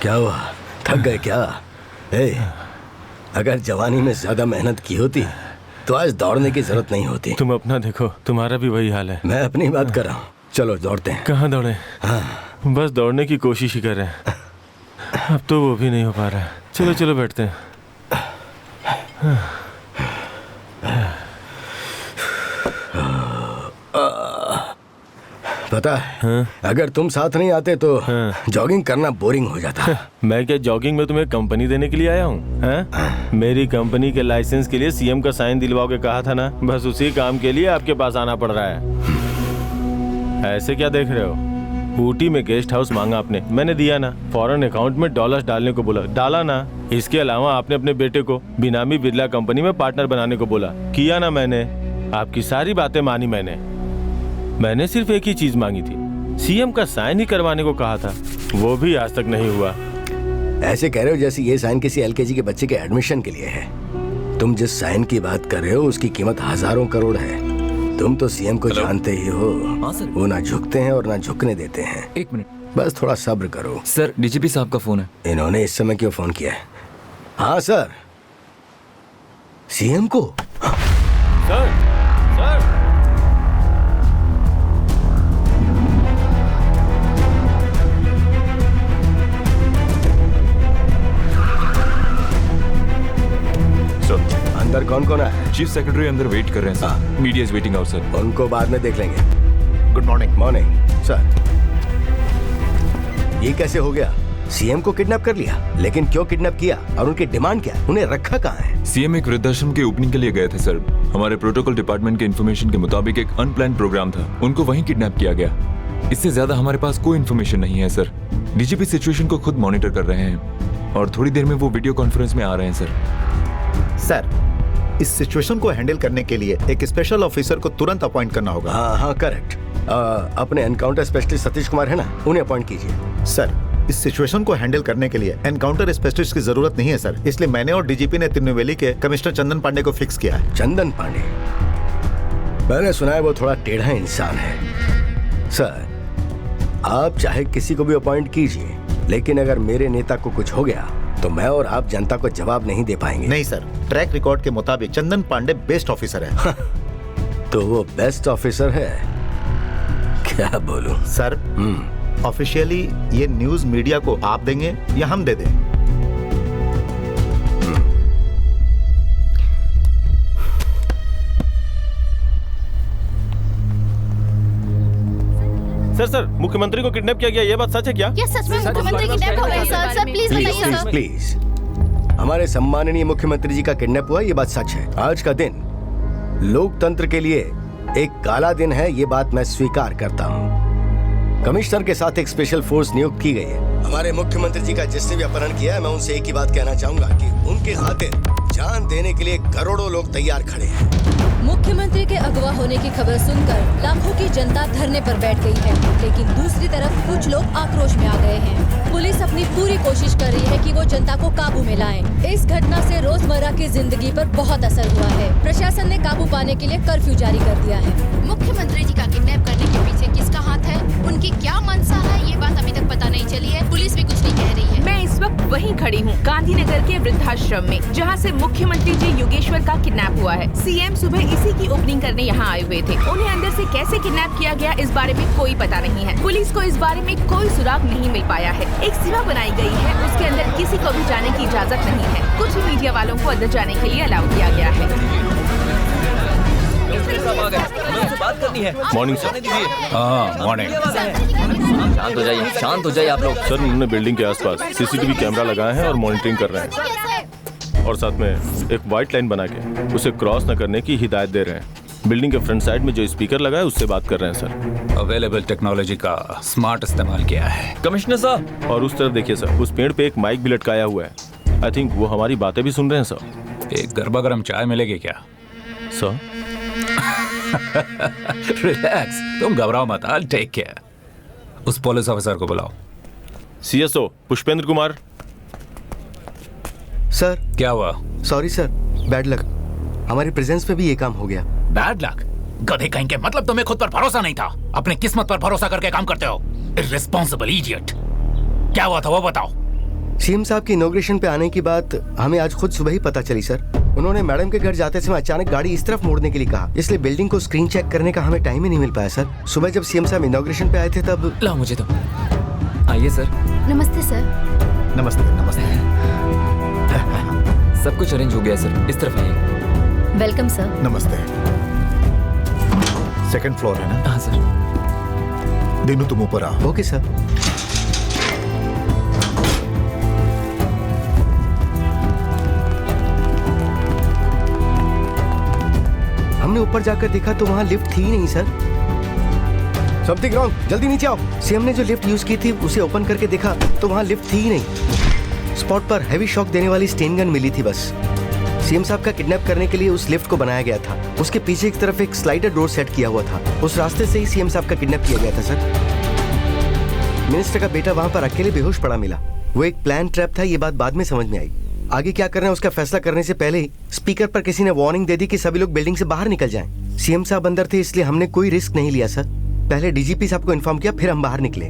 क्या हुआ, थक गए क्या? अगर जवानी में ज्यादा मेहनत की होती तो आज दौड़ने की जरूरत नहीं होती। तुम अपना देखो, तुम्हारा भी वही हाल है। मैं अपनी बात कर रहा हूँ। चलो दौड़ते हैं। कहाँ दौड़े? हाँ, बस दौड़ने की कोशिश ही कर रहे हैं, अब तो वो भी नहीं हो पा रहा है। चलो चलो बैठते हैं। पता है, अगर तुम साथ नहीं आते तो जॉगिंग करना बोरिंग हो जाता। मैं क्या जॉगिंग में तुम्हें कंपनी देने के लिए आया हूँ? मेरी कंपनी के लाइसेंस के लिए सीएम का साइन दिलवाओगे कहा था ना, बस उसी काम के लिए आपके पास आना पड़ रहा है। ऐसे क्या देख रहे हो? ऊटी में गेस्ट हाउस मांगा आपने, मैंने दिया ना। फॉरेन अकाउंट में डॉलर्स डालने को बोला, डाला ना। इसके अलावा आपने अपने बेटे को बिनामी बिरला कंपनी में पार्टनर बनाने को बोला, किया ना मैंने। आपकी सारी बातें मानी मैंने सिर्फ एक ही चीज मांगी थी, सीएम का साइन ही करवाने को कहा था, वो भी आज तक नहीं हुआ। ऐसे कह रहे हो जैसे ये साइन किसी एलकेजी के बच्चे के एडमिशन के लिए है। तुम जिस साइन की बात कर रहे हो उसकी कीमत हजारों करोड़ है। तुम तो सीएम को जानते ही हो। हाँ सर। वो ना झुकते हैं और ना झुकने देते हैं। एक मिनट, बस थोड़ा सब्र करो। सर डीजीपी साहब का फोन है। इन्होंने इस समय क्यों फोन किया है? हाँ सर, सीएम को। Sir, sir. अंदर कौन कौन है? चीफ सेक्रेटरी अंदर वेट कर रहे हैं sir. Media is waiting out sir. उनको बाद में देख लेंगे। Good morning. Morning sir. ये कैसे हो गया? सीएम को किडनैप कर लिया, लेकिन क्यों किडनैप किया और उनकी डिमांड क्या? उन्हें रखा कहाँ है? सीएम एक वृद्धाश्रम के ओपनिंग के लिए गए थे सर। हमारे प्रोटोकॉल डिपार्टमेंट के इन्फॉर्मेशन के मुताबिक एक अनप्लान्ड प्रोग्राम था, उनको वहीं किडनैप किया गया। इससे ज्यादा हमारे पास कोई इन्फॉर्मेशन नहीं है सर। डीजीपी सिचुएशन को खुद मॉनिटर कर रहे हैं और थोड़ी देर में वो वीडियो कॉन्फ्रेंस में आ रहे हैं सर। सर, इस सिचुएशन को हैंडल करने के लिए एक स्पेशल ऑफिसर को तुरंत अपॉइंट करना होगा। हाँ हाँ करेक्ट। अपने एनकाउंटर स्पेशलिस्ट सतीश कुमार है ना, उन्हें अपॉइंट कीजिए। सर, इस सिचुएशन को हैंडल करने के लिए एनकाउंटर स्पेशलिस्ट की जरूरत नहीं है सर, इसलिए मैंने और डीजीपी ने तिरुनेलवेली के कमिश्नर चंदन पांडे को फिक्स किया है। चंदन पांडे? मैंने सुना है वो थोड़ा टेढ़ा इंसान है। सर, आप चाहे किसी को भी अपॉइंट कीजिए, लेकिन अगर मेरे नेता को कुछ हो गया तो मैं और आप जनता को जवाब नहीं दे पाएंगे। नहीं सर, ट्रैक रिकॉर्ड के मुताबिक चंदन पांडे बेस्ट ऑफिसर है। तो वो बेस्ट ऑफिसर है? क्या बोलूं सर? ऑफिशियली ये न्यूज मीडिया को आप देंगे या हम दे दें? सर, मुख्यमंत्री को किडनैप किया गया, ये बात सच है क्या? ये सच में मुख्यमंत्री किडनैप हो गए सर? सर प्लीज बताइए सर। प्लीज, हमारे सम्माननीय मुख्यमंत्री जी का किडनैप हुआ, ये बात सच है। आज का दिन लोकतंत्र के लिए एक काला दिन है, ये बात मैं स्वीकार करता हूँ। कमिश्नर के साथ एक स्पेशल फोर्स नियुक्त की गई है। हमारे मुख्यमंत्री जी का जिसने भी अपहरण किया है, मैं उनसे एक ही बात कहना चाहूंगा कि उनके खातिर जान देने के लिए करोड़ों लोग तैयार खड़े हैं। मुख्यमंत्री के अगवा होने की खबर सुनकर लाखों की जनता धरने पर बैठ गई है, लेकिन दूसरी तरफ कुछ लोग आक्रोश में आ गए हैं। पुलिस अपनी पूरी कोशिश कर रही है कि वो जनता को काबू में लाए। इस घटना से रोजमर्रा की जिंदगी पर बहुत असर हुआ है। प्रशासन ने काबू पाने के लिए कर्फ्यू जारी कर दिया है। मुख्यमंत्री जी का किडनैप करने के पीछे किसका हाथ है, उनकी क्या मंशा है, ये बात अभी तक पता नहीं चली है। पुलिस भी कुछ नहीं कह रही है। मैं इस वक्त वहीं खड़ी हूँ, गांधीनगर के वृद्धाश्रम में, जहाँ से मुख्यमंत्री जी योगेश्वर का किडनैप हुआ है। सीएम सुबह इसी की ओपनिंग करने यहाँ आए हुए थे। उन्हें अंदर से कैसे किडनैप किया गया, इस बारे में कोई पता नहीं है। पुलिस को इस बारे में कोई सुराग नहीं मिल पाया है। एक सीमा बनाई गई है, उसके अंदर किसी को भी जाने की इजाजत नहीं है। कुछ ही मीडिया वालों को अंदर जाने के लिए अलाउ किया गया है। बात करनी है। Morning sir. मॉर्निंग। शांत हो जाइए, शांत हो जाइए आप लोग। सर, उन्होंने बिल्डिंग के आसपास सीसीटीवी कैमरा लगाए हैं और मॉनिटरिंग कर रहे हैं, और साथ में एक व्हाइट लाइन बना के उसे क्रॉस न करने की हिदायत दे रहे हैं। बिल्डिंग के फ्रंट साइड में जो स्पीकर लगा है उससे बात कर रहे हैं सर। अवेलेबल टेक्नोलॉजी का स्मार्ट इस्तेमाल किया है कमिश्नर साहब। और उस तरफ देखिए सर, उस पेड़ पे एक माइक भी लटकाया हुआ है। आई थिंक वो हमारी बातें भी सुन रहे हैं सर। एक गर्मा गर्म चाय मिलेगी क्या सर? रिलैक्स, तुम घबराओ मत। I take care. उस पुलिस ऑफिसर को बुलाओ। सीएसओ पुष्पेंद्र कुमार। सर क्या हुआ? Sorry sir, bad luck. हमारी प्रेजेंस पे भी ये काम हो गया। Bad luck? गधे कहेंगे, मतलब तुम्हें खुद पर भरोसा नहीं था, अपनी किस्मत पर भरोसा करके काम करते हो। Irresponsible idiot. क्या हुआ था वो बताओ। सीएम साहब की इनॉग्रेशन पे आने की बात हमें आज खुद सुबह ही पता चली सर। उन्होंने मैडम के घर जाते समय अचानक गाड़ी इस तरफ मोड़ने के लिए कहा, इसलिए बिल्डिंग को स्क्रीन चेक करने का हमें टाइम ही नहीं मिल पाया सर। सुबह जब सीएम साहब इनॉग्रेशन पे आए थे तब। लाओ मुझे तो। आइए सर। नमस्ते सर। नमस्ते। नमस्ते। सब कुछ अरेंज हो गया सर, इस तरफ आइए। Welcome sir. नमस्ते। सेकंड फ्लोर है ना? हाँ सर। दीनू तुम ऊपर आओ। Okay sir. हमने ऊपर जाकर देखा तो वहाँ लिफ्ट थी ही नहीं सर। समथिंग रॉन्ग, जल्दी नीचे आओ। सीएम ने जो लिफ्ट यूज की थी उसे ओपन करके देखा तो वहाँ लिफ्ट थी ही नहीं। स्पॉट पर हैवी शॉक देने वाली स्टेन गन मिली थी बस। सीएम साहब का किडनैप करने के लिए उस लिफ्ट को बनाया गया था। उसके पीछे की तरफ एक स्लाइडर डोर सेट किया हुआ था। उस रास्ते से ही सीएम साहब का किडनैप किया गया था सर। मिनिस्टर का बेटा वहाँ पर अकेले बेहोश पड़ा मिला। वो एक प्लान ट्रैप था, ये बात बाद में समझ में आई। आगे क्या करना है उसका फैसला करने से पहले ही स्पीकर पर किसी ने वार्निंग दे दी कि सभी लोग बिल्डिंग से बाहर निकल जाएं। सीएम साहब अंदर थे इसलिए हमने कोई रिस्क नहीं लिया सर। पहले डीजीपी साहब को इन्फॉर्म किया, फिर हम बाहर निकले।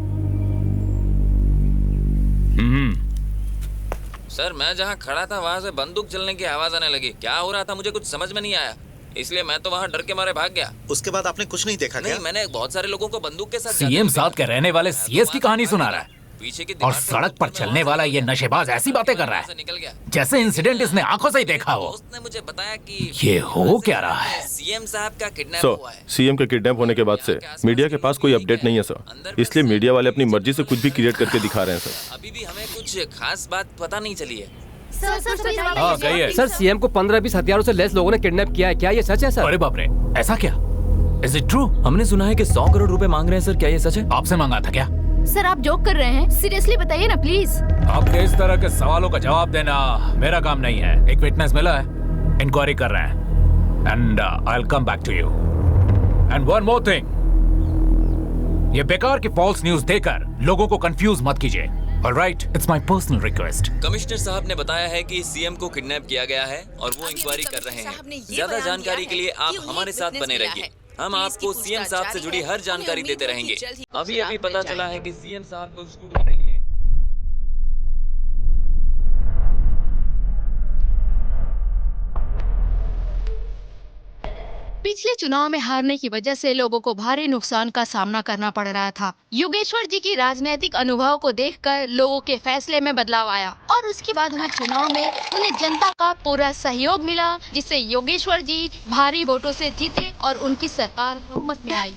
सर मैं जहाँ खड़ा था वहाँ से बंदूक चलने की आवाज आने लगी। क्या हो रहा था मुझे कुछ समझ में नहीं आया, इसलिए मैं तो वहाँ डर के मारे भाग गया। उसके बाद आपने कुछ नहीं देखा? नहीं, मैंने बहुत सारे लोगों को बंदूक के साथ। सीएम साहब के रहने वाले सीएस की कहानी सुना रहा है पीछे की और सड़क पर चलने वाला ये नशेबाज ऐसी बातें कर रहा है निकल गया जैसे इंसिडेंट इसने आंखों से ही देखा हो। उसने मुझे बताया कि ये हो क्या रहा है? सीएम साहब का किडनैप सर, हुआ है। सीएम के किडनैप होने के बाद से मीडिया के पास कोई अपडेट नहीं है सर, इसलिए मीडिया वाले अपनी मर्जी से कुछ भी क्रिएट करके दिखा रहे हैं सर। अभी भी हमें कुछ खास बात पता नहीं चली है। हाँ गई है। सर सीएम को 15-20 हथियारों से लैस लोगों ने किडनैप किया है, क्या ये सच है सर? अरे बाप रे, ऐसा क्या? Is it true? हमने सुना है कि 100 करोड़ रुपए मांग रहे हैं सर, क्या ये सच है? आपसे मांगा था क्या? सर आप जोक कर रहे हैं, सीरियसली बताइए ना प्लीज। आपके इस तरह के सवालों का जवाब देना मेरा काम नहीं है। एक विटनेस मिला है, इंक्वायरी कर रहे हैं and I will come back to you. And one more thing, ये बेकार की फॉल्स न्यूज देकर लोगों को कंफ्यूज मत कीजिए। Alright, it's my personal request. Commissioner साहब ने बताया है कि सीएम को किडनैप किया गया है और वो इंक्वायरी कर रहे हैं। ज्यादा जानकारी के लिए आप हमारे साथ बने रहिए। हम आपको सीएम साहब से जुड़ी हर जानकारी देते रहेंगे। अभी पता चला है कि सीएम साहब को उसको ढूंढने के लिए पिछले चुनाव में हारने की वजह से लोगों को भारी नुकसान का सामना करना पड़ रहा था। योगेश्वर जी की राजनीतिक अनुभव को देखकर लोगों के फैसले में बदलाव आया और उसके बाद हुए चुनाव में उन्हें जनता का पूरा सहयोग मिला, जिससे योगेश्वर जी भारी वोटों से जीते और उनकी सरकार बहुमत में आई।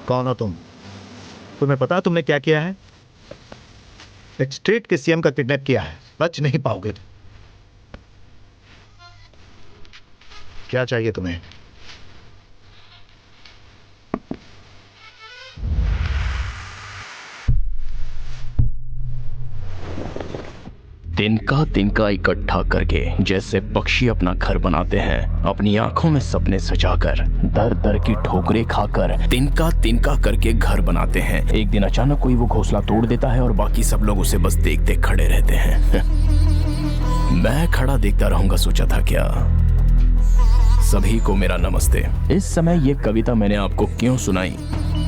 कौन हो तुम? तुम्हें पता है तुमने क्या किया है? एक स्टेट के सीएम का किडनैप किया है। बच नहीं पाओगे। क्या चाहिए तुम्हें? तिनका इकट्ठा करके जैसे पक्षी अपना घर बनाते हैं, अपनी आंखों में सपने सजाकर दर दर की ठोकरें खाकर तिनका करके घर बनाते हैं। एक दिन अचानक कोई वो घोंसला तोड़ देता है और बाकी सब लोग उसे बस देखते खड़े रहते हैं। मैं खड़ा देखता रहूंगा सोचा था क्या? सभी को मेरा नमस्ते। इस समय ये कविता मैंने आपको क्यों सुनाई,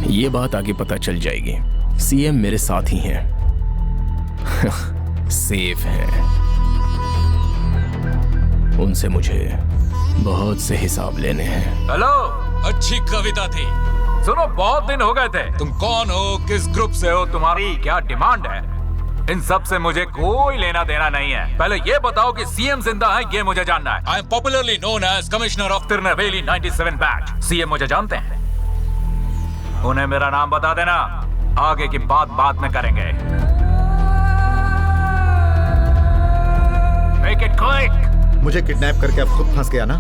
ये बात आगे पता चल जाएगी। सीएम मेरे साथ ही हैं। सेफ है, उनसे मुझे बहुत से हिसाब लेने हैं। हेलो, अच्छी कविता थी। सुनो, बहुत दिन हो गए थे। तुम कौन हो, किस ग्रुप से हो, तुम्हारी क्या डिमांड है? इन सब से मुझे कोई लेना देना नहीं है। पहले ये बताओ कि सीएम जिंदा है, ये मुझे जानना है। I am popularly known as commissioner of Tirunelveli 97 बैच। सीएम मुझे जानते हैं, उन्हें मेरा नाम बता देना, आगे की बात बाद में करेंगे। Make it quick. मुझे किडनैप करके अब खुद फंस गया ना?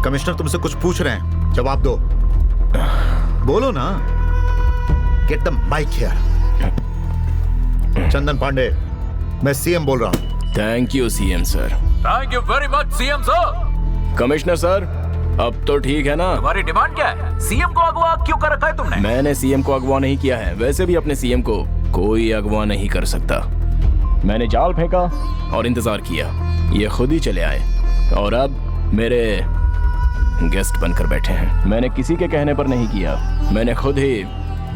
कमिश्नर तुमसे कुछ पूछ रहे हैं, जवाब दो। बोलो ना। Get the mic here. चंदन पांडे, मैं सीएम बोल रहा हूँ। Thank you CM sir. Thank you very much CM sir. Commissioner sir, अब तो ठीक है ना? तुम्हारी डिमांड क्या है? सीएम को अगवा क्यों कर रखा है तुमने? मैंने सीएम को अगवा नहीं किया है। वैसे भी अपने सीएम को कोई अगवा नहीं कर सकता। मैंने जाल फेंका और इंतजार किया, ये खुद ही चले आए और अब मेरे गेस्ट बनकर बैठे हैं। मैंने किसी के कहने पर नहीं किया, मैंने खुद ही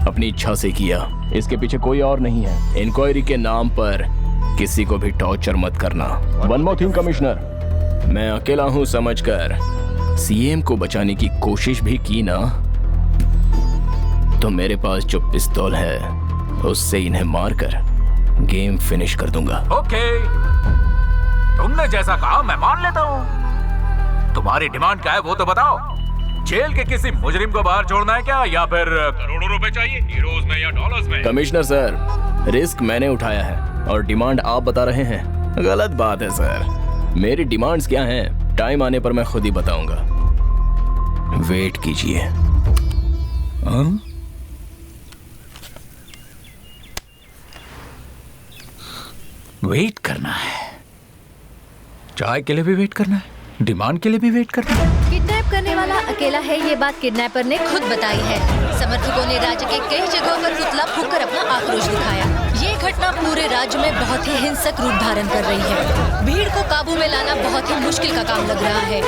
अपनी इच्छा से किया। इसके पीछे कोई और नहीं है। इंक्वायरी के नाम पर किसी को भी टॉर्चर मत करना। वन मोर थिंग कमिश्नर, मैं अकेला हूं समझकर सीएम को बचाने की कोशिश भी की ना, तो मेरे पास जो पिस्तौल है उससे इन्हें मारकर गेम फिनिश कर दूंगा। ओके, तुमने जैसा कहा मैं मान लेता हूँ। तुम्हारी डिमांड क्या है वो तो बताओ। जेल के किसी मुजरिम को बाहर छोड़ना है क्या, या फिर करोड़ों रुपए चाहिए, यूरोज में या डॉलर्स में? कमिश्नर सर, रिस्क मैंने उठाया है और डिमांड आप बता रहे हैं, गलत बात है सर। मेरी डिमांड्स क्या हैं, टाइम आने पर मैं खुद ही बताऊंगा। वेट कीजिए। वेट करना है, चाय के लिए भी वेट करना है, डिमांड के लिए भी वेट करना है। किडनैप करने वाला अकेला है, ये बात किडनैपर ने खुद बताई है। समर्थकों ने राज्य के कई जगहों पर पुतला फूंककर अपना आक्रोश दिखाया। ये घटना पूरे राज्य में बहुत ही हिंसक रूप धारण कर रही है। भीड़ को काबू में लाना बहुत ही मुश्किल का काम लग रहा है।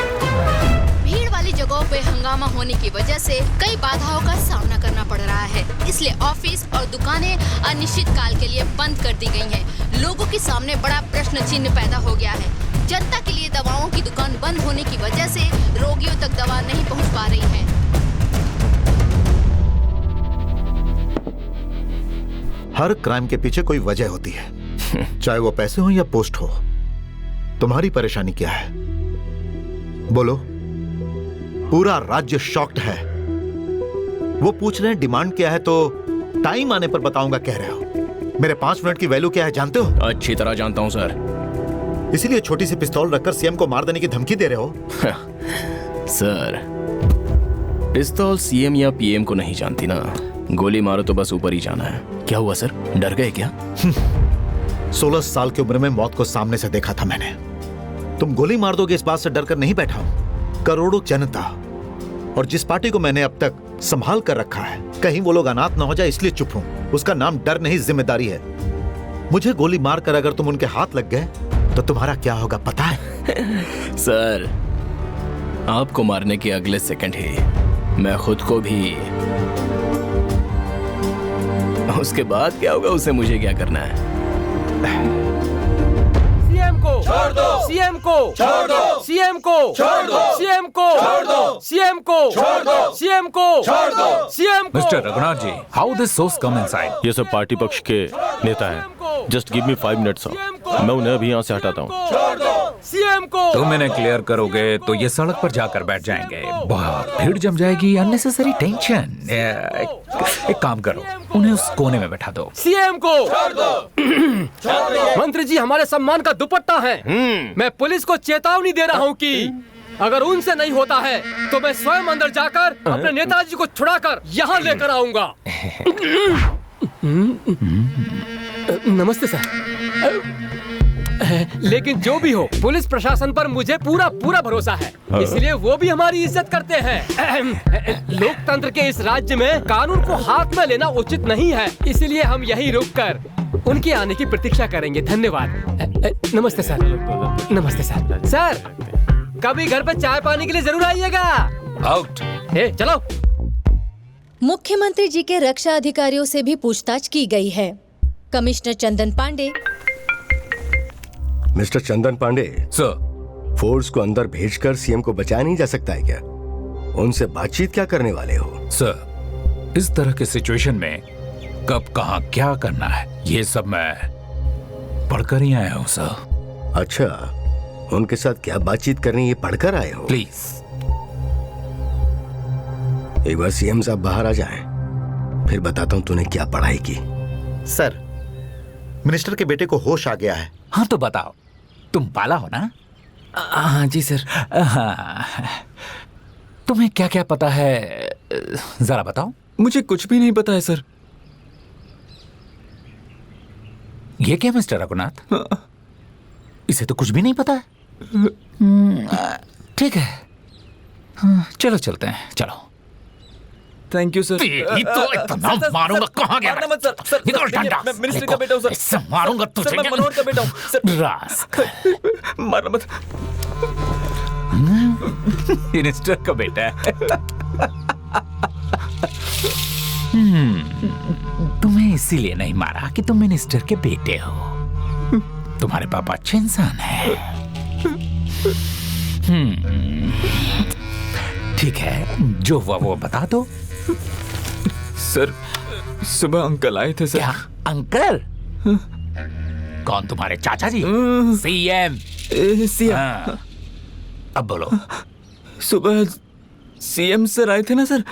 भीड़ वाली जगहों पे हंगामा होने की वजह से कई बाधाओं का सामना करना पड़ रहा है। इसलिए ऑफिस और दुकानें अनिश्चित काल के लिए बंद कर दी गई हैं। लोगों के सामने बड़ा प्रश्न चिन्ह पैदा हो गया है। जनता के लिए दवाओं की दुकान बंद होने की वजह से रोगियों तक दवा नहीं पहुंच पा रही है। हर क्राइम के पीछे कोई वजह होती है, चाहे वो पैसे हो या पोस्ट हो। तुम्हारी परेशानी क्या है बोलो? पूरा राज्य शॉक्ड है। वो पूछ रहे हैं डिमांड क्या है, तो टाइम आने पर बताऊंगा कह रहे हो। मेरे 5 मिनट की वैल्यू क्या है जानते हो? अच्छी तरह जानता हूं सर। इसीलिए छोटी सी पिस्तौल रखकर सीएम को मार देने की धमकी दे रहे हो? सर, पिस्तौल सीएम या पीएम को नहीं जानती ना। गोली मारो तो बस ऊपर ही जाना है। क्या हुआ सर, डर गए क्या? 16 साल की उम्र में मौत को सामने से देखा था मैंने। तुम गोली मार दोगे इस बात से डर कर नहीं बैठा हूं। करोड़ों जनता और जिस पार्टी को मैंने अब तक संभाल कर रखा है, कहीं वो लोग अनाथ ना हो जाए इसलिए चुप हूं। उसका नाम डर नहीं, जिम्मेदारी है। मुझे गोली मारकर अगर तुम उनके हाथ लग गए तो तुम्हारा क्या होगा पता है? सर, आपको मारने के अगले सेकंड ही मैं खुद को भी, उसके बाद क्या होगा उसे मुझे क्या करना है? सीएम को छोड़ दो, सीएम को छोड़ दो, सीएम को छोड़ दो, सीएम को छोड़ दो, सीएम को छोड़ दो, सीएम को छोड़ दो, सीएम को। Mister Raghunath ji, how this source come inside? ये सब पार्टी पक्ष के नेता हैं। जस्ट गिव मी 5 मिनट्स, मैं उन्हें अभी यहाँ से हटाता हूँ। छोड़ दो, सीएम को। तुम इन्हें क्लियर करोगे तो ये सड़क पर जाकर बैठ जाएंगे, बहुत भीड़ जम जाएगी, अननेसेसरी टेंशन। एक काम करो, उन्हें उस कोने में बैठा दो। सीएम को छोड़ दो। मंत्री जी हमारे सम्मान का दुपट्टा है। मैं पुलिस को चेतावनी दे रहा हूँ कि अगर उनसे नहीं होता है तो मैं स्वयं अंदर जाकर अपने नेताजी को छुड़ाकर यहाँ लेकर आऊंगा। नमस्ते सर। लेकिन जो भी हो, पुलिस प्रशासन पर मुझे पूरा भरोसा है, इसलिए वो भी हमारी इज्जत करते हैं। लोकतंत्र के इस राज्य में कानून को हाथ में लेना उचित नहीं है, इसलिए हम यहीं रुककर उनके आने की प्रतीक्षा करेंगे। धन्यवाद। नमस्ते सर। नमस्ते सर। सर, कभी घर पे चाय पानी के लिए जरूर आइएगा। आउट। चलो। मुख्यमंत्री जी के रक्षा अधिकारियों से भी पूछताछ की गई है। कमिश्नर चंदन पांडे। मिस्टर चंदन पांडे सर, फोर्स को अंदर भेजकर सीएम को बचाया नहीं जा सकता है क्या? उनसे बातचीत क्या करने वाले हो? सर, इस तरह के सिचुएशन में कब कहां क्या करना है ये सब मैं पढ़कर ही आया हूं सर। अच्छा, उनके साथ क्या बातचीत करनी ये पढ़कर आए हो? प्लीज एक बार सीएम साहब बाहर आ जाएं, फिर बताता हूं तूने क्या पढ़ाई की। सर, मिनिस्टर के बेटे को होश आ गया है। हाँ तो बताओ, तुम पाला हो ना? हाँ जी सर। हाँ, तुम्हें क्या क्या पता है जरा बताओ। मुझे कुछ भी नहीं पता है सर। ये क्या मिस्टर रघुनाथ, इसे तो कुछ भी नहीं पता है। ठीक है, चलो चलते हैं, चलो। Thank you sir. तो इतना मारूंगा, कहाँ गया? निकाल डंडा। मैं मिनिस्टर का बेटा हूँ सर। इससे मारूंगा तुझे। मैं मनोहर का बेटा हूँ सर। रास्कल। मारना मत। मिनिस्टर का बेटा है। तुम्हें इसीलिए नहीं मारा कि तुम मिनिस्टर के बेटे हो। तुम्हारे पापा अच्छे इंसान हैं। ठीक है, जो वो बता दो। सर सुबह अंकल आए थे सर। क्या अंकल? कौन, तुम्हारे चाचा जी? सीएम? सीएम। अब बोलो। सुबह सीएम सर आए थे ना सर।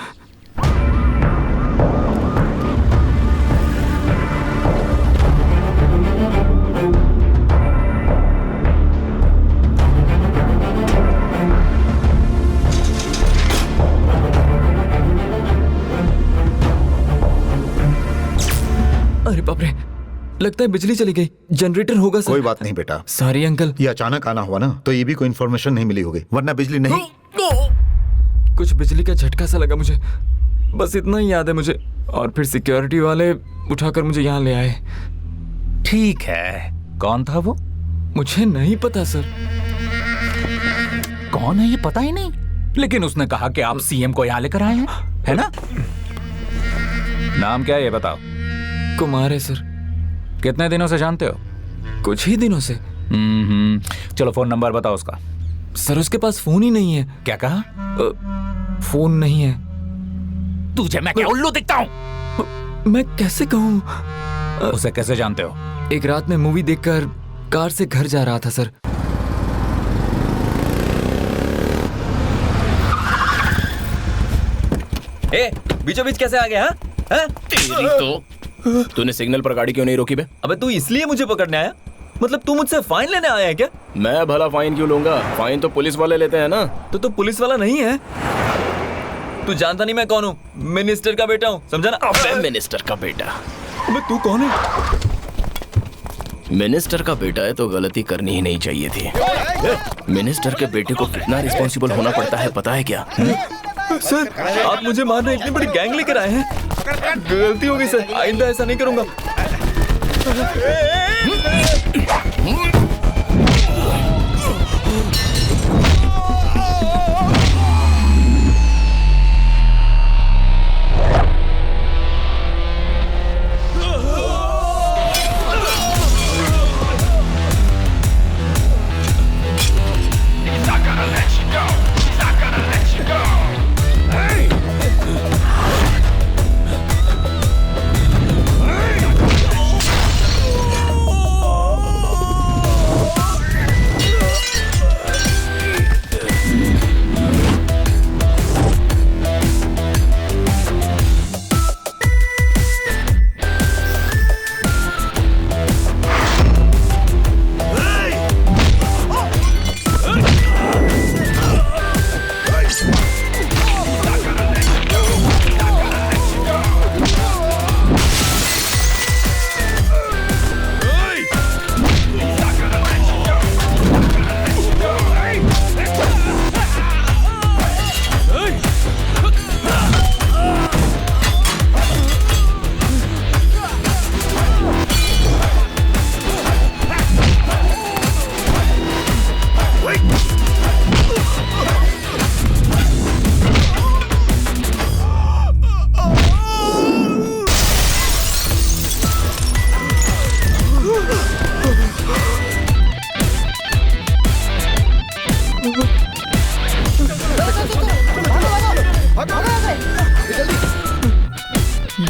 अरे बाप रे, लगता है बिजली चली गई। जनरेटर होगा सर। कोई बात नहीं बेटा। Sorry uncle. ये अचानक आना हुआ ना, तो ये भी कोई इन्फॉर्मेशन नहीं मिली होगी, वरना बिजली नहीं। कुछ बिजली का झटका सा लगा मुझे, बस इतना ही याद है मुझे। और फिर सिक्योरिटी वाले उठाकर मुझे यहाँ ले आए। ठीक है, कौन था वो? मुझे नहीं पता सर। कौन है ये पता ही नहीं, लेकिन उसने कहा कि आप सीएम को यहाँ लेकर आए हैं, है ना? नाम क्या है ये बताओ। कुमार है सर। कितने दिनों से जानते हो? कुछ ही दिनों से। चलो फोन नंबर बताओ उसका। सर उसके पास फोन ही नहीं है। क्या कहा? फोन नहीं है। तुझे मैं क्या उल्लू दिखता हूँ? मैं कैसे कहूँ? उसे कैसे जानते हो? एक रात में मूवी देखकर कार से घर जा रहा था सर। बीचों बीच कैसे आ गया? तेरी तो तूने सिग्नल पर गाड़ी क्यों नहीं रोकी बे? अबे तू इसलिए मुझे पकड़ने आया? मतलब तू मुझसे फाइन लेने आया है क्या? मैं भला फाइन क्यों लूंगा? फाइन तो पुलिस वाले लेते हैं ना। तो तू पुलिस वाला नहीं है? तू जानता नहीं मैं कौन हूँ? मिनिस्टर का बेटा हूँ, समझा ना? अबे मिनिस्टर का बेटा। अबे तू कौन है? मिनिस्टर का बेटा है तो गलती करनी ही नहीं चाहिए थी। मिनिस्टर के बेटे को कितना रिस्पॉन्सिबल होना पड़ता है पता है क्या? सर आप मुझे मारने इतनी बड़ी गैंग लेकर आए हैं। गलती हो गई सर, आइंदा ऐसा नहीं करूंगा।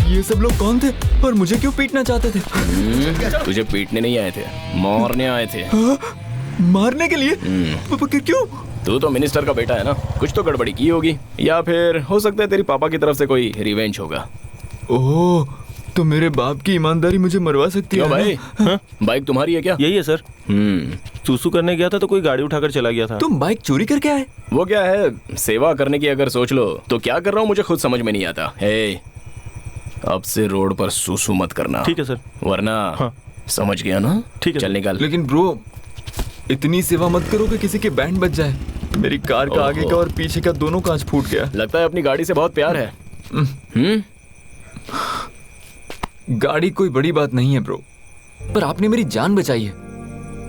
ये सब लोग कौन थे और मुझे क्यों पीटना चाहते थे? तुझे पीटने नहीं आए थे, मारने आए थे। मारने के लिए? क्यों? तू तो मिनिस्टर का बेटा है ना, कुछ तो गड़बड़ी की होगी, या फिर हो सकता है तेरी पापा की तरफ से कोई रिवेंज होगा। ओह, तो मेरे बाप की ईमानदारी मुझे मरवा सकती है भाई? बाइक तुम्हारी है क्या? यही है सर। सूसू करने गया था तो कोई गाड़ी उठाकर चला गया था। तुम बाइक चोरी करके आए? वो क्या है, सेवा करने की अगर सोच लो तो क्या कर रहा हूँ मुझे खुद समझ में नहीं आता। हे, अब से रोड पर सूसू मत करना। ठीक है सर। वरना समझ गया ना? ठीक है, चल निकाल। लेकिन ब्रो, इतनी सेवा मत करो कि किसी के बैंड बज जाए। मेरी कार का आगे का और पीछे का दोनों कांच फूट गया। लगता है अपनी गाड़ी से बहुत प्यार है। गाड़ी कोई बड़ी बात नहीं है ब्रो, पर आपने मेरी जान बचाई है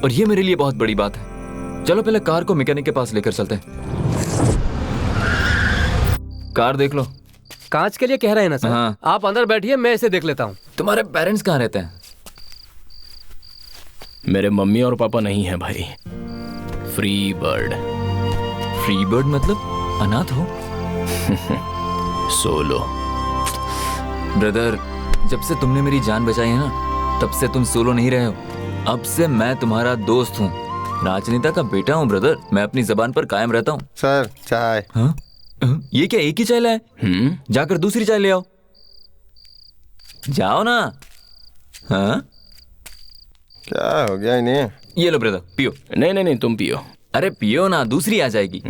और ये मेरे लिए बहुत बड़ी बात है। चलो पहले कार को मैकेनिक के पास लेकर चलते हैं। कार देख लो। कांच के लिए कह रहे हैं ना सर? हाँ। आप अंदर बैठिए, मैं इसे देख लेता हूँ। तुम्हारे पेरेंट्स कहाँ रहते हैं? मेरे मम्मी और पापा नहीं है भाई। Free bird. फ्री बर्ड मतलब अनाथ हो? सोलो। ब्रदर, जब से तुमने मेरी जान बचाई है ना, तब से तुम सोलो नहीं रहे हो। अब से मैं तुम्हारा दोस्त हूँ, राजनेता का बेटा हूँ ब्रदर। मैं अपनी जबान पर कायम रहता हूँ। सर चाय। हाँ? ये क्या एक ही चाय लाए? जाकर दूसरी चाय ले आओ। जाओ ना। हाँ? क्या हो गया इन्हें? ये लो ब्रदर, पियो। नहीं नहीं नहीं, तुम पियो। अरे पियो ना, दूसरी आ जाएगी।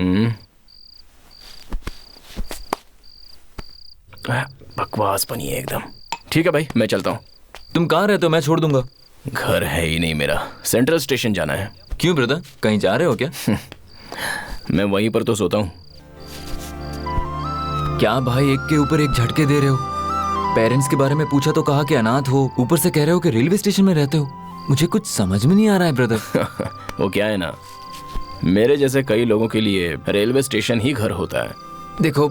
बकवास बनी है एकदम। ठीक है भाई, मैं चलता हूँ। तुम कहाँ रहते हो? मैं छोड़ दूंगा। घर है ही नहीं मेरा, सेंट्रल स्टेशन जाना है। क्यों ब्रदर, कहीं जा रहे हो क्या? मैं वहीं पर तो सोता हूँ। क्या भाई, एक के ऊपर एक झटके दे रहे हो? पेरेंट्स के बारे में पूछा तो कहा कि अनाथ हो, ऊपर से कह रहे हो कि रेलवे स्टेशन में रहते हो। मुझे कुछ समझ में नहीं आ रहा है ब्रदर। वो क्या है ना, मेरे जैसे कई लोगों के लिए रेलवे स्टेशन ही घर होता है। देखो,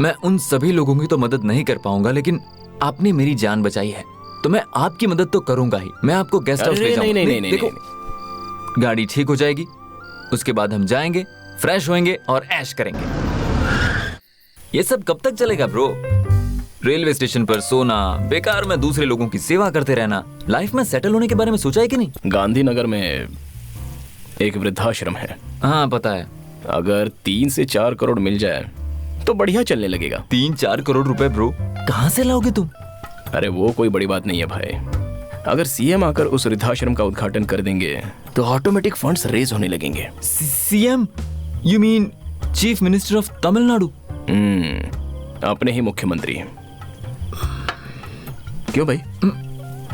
मैं उन सभी लोगों की तो मदद नहीं कर पाऊंगा, लेकिन आपने मेरी जान बचाई है तो मैं आपकी मदद तो करूंगा ही। मैं आपको गेस्ट हाउस ले जाऊंगा। नहीं, देखो, गाड़ी ठीक हो जाएगी, उसके बाद हम जाएंगे, फ्रेश होएंगे और ऐश करेंगे। ये सब कब तक चलेगा ब्रो? रेलवे स्टेशन पर सोना, बेकार में दूसरे लोगों की सेवा करते रहना। लाइफ में सेटल होने के बारे में सोचा है कि नहीं? गांधीनगर में एक वृद्धाश्रम है। हाँ पता है। अगर 3 से 4 करोड़ मिल जाए तो बढ़िया चलने लगेगा। 3-4 करोड़ रुपए ब्रो, कहाँ से लाओगे तुम? अरे वो कोई बड़ी बात नहीं है भाई। अगर सीएम आकर उस वृद्धाश्रम का उद्घाटन कर देंगे तो ऑटोमेटिक फंड्स रेज होने लगेंगे। CM? You mean chief minister of Tamil Nadu? अपने ही मुख्यमंत्री। क्यों भाई,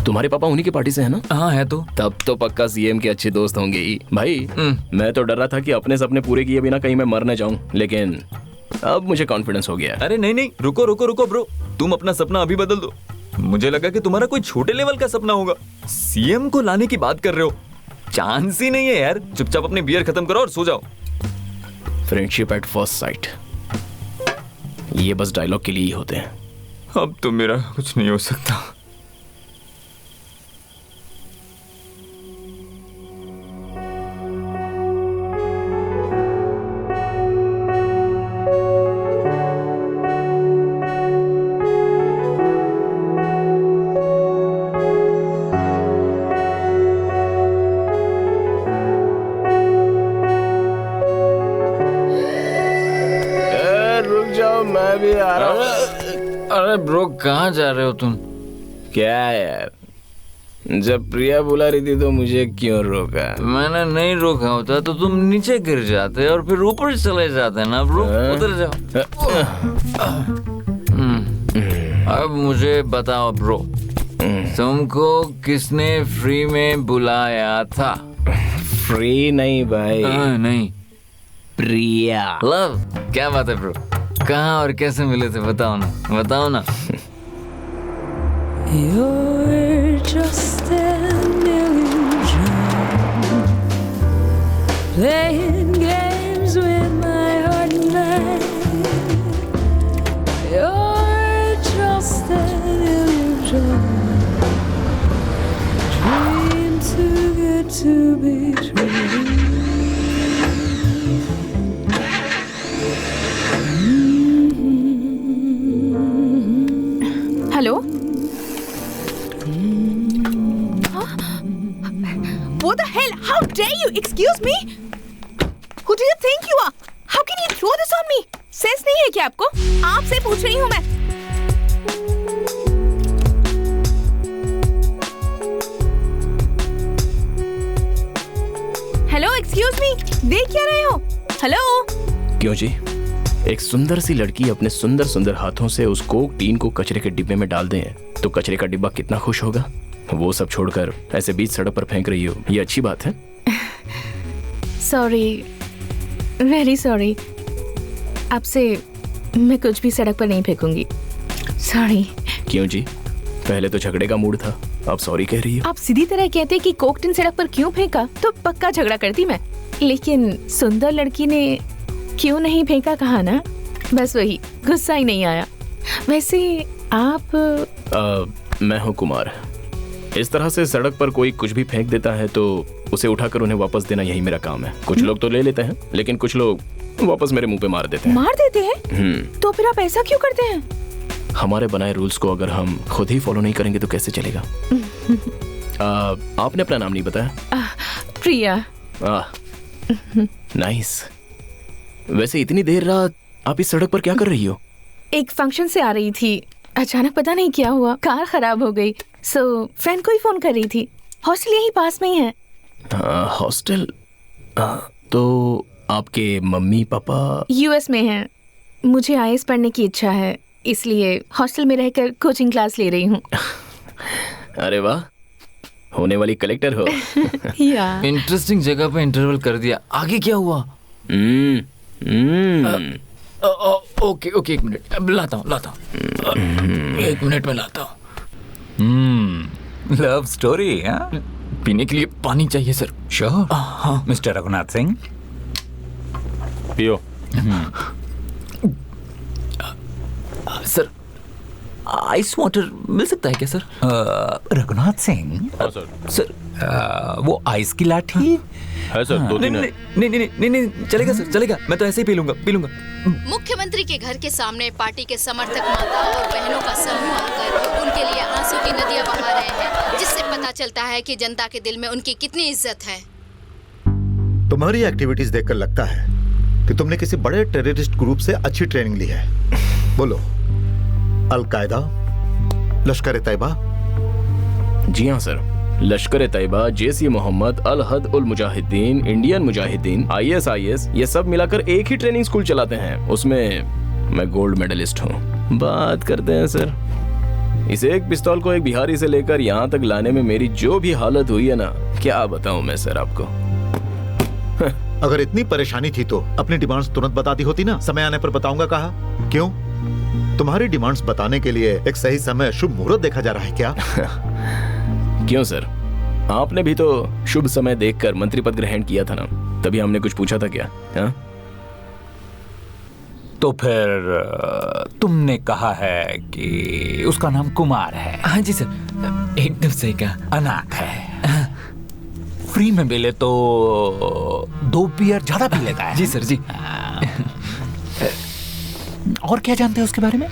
तुम्हारे पापा उन्हीं की पार्टी से है ना? हाँ है तो। तब तो पक्का सीएम के अच्छे दोस्त होंगे ही भाई। मैं तो डर रहा था कि अपने सपने पूरे किए बिना कहीं मैं मर न जाऊं, लेकिन अब मुझे कॉन्फिडेंस हो गया। अरे नहीं नहीं, रुको रुको रुको ब्रो, तुम अपना सपना अभी बदल दो। मुझे लगा कि तुम्हारा कोई छोटे लेवल का सपना होगा। सीएम को लाने की बात कर रहे हो? चांस ही नहीं है यार। चुपचाप अपनी बियर खत्म करो और सो जाओ। फ्रेंडशिप एट फर्स्ट साइट, ये बस डायलॉग के लिए ही होते हैं। अब तो मेरा कुछ नहीं हो सकता। मैं भी आ रहा हूँ। अरे ब्रो, कहाँ जा रहे हो तुम? क्या यार, जब प्रिया बुला रही थी तो मुझे क्यों रोका? मैंने नहीं रोका होता तो तुम नीचे गिर जाते और फिर ऊपर चले जाते ना ब्रो। उधर जाओ। अब मुझे बताओ ब्रो, तुमको किसने फ्री में बुलाया था? फ्री नहीं भाई। नहीं, प्रिया। लव। क्या बात है ब्रो, कहाँ और कैसे मिले थे? बताओ ना, बताओ ना। You're just an illusion, playing games with my heart and mind. You're just an illusion, dream too good to be true. Hello? What the hell? How dare you? Excuse me? Who do you think you are? How can you throw this on me? Sense नहीं है क्या आपको? आपसे पूछ रही हूँ मैं। Hello, excuse me, देख क्या रहे हो? हेलो? क्यों जी, एक सुंदर सी लड़की अपने सुंदर सुंदर हाथों से उस कोक टीन को कचरे के डिब्बे में डाल दे तो कचरे का डिब्बा कितना खुश होगा। वो सब छोड़कर ऐसे बीच सड़क पर फेंक रही हो, ये अच्छी बात है? Sorry, very sorry. आपसे मैं कुछ भी सड़क पर नहीं फेंकूंगी। सॉरी। क्यों जी? पहले तो झगड़े का मूड था, अब सॉरी कह रही हो? आप सीधी तरह कहते कि कोक टिन सड़क पर क्यों फेंका तो पक्का झगड़ा करती मैं, लेकिन सुंदर लड़की ने क्यों नहीं फेंका कहा ना, बस वही गुस्सा ही नहीं आया। वैसे आप मैं हूँ कुमार। इस तरह से सड़क पर कोई कुछ भी फेंक देता है तो उसे उठाकर उन्हें वापस देना यही मेरा काम है। कुछ लोग तो ले लेते हैं, लेकिन कुछ लोग वापस मेरे मुंह पे मार देते हैं। मार देते हैं? तो फिर आप ऐसा क्यों करते हैं? हमारे बनाए रूल्स को अगर हम खुद ही फॉलो नहीं करेंगे तो कैसे चलेगा? आपने अपना नाम नहीं बताया। प्रिया। नाइस। वैसे इतनी देर रात आप इस सड़क पर क्या कर रही हो? एक फंक्शन से आ रही थी, अचानक पता नहीं क्या हुआ, कार खराब हो गई, सो फ्रेंड को ही फोन कर रही थी। हॉस्टल यही पास में ही है। हॉस्टल? तो आपके मम्मी पापा यूएस में हैं। मुझे आईएएस पढ़ने की इच्छा है, इसलिए हॉस्टल में रहकर कोचिंग क्लास ले रही हूँ। अरे वाह, होने वाली कलेक्टर हो। इंटरेस्टिंग जगह पे इंटरवल कर दिया, आगे क्या हुआ? ओके ओके, एक मिनट, अब लाता हूँ 1 मिनट में लाता हूँ। Love story? पीने के लिए पानी चाहिए सर। श्योर। हाँ मिस्टर रघुनाथ सिंह, पियो। सर आइस वाटर मिल सकता है क्या सर? रघुनाथ सिंह। हाँ सर। सर वो आइस की लाठी है सर, 2-3 है। नहीं चलेगा सर, चलेगा, मैं तो ऐसे ही पी लूंगा। मुख्यमंत्री के घर के सामने पार्टी के समर्थक माता और बहनों का समूह आकर उनके लिए आंसू की नदियां बहा रहे हैं, जिससे पता चलता है कि जनता के दिल में उनकी कितनी इज्जत है। तुम्हारी एक्टिविटीज देखकर लगता है कि तुमने किसी बड़े टेररिस्ट ग्रुप से अच्छी ट्रेनिंग ली है। बोलो, अल-कायदा, लश्कर ए तैयबा? जी हाँ सर, लश्कर ए तैयबा, जैश ए मोहम्मद, अल हद उल मुजाहिदीन, इंडियन मुजाहिदीन, ISIS, ये सब मिलाकर एक ही ट्रेनिंग स्कूल चलाते हैं। उसमें मैं गोल्ड मेडलिस्ट हूँ। बात करते हैं सर, इस एक पिस्तौल को एक बिहारी से लेकर यहाँ तक लाने में मेरी जो भी हालत हुई है ना, क्या बताऊं मैं सर आपको। अगर इतनी परेशानी थी तो अपनी डिमांड्स तुरंत बता दी होती ना। समय आने पर बताऊंगा कहा। क्यों? तुम्हारी डिमांड्स बताने के लिए एक सही समय, शुभ मुहूर्त देखा जा रहा है क्या? क्यों सर, आपने भी तो शुभ समय देखकर मंत्री पद ग्रहण किया था ना, तभी हमने कुछ पूछा था क्या? हा? तो फिर तुमने कहा है कि उसका नाम कुमार है? हाँ जी सर, एकदम सही कहा। अनाथ है, फ्री में मिले तो 2 बियर ज्यादा पी लेता है। जी सर जी। और क्या जानते हैं उसके बारे में?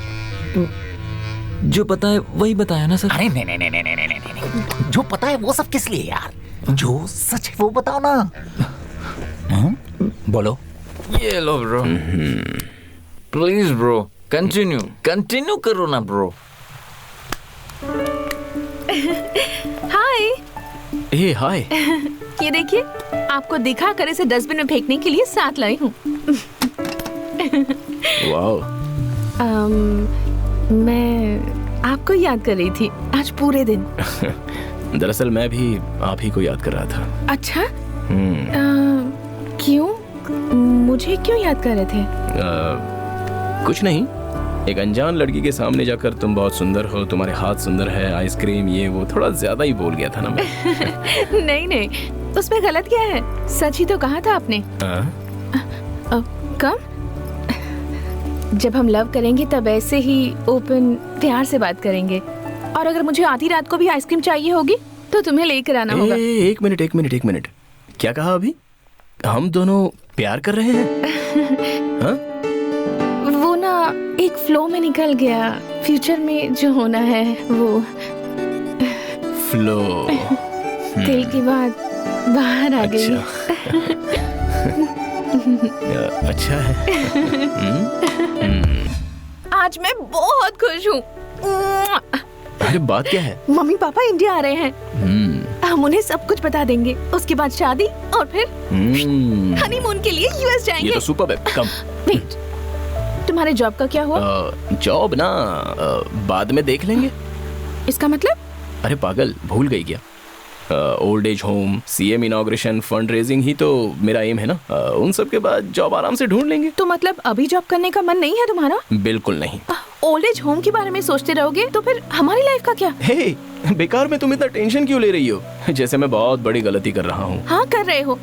जो पता है वही बताया ना सर। अरे नहीं, जो पता है वो सब किस लिए यार, जो सच है वो बताओ ना। बोलो। ये लो ब्रो, प्लीज ब्रो, कंटिन्यू करो ना ब्रो। हाय। ए हाय। ये देखिए, आपको दिखा कर इसे डस्टबिन में फेंकने के लिए साथ लाई हूँ। वाओ। मैं आपको याद कर रही थी आज पूरे दिन। दरअसल मैं भी आप ही को याद कर रहा था। अच्छा? क्यों? मुझे क्यों याद कर रहे थे? कुछ नहीं, एक अनजान लड़की के सामने जाकर तुम बहुत सुंदर हो, तुम्हारे हाथ सुंदर है, आइसक्रीम, ये वो, थोड़ा ज्यादा ही बोल गया था ना मैं। नहीं, उसमें गलत क्या है? सच ही तो कहा था आपने। कब? जब हम लव करेंगे तब ऐसे ही ओपन प्यार से बात करेंगे, और अगर मुझे आधी रात को भी आइसक्रीम चाहिए होगी तो तुम्हें लेकर आना होगा। एक मिनट, क्या कहा अभी? हम दोनों प्यार कर रहे हैं? हाँ? वो ना एक फ्लो में निकल गया, फ्यूचर में जो होना है वो फ्लो। दिल की बात बाहर आ गई। अच्छा है। आज मैं बहुत खुश हूँ। अरे बात क्या है? मम्मी पापा इंडिया आ रहे हैं। हम उन्हें सब कुछ बता देंगे, उसके बाद शादी, और फिर हनीमून के लिए यूएस जाएंगे। ये तो सुपर है। कम वेट, तुम्हारे जॉब का क्या हुआ? जॉब ना बाद में देख लेंगे। इसका मतलब? अरे पागल, भूल गई क्या? Old age home, CM inauguration, fund raising ही तो मेरा एम है ना। उन सब के बाद जॉब आराम से ढूंढ लेंगे। तो मतलब अभी जॉब करने का मन नहीं है तुम्हारा? बिल्कुल नहीं। ओल्ड एज होम के बारे में सोचते रहोगे तो फिर हमारी लाइफ का क्या? हे, बेकार में तुम इतना टेंशन क्यों ले रही हो? जैसे मैं बहुत बड़ी गलती कर रहा हूँ। हाँ कर रहे हो।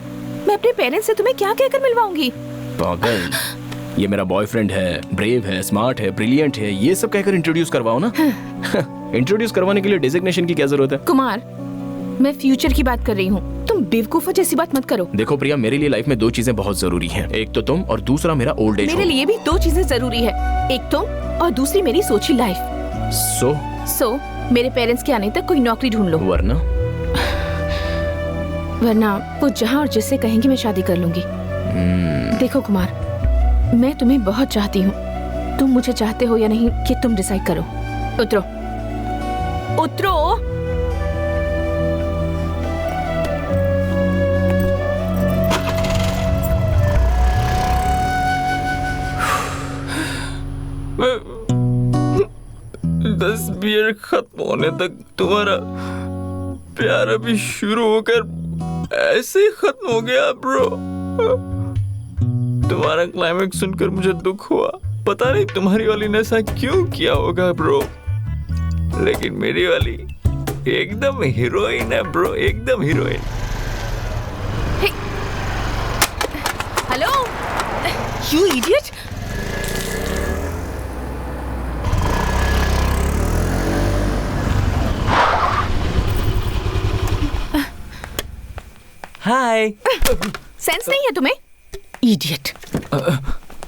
मैं अपने पेरेंट्स से तुम्हें क्या कहकर मिलवाऊंगी? पागल, ये मेरा बॉयफ्रेंड है, ब्रेव है, स्मार्ट है, ब्रिलियंट है, ये सब कहकर इंट्रोड्यूस करवाओ ना। इंट्रोड्यूस करवाने के लिए डेजिग्नेशन की क्या जरूरत है? कुमार, मैं फ्यूचर की बात कर रही हूँ, तुम बेवकूफा जैसी बात मत करो। देखो प्रिया, मेरे लिए लाइफ में दो चीजें बहुत जरूरी हैं। एक तो तुम और दूसरा मेरा ओल्ड एज। मेरे लिए भी दो चीजें जरूरी है, एक तुम और दूसरी मेरी सोची लाइफ। सो मेरे पेरेंट्स के आने तक कोई नौकरी ढूंढ लो, वरना वो जहाँ और जिससे कहेंगे मैं शादी कर लूंगी। देखो कुमार, मैं तुम्हें बहुत चाहती हूँ। तुम मुझे चाहते हो या नहीं कि तुम डिसाइड करो। उतरो उतरो। दस बियर खत्म होने तक तुम्हारा प्यार अभी शुरू होकर ऐसे ही खत्म हो गया ब्रो। तुम्हारा क्लाइमेक्स सुनकर मुझे दुख हुआ। पता नहीं तुम्हारी वाली ने ऐसा क्यों किया होगा ब्रो, लेकिन मेरी वाली एकदम हीरोइन है ब्रो, एकदम heroine. Hello you idiot. Hi. Sense नहीं है तुम्हें? इडियट।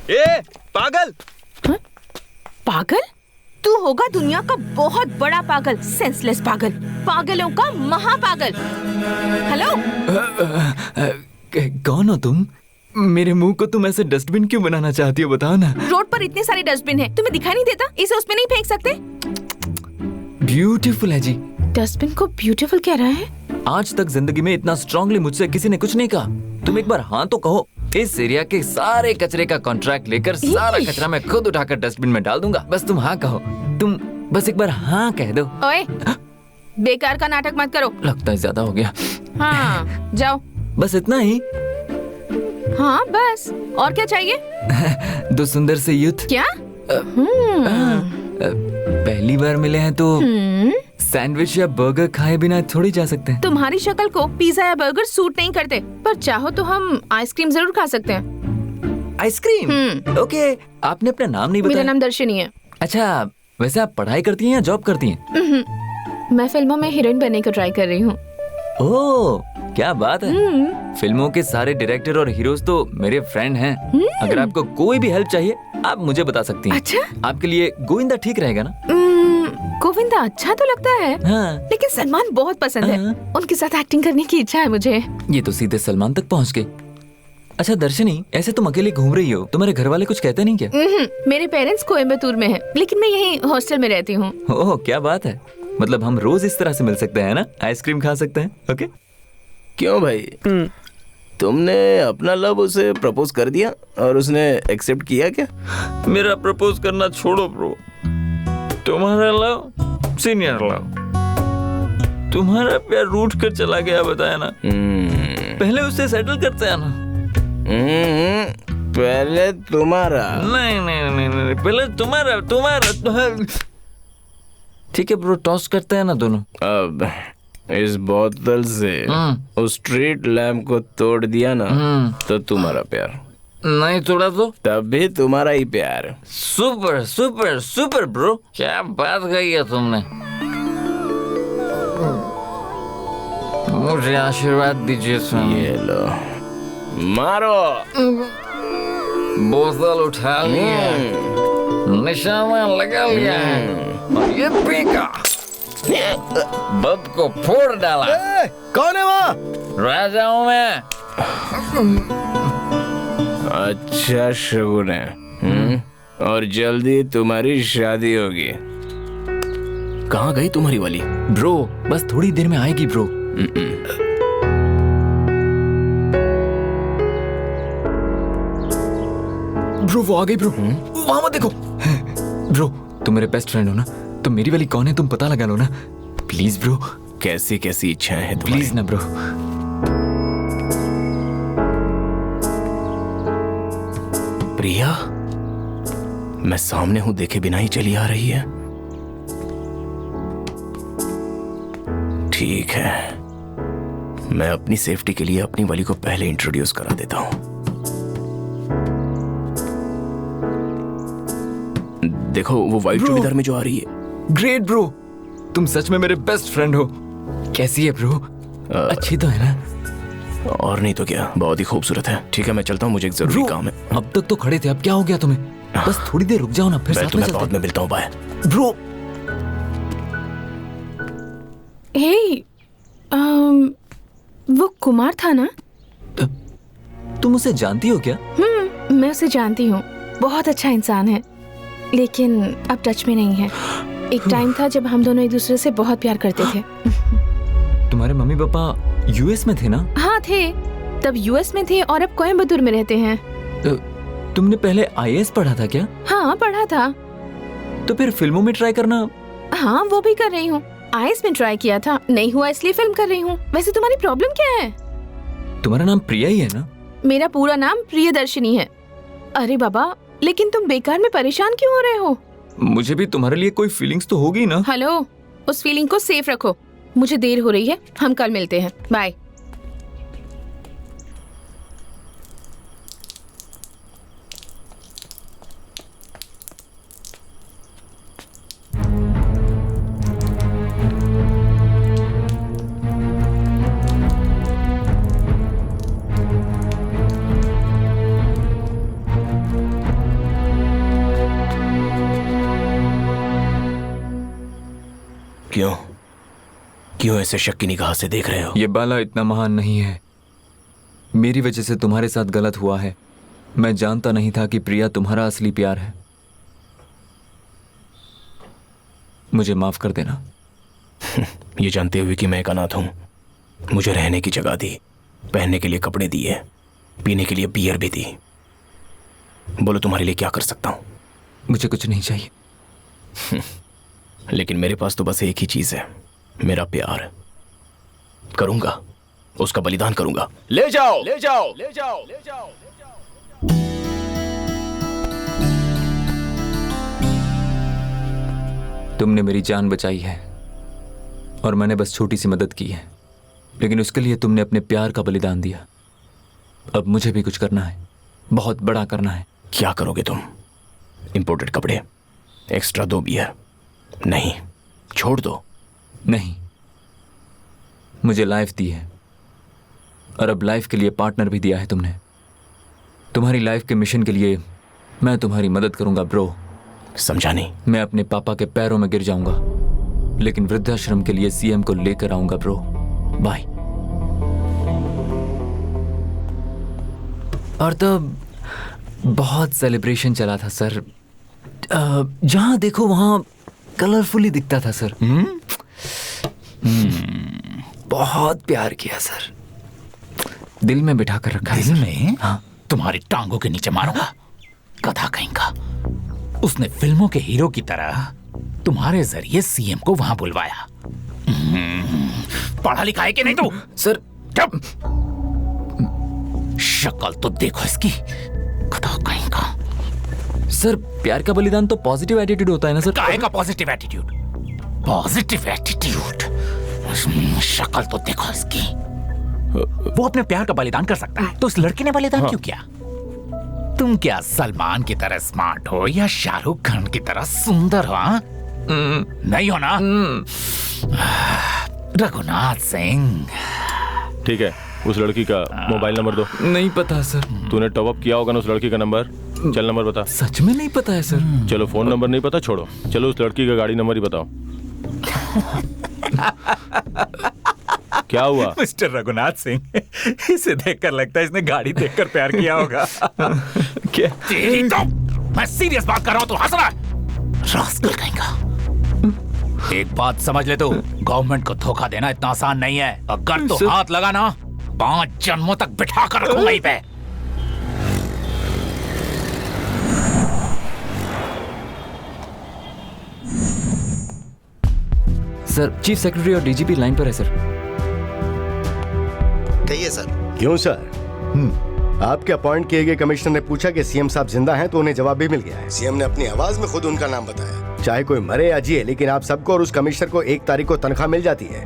ए पागल। हाँ? पागल? तू होगा दुनिया का बहुत बड़ा पागल, सेंसलेस पागल, पागलों का महापागल। हेलो। कौन हो तुम? मेरे मुंह को तुम ऐसे डस्टबिन क्यों बनाना चाहती हो, बताओ ना। रोड पर इतने सारे डस्टबिन हैं, तुम्हें दिखाई नहीं देता? इसे उसमें नहीं फेंक सकते? ब्यूटीफुल है जी। डस्टबिन को ब्यूटीफुल कह रहा है? आज तक जिंदगी में इतना स्ट्रांगली मुझसे किसी ने कुछ नहीं कहा। तुम एक बार हाँ तो कहो। इस एरिया के सारे कचरे का कॉन्ट्रैक्ट लेकर सारा कचरा मैं खुद उठाकर डस्टबिन में डाल दूंगा। बस तुम हाँ कहो। तुम बस एक बार हाँ कह दो। ओए, बेकार का नाटक मत करो। लगता है ज्यादा हो गया। हाँ जाओ। बस इतना ही? हाँ बस, और क्या चाहिए? दो सुंदर से यूथ। क्या? पहली बार मिले हैं तो सैंडविच या बर्गर खाए बिना थोड़ी जा सकते हैं। तुम्हारी शक्ल को पिज्जा या बर्गर सूट नहीं करते, पर चाहो तो हम आइसक्रीम जरूर खा सकते हैं। आइसक्रीम? ओके। आपने अपना नाम नहीं बताया। मेरा नाम दर्शनी है। अच्छा, वैसे आप पढ़ाई करती हैं या जॉब करती हैं? मैं फिल्मों में हीरोइन बनने को ट्राई कर रही हूँ। ओह, क्या बात है। फिल्मों के सारे डायरेक्टर और हीरोज तो मेरे फ्रेंड हैं। अगर आपको कोई भी हेल्प चाहिए आप मुझे बता सकती हैं। अच्छा? आपके लिए गोविंदा ठीक रहेगा ना? गोविंदा अच्छा तो लगता है। हाँ। लेकिन सलमान बहुत पसंद है। उनके साथ एक्टिंग करने की इच्छा है मुझे। ये तो सीधे सलमान तक पहुँच गए। अच्छा दर्शनी, ऐसे तुम अकेले घूम रही हो, तुम्हारे घर वाले कुछ कहते नहीं क्या? मेरे पेरेंट्स कोयम्बतूर में हैं, लेकिन मैं यहीं हॉस्टल में रहती हूँ। ओह क्या बात है। मतलब हम रोज इस तरह से मिल सकते हैं ना, आइसक्रीम खा सकते हैं। ओके। क्यों भाई, तुमने अपना लव उसे प्रपोज कर दिया और उसने एक्सेप्ट किया क्या? मेरा प्रपोज करना छोड़ो ब्रो, तुम्हारा लव सीनियर लव, तुम्हारा प्यार रूठ कर चला गया, बताया ना। पहले उससे सेटल करते हैं ना। पहले तुम्हारा? नहीं, पहले तुम्हारा। ठीक है ब्रो, टॉस करते हैं ना दोनों। अब इस बोतल से उस स्ट्रीट लैम्प को तोड़ दिया ना तो तुम्हारा प्यार, नहीं तोड़ा तो तब भी तुम्हारा ही प्यार। सुपर सुपर सुपर ब्रो, क्या बात कही है तुमने। मुझे आशीर्वाद दीजिए। ये लो, मारो। बोतल उठा लिया, निशाना लगा लिया और ये फेंका, बद को फोड़ डाला। कौन है वहाँ? राजा हूँ मैं। अच्छा शगुन है। और जल्दी तुम्हारी शादी होगी। कहाँ गई तुम्हारी वाली? ब्रो बस थोड़ी देर में आएगी ब्रो। ब्रो वो आ गई ब्रो। वहां मत देखो। ब्रो तुम मेरे बेस्ट फ्रेंड हो ना, तो मेरी वाली कौन है तुम पता लगा लो ना प्लीज ब्रो। कैसी कैसी इच्छाएं हैं तुम्हारी? प्लीज ना ब्रो। प्रिया, मैं सामने हूं देखे बिना ही चली आ रही है। ठीक है, मैं अपनी सेफ्टी के लिए अपनी वाली को पहले इंट्रोड्यूस करा देता हूं। देखो वो व्हाइट चूड़ीदार में जो आ रही है। ग्रेट ब्रो, तुम सच में मेरे बेस्ट फ्रेंड हो। कैसी है ब्रो? अच्छी तो है ना? और नहीं तो क्या, बहुत ही खूबसूरत है। ठीक है, मैं चलता हूँ, मुझे एक जरूरी काम है। अब तक तो खड़े थे, अब क्या हो गया तुम्हें? बस थोड़ी देर रुक जाओ ना, फिर साथ में चलते हैं। बाद में मिलता हूँ, बाय ब्रो। हे, वो कुमार था ना? तुम उसे जानती हो क्या? मैं उसे जानती हूँ, बहुत अच्छा इंसान है, लेकिन अब टच में नहीं है। एक टाइम था जब हम दोनों एक दूसरे से बहुत प्यार करते थे। तुम्हारे मम्मी पापा यूएस में थे ना? हाँ थे, तब यूएस में थे और अब कोयम्बतूर में रहते हैं। तुमने पहले आईएएस पढ़ा था क्या? हाँ पढ़ा था। तो फिर फिल्मों में ट्राई करना। हाँ वो भी कर रही हूँ। आईएएस में ट्राई किया था, नहीं हुआ इसलिए फिल्म कर रही हूँ। वैसे तुम्हारी प्रॉब्लम क्या है? तुम्हारा नाम प्रिया ही है ना? मेरा पूरा नाम प्रियदर्शनी है। अरे बाबा, लेकिन तुम बेकार में परेशान क्यों हो रहे हो? मुझे भी तुम्हारे लिए कोई फीलिंग्स तो होगी ना? हेलो, उस फीलिंग को सेफ रखो। मुझे देर हो रही है, हम कल मिलते हैं। बाय। क्यों क्यों ऐसे शक की निगाह से देख रहे हो? ये बाला इतना महान नहीं है। मेरी वजह से तुम्हारे साथ गलत हुआ है। मैं जानता नहीं था कि प्रिया तुम्हारा असली प्यार है। मुझे माफ कर देना। ये जानते हुए कि मैं एक अनाथ हूं, मुझे रहने की जगह दी, पहनने के लिए कपड़े दिए, पीने के लिए बियर भी दी। बोलो तुम्हारे लिए क्या कर सकता हूं? मुझे कुछ नहीं चाहिए। लेकिन मेरे पास तो बस एक ही चीज है, मेरा प्यार। करूंगा, उसका बलिदान करूंगा। ले जाओ, ले जाओ, ले जाओ, ले जाओ। तुमने मेरी जान बचाई है और मैंने बस छोटी सी मदद की है, लेकिन उसके लिए तुमने अपने प्यार का बलिदान दिया। अब मुझे भी कुछ करना है, बहुत बड़ा करना है। क्या करोगे तुम? इंपोर्टेड कपड़े, एक्स्ट्रा 2 बियर? नहीं, छोड़ दो। नहीं, मुझे लाइफ दी है और अब लाइफ के लिए पार्टनर भी दिया है तुमने। तुम्हारी लाइफ के मिशन के लिए मैं तुम्हारी मदद करूंगा ब्रो। समझा नहीं? मैं अपने पापा के पैरों में गिर जाऊंगा, लेकिन वृद्धाश्रम के लिए सीएम को लेकर आऊंगा ब्रो। बाय। और तब बहुत सेलिब्रेशन चला था सर। जहां देखो वहां कलरफुली दिखता था सर। बहुत प्यार किया सर, दिल में बिठा कर रखा। दिल में? हाँ। तुम्हारी टांगों के नीचे मारूंगा, गधा कहीं का। उसने फिल्मों के हीरो की तरह तुम्हारे जरिए सीएम को वहां बुलवाया। पढ़ा लिखा है कि नहीं तू? सर जब शक्ल तो देखो इसकी, गधा कहीं का। सर प्यार का बलिदान तो पॉजिटिव एटीट्यूड होता है ना सर? काहे का पॉजिटिव एटीट्यूड? Positive attitude? शक्ल तो देखो इसकी। वो अपने प्यार का बलिदान कर सकता है, तो उस लड़की ने बलिदान क्यों किया? तुम क्या सलमान की तरह स्मार्ट हो या शाहरुख खान की तरह सुंदर हो? नहीं हो ना? रघुनाथ सिंह। ठीक है, उस लड़की का मोबाइल नंबर दो। नहीं पता सर। तूने टॉप अप किया होगा ना उस लड़की का नंबर? चल नंबर बता। सच में नहीं पता है सर। चलो फोन नंबर नहीं पता, छोड़ो। चलो उस लड़की का गाड़ी नंबर ही बताओ। क्या हुआ? मिस्टर रघुनाथ सिंह, इसे देखकर लगता है इसने गाड़ी देखकर प्यार किया होगा। क्या? तेरी तो मैं सीरियस बात कर रहा हूँ, तू हंस रहा है? रास्कल कहीं का। एक बात समझ ले तू, गवर्नमेंट को धोखा देना इतना आसान नहीं है। अगर तो हाथ लगाना 5 जन्मों तक बिठा कर रखूंगा यहीं पे। सर चीफ सेक्रेटरी और डीजीपी लाइन पर है सर। कहिए सर। क्यों सर? आपके अपॉइंट किए गए कमिश्नर ने पूछा कि सीएम साहब जिंदा हैं, तो उन्हें जवाब भी मिल गया है। सीएम ने अपनी आवाज में खुद उनका नाम बताया। चाहे कोई मरे या जिए, लेकिन आप सबको और उस कमिश्नर को 1 तारीख को तनख्वाह मिल जाती है।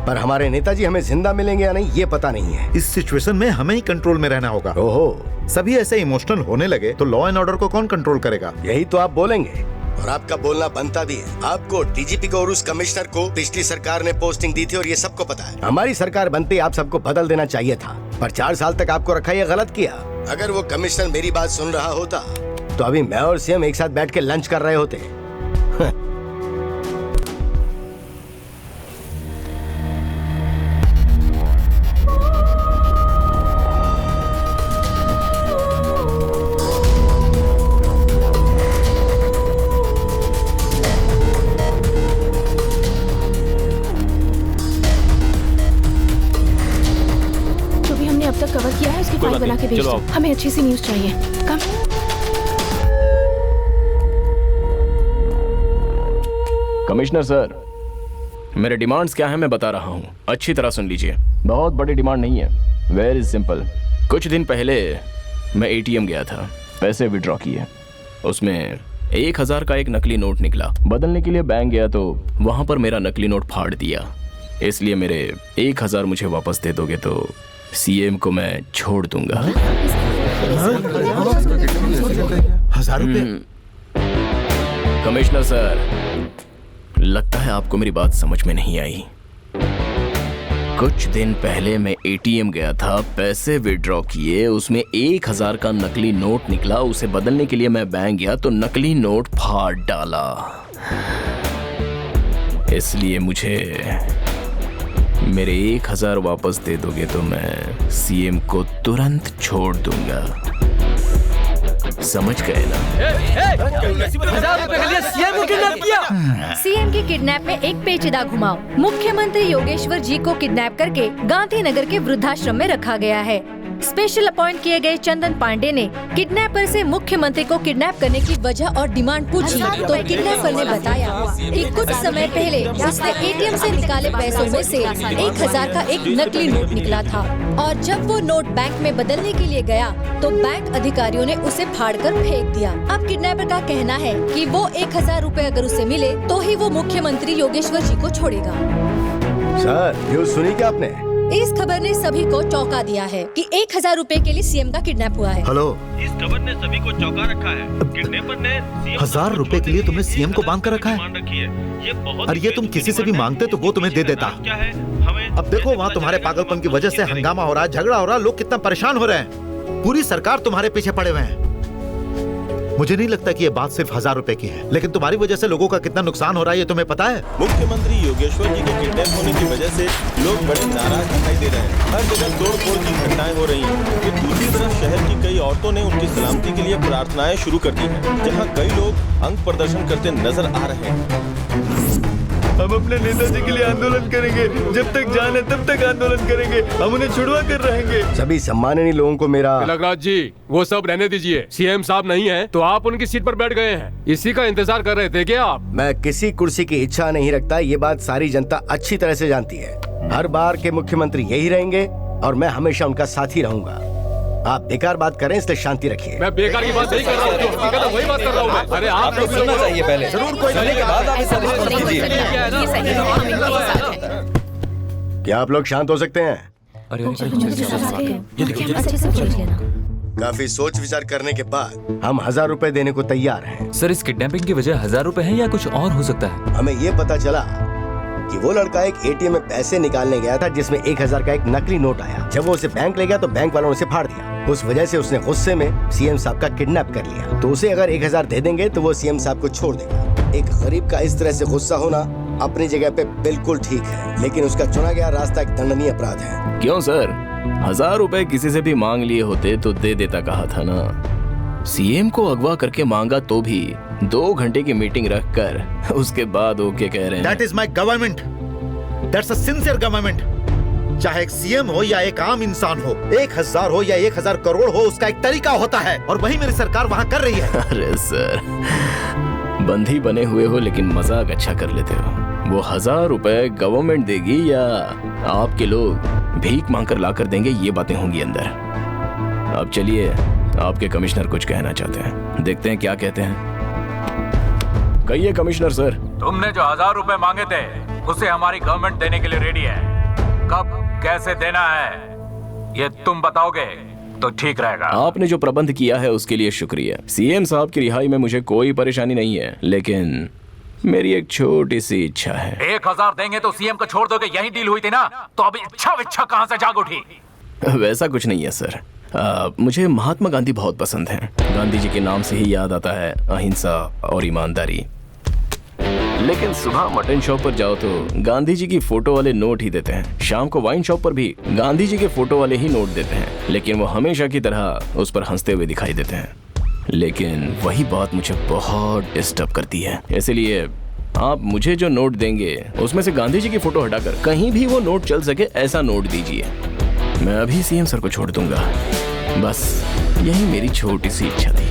पर हमारे नेताजी हमें जिंदा मिलेंगे या नहीं, ये पता नहीं है। इस सिचुएशन में हमें ही कंट्रोल में रहना होगा। ओहो, सभी ऐसे इमोशनल होने लगे तो लॉ एंड ऑर्डर को कौन कंट्रोल करेगा? यही तो आप बोलेंगे, और आपका बोलना बनता भी है। आपको, डीजीपी को और उस कमिश्नर को पिछली सरकार ने पोस्टिंग दी थी और ये सबको पता है। हमारी सरकार बनते ही आप सबको बदल देना चाहिए था, पर 4 साल तक आपको रखा, ये गलत किया। अगर वो कमिश्नर मेरी बात सुन रहा होता तो अभी मैं और सीएम एक साथ बैठ के लंच कर रहे होते। कवर किया है, उसकी फाइल बना के भेज दो। हमें अच्छी सी न्यूज़ चाहिए। कम। कमिश्नर सर, मेरे डिमांड्स क्या हैं मैं बता रहा हूँ, अच्छी तरह सुन लीजिए। बहुत बड़ी डिमांड नहीं है, वेरी सिंपल। कुछ दिन पहले मैं एटीएम गया था, पैसे विड्रॉ किए, उसमें 1000 का एक नकली नोट निकला। बदलने के लिए बैंक गया तो वहां पर मेरा नकली नोट फाड़ दिया। इसलिए मेरे 1000 मुझे वापस दे दोगे तो सीएम को मैं छोड़ दूंगा। 1000 रुपए? कमिश्नर सर, लगता है आपको मेरी बात समझ में नहीं आई। कुछ दिन पहले मैं एटीएम गया था, पैसे विड्रॉ किए, उसमें 1000 का नकली नोट निकला। उसे बदलने के लिए मैं बैंक गया तो नकली नोट फाड़ डाला। इसलिए मुझे मेरे 1000 वापस दे दोगे तो मैं सीएम को तुरंत छोड़ दूंगा। समझ गए ना? 1000 रुपए के लिए सीएम को किडनैप किया। सीएम के किडनैप में एक पेचीदा घुमाव। मुख्यमंत्री योगेश्वर जी को किडनैप करके गांधीनगर के वृद्धाश्रम में रखा गया है। स्पेशल अपॉइंट किए गए चंदन पांडे ने किडनैपर से मुख्यमंत्री को किडनैप करने की वजह और डिमांड पूछी तो किडनैपर ने बताया कि कुछ समय पहले उसने एटीएम से निकाले पैसों में से 1000 का एक नकली नोट निकला था और जब वो नोट बैंक में बदलने के लिए गया तो बैंक अधिकारियों ने उसे फाड़कर फेंक दिया। अब किडनैपर का कहना है कि वो 1000 रुपए अगर उसे मिले तो ही वो मुख्यमंत्री योगेश्वर जी को छोड़ेगा। सर, न्यूज़ सुनी क्या आपने? इस खबर ने सभी को चौंका दिया है कि 1000 रुपए के लिए सीएम का किडनैप हुआ है। हेलो, इस खबर ने सभी को चौंका रखा है। किडनैपर ने 1000 रुपए के लिए तुमने सीएम को बांध कर रखा है? और ये तुम किसी से भी मांगते तो वो तुम्हें दे देता। अब देखो वहाँ तुम्हारे पागलपन की वजह से हंगामा हो रहा है, झगड़ा हो रहा है, लोग कितना परेशान हो रहे हैं। पूरी सरकार तुम्हारे पीछे पड़े हुए हैं। मुझे नहीं लगता कि ये बात सिर्फ 1000 रुपए की है, लेकिन तुम्हारी वजह से लोगों का कितना नुकसान हो रहा है ये तुम्हें पता है? मुख्यमंत्री योगेश्वर जी के किडनैप होने की वजह से लोग बड़े नाराज दिखाई दे रहे हैं। हर जगह तोड़-फोड़ की घटनाएं हो रही हैं। तो दूसरी तरफ शहर की कई औरतों ने उनकी सलामती के लिए प्रार्थनाएं शुरू कर दी हैं, जहां कई लोग अंग प्रदर्शन करते नजर आ रहे हैं। हम अपने नेताजी के लिए आंदोलन करेंगे, जब तक जान है तब तक आंदोलन करेंगे, हम उन्हें छुड़वा कर रहेंगे। सभी सम्माननीय लोगों को मेरा तिलकराज जी, वो सब रहने दीजिए। सीएम साहब नहीं है तो आप उनकी सीट पर बैठ गए हैं, इसी का इंतजार कर रहे थे क्या आप? मैं किसी कुर्सी की इच्छा नहीं रखता, ये बात सारी जनता अच्छी तरह से जानती है। हर बार के मुख्यमंत्री यही रहेंगे और मैं हमेशा उनका साथी रहूंगा। आप बेकार बात करें, इसलिए शांति रखिए। मैं बेकार की बात नहीं कर रहा हूँ, जो हकीकत है वही बात कर रहा हूँ मैं। अरे आप लोग सुनना चाहिए पहले। जरूर कोई सुनने के बाद आप इसे रिस्पॉन्स कीजिए। क्या आप लोग शांत हो सकते हैं? काफी सोच विचार करने के बाद हम 1000 रुपए देने को तैयार हैं। सर, इस किडनैपिंग की वजह 1000 रुपए है या कुछ और हो सकता है? हमें ये पता चला कि वो लड़का एक एटीएम में पैसे निकालने गया था जिसमें 1000 का एक नकली नोट आया। जब वो उसे बैंक ले गया तो बैंक वालों ने उसे फाड़ दिया। उस वजह से उसने गुस्से में सीएम साहब का किडनैप कर लिया। तो उसे अगर 1000 दे देंगे तो वो सीएम साहब को छोड़ देगा। एक गरीब का इस तरह से गुस्सा होना अपनी जगह पे बिल्कुल ठीक है, लेकिन उसका चुना गया रास्ता एक दंडनीय अपराध है। क्यों सर, 1000 रुपए किसी से भी मांग लिए होते तो दे देता कहा था ना। सीएम को अगवा करके मांगा तो भी 2 घंटे की मीटिंग रखकर उसके बाद ओके कह रहे हैं। That is my government. That's a sincere government. चाहे एक सीएम हो या एक आम इंसान हो, 1000 हो या 1000 करोड़ हो, उसका एक तरीका होता है और वही मेरी सरकार वहाँ कर रही है। अरे सर, बंदी बने हुए हो लेकिन मजाक अच्छा कर लेते हो। वो 1000 रुपए गवर्नमेंट देगी या आपके लोग भीख मांगकर लाकर देंगे, ये बातें होंगी अंदर। अब चलिए, आपके कमिश्नर कुछ कहना चाहते हैं, देखते हैं क्या कहते हैं। कहिए कमिश्नर सर। तुमने जो 1000 रुपए मांगे थे उसे हमारी गवर्नमेंट देने के लिए रेडी है। कब कैसे देना है ये तुम बताओगे तो ठीक रहेगा। आपने जो प्रबंध किया है उसके लिए शुक्रिया। सीएम साहब की रिहाई में मुझे कोई परेशानी नहीं है, लेकिन मेरी एक छोटी सी इच्छा है। 1000 देंगे तो सीएम को छोड़ दोगे, यही डील हुई थी ना, तो अभी इच्छा कहां से जाग उठी? वैसा कुछ नहीं है सर। मुझे महात्मा गांधी बहुत पसंद हैं। गांधी जी के नाम से ही याद आता है अहिंसा और ईमानदारी। लेकिन सुबह मटन शॉप पर जाओ तो गांधी जी की फोटो वाले नोट ही देते हैं, शाम को वाइन शॉप पर भी गांधी जी के फोटो वाले ही नोट देते हैं, लेकिन वो हमेशा की तरह उस पर हंसते हुए दिखाई देते हैं। लेकिन वही बात मुझे बहुत डिस्टर्ब करती है, इसलिए आप मुझे जो नोट देंगे उसमें से गांधी जी की फोटो हटाकर कहीं भी वो नोट चल सके ऐसा नोट दीजिए। मैं अभी सीएम सर को छोड़ दूंगा। बस यही मेरी छोटी सी इच्छा थी।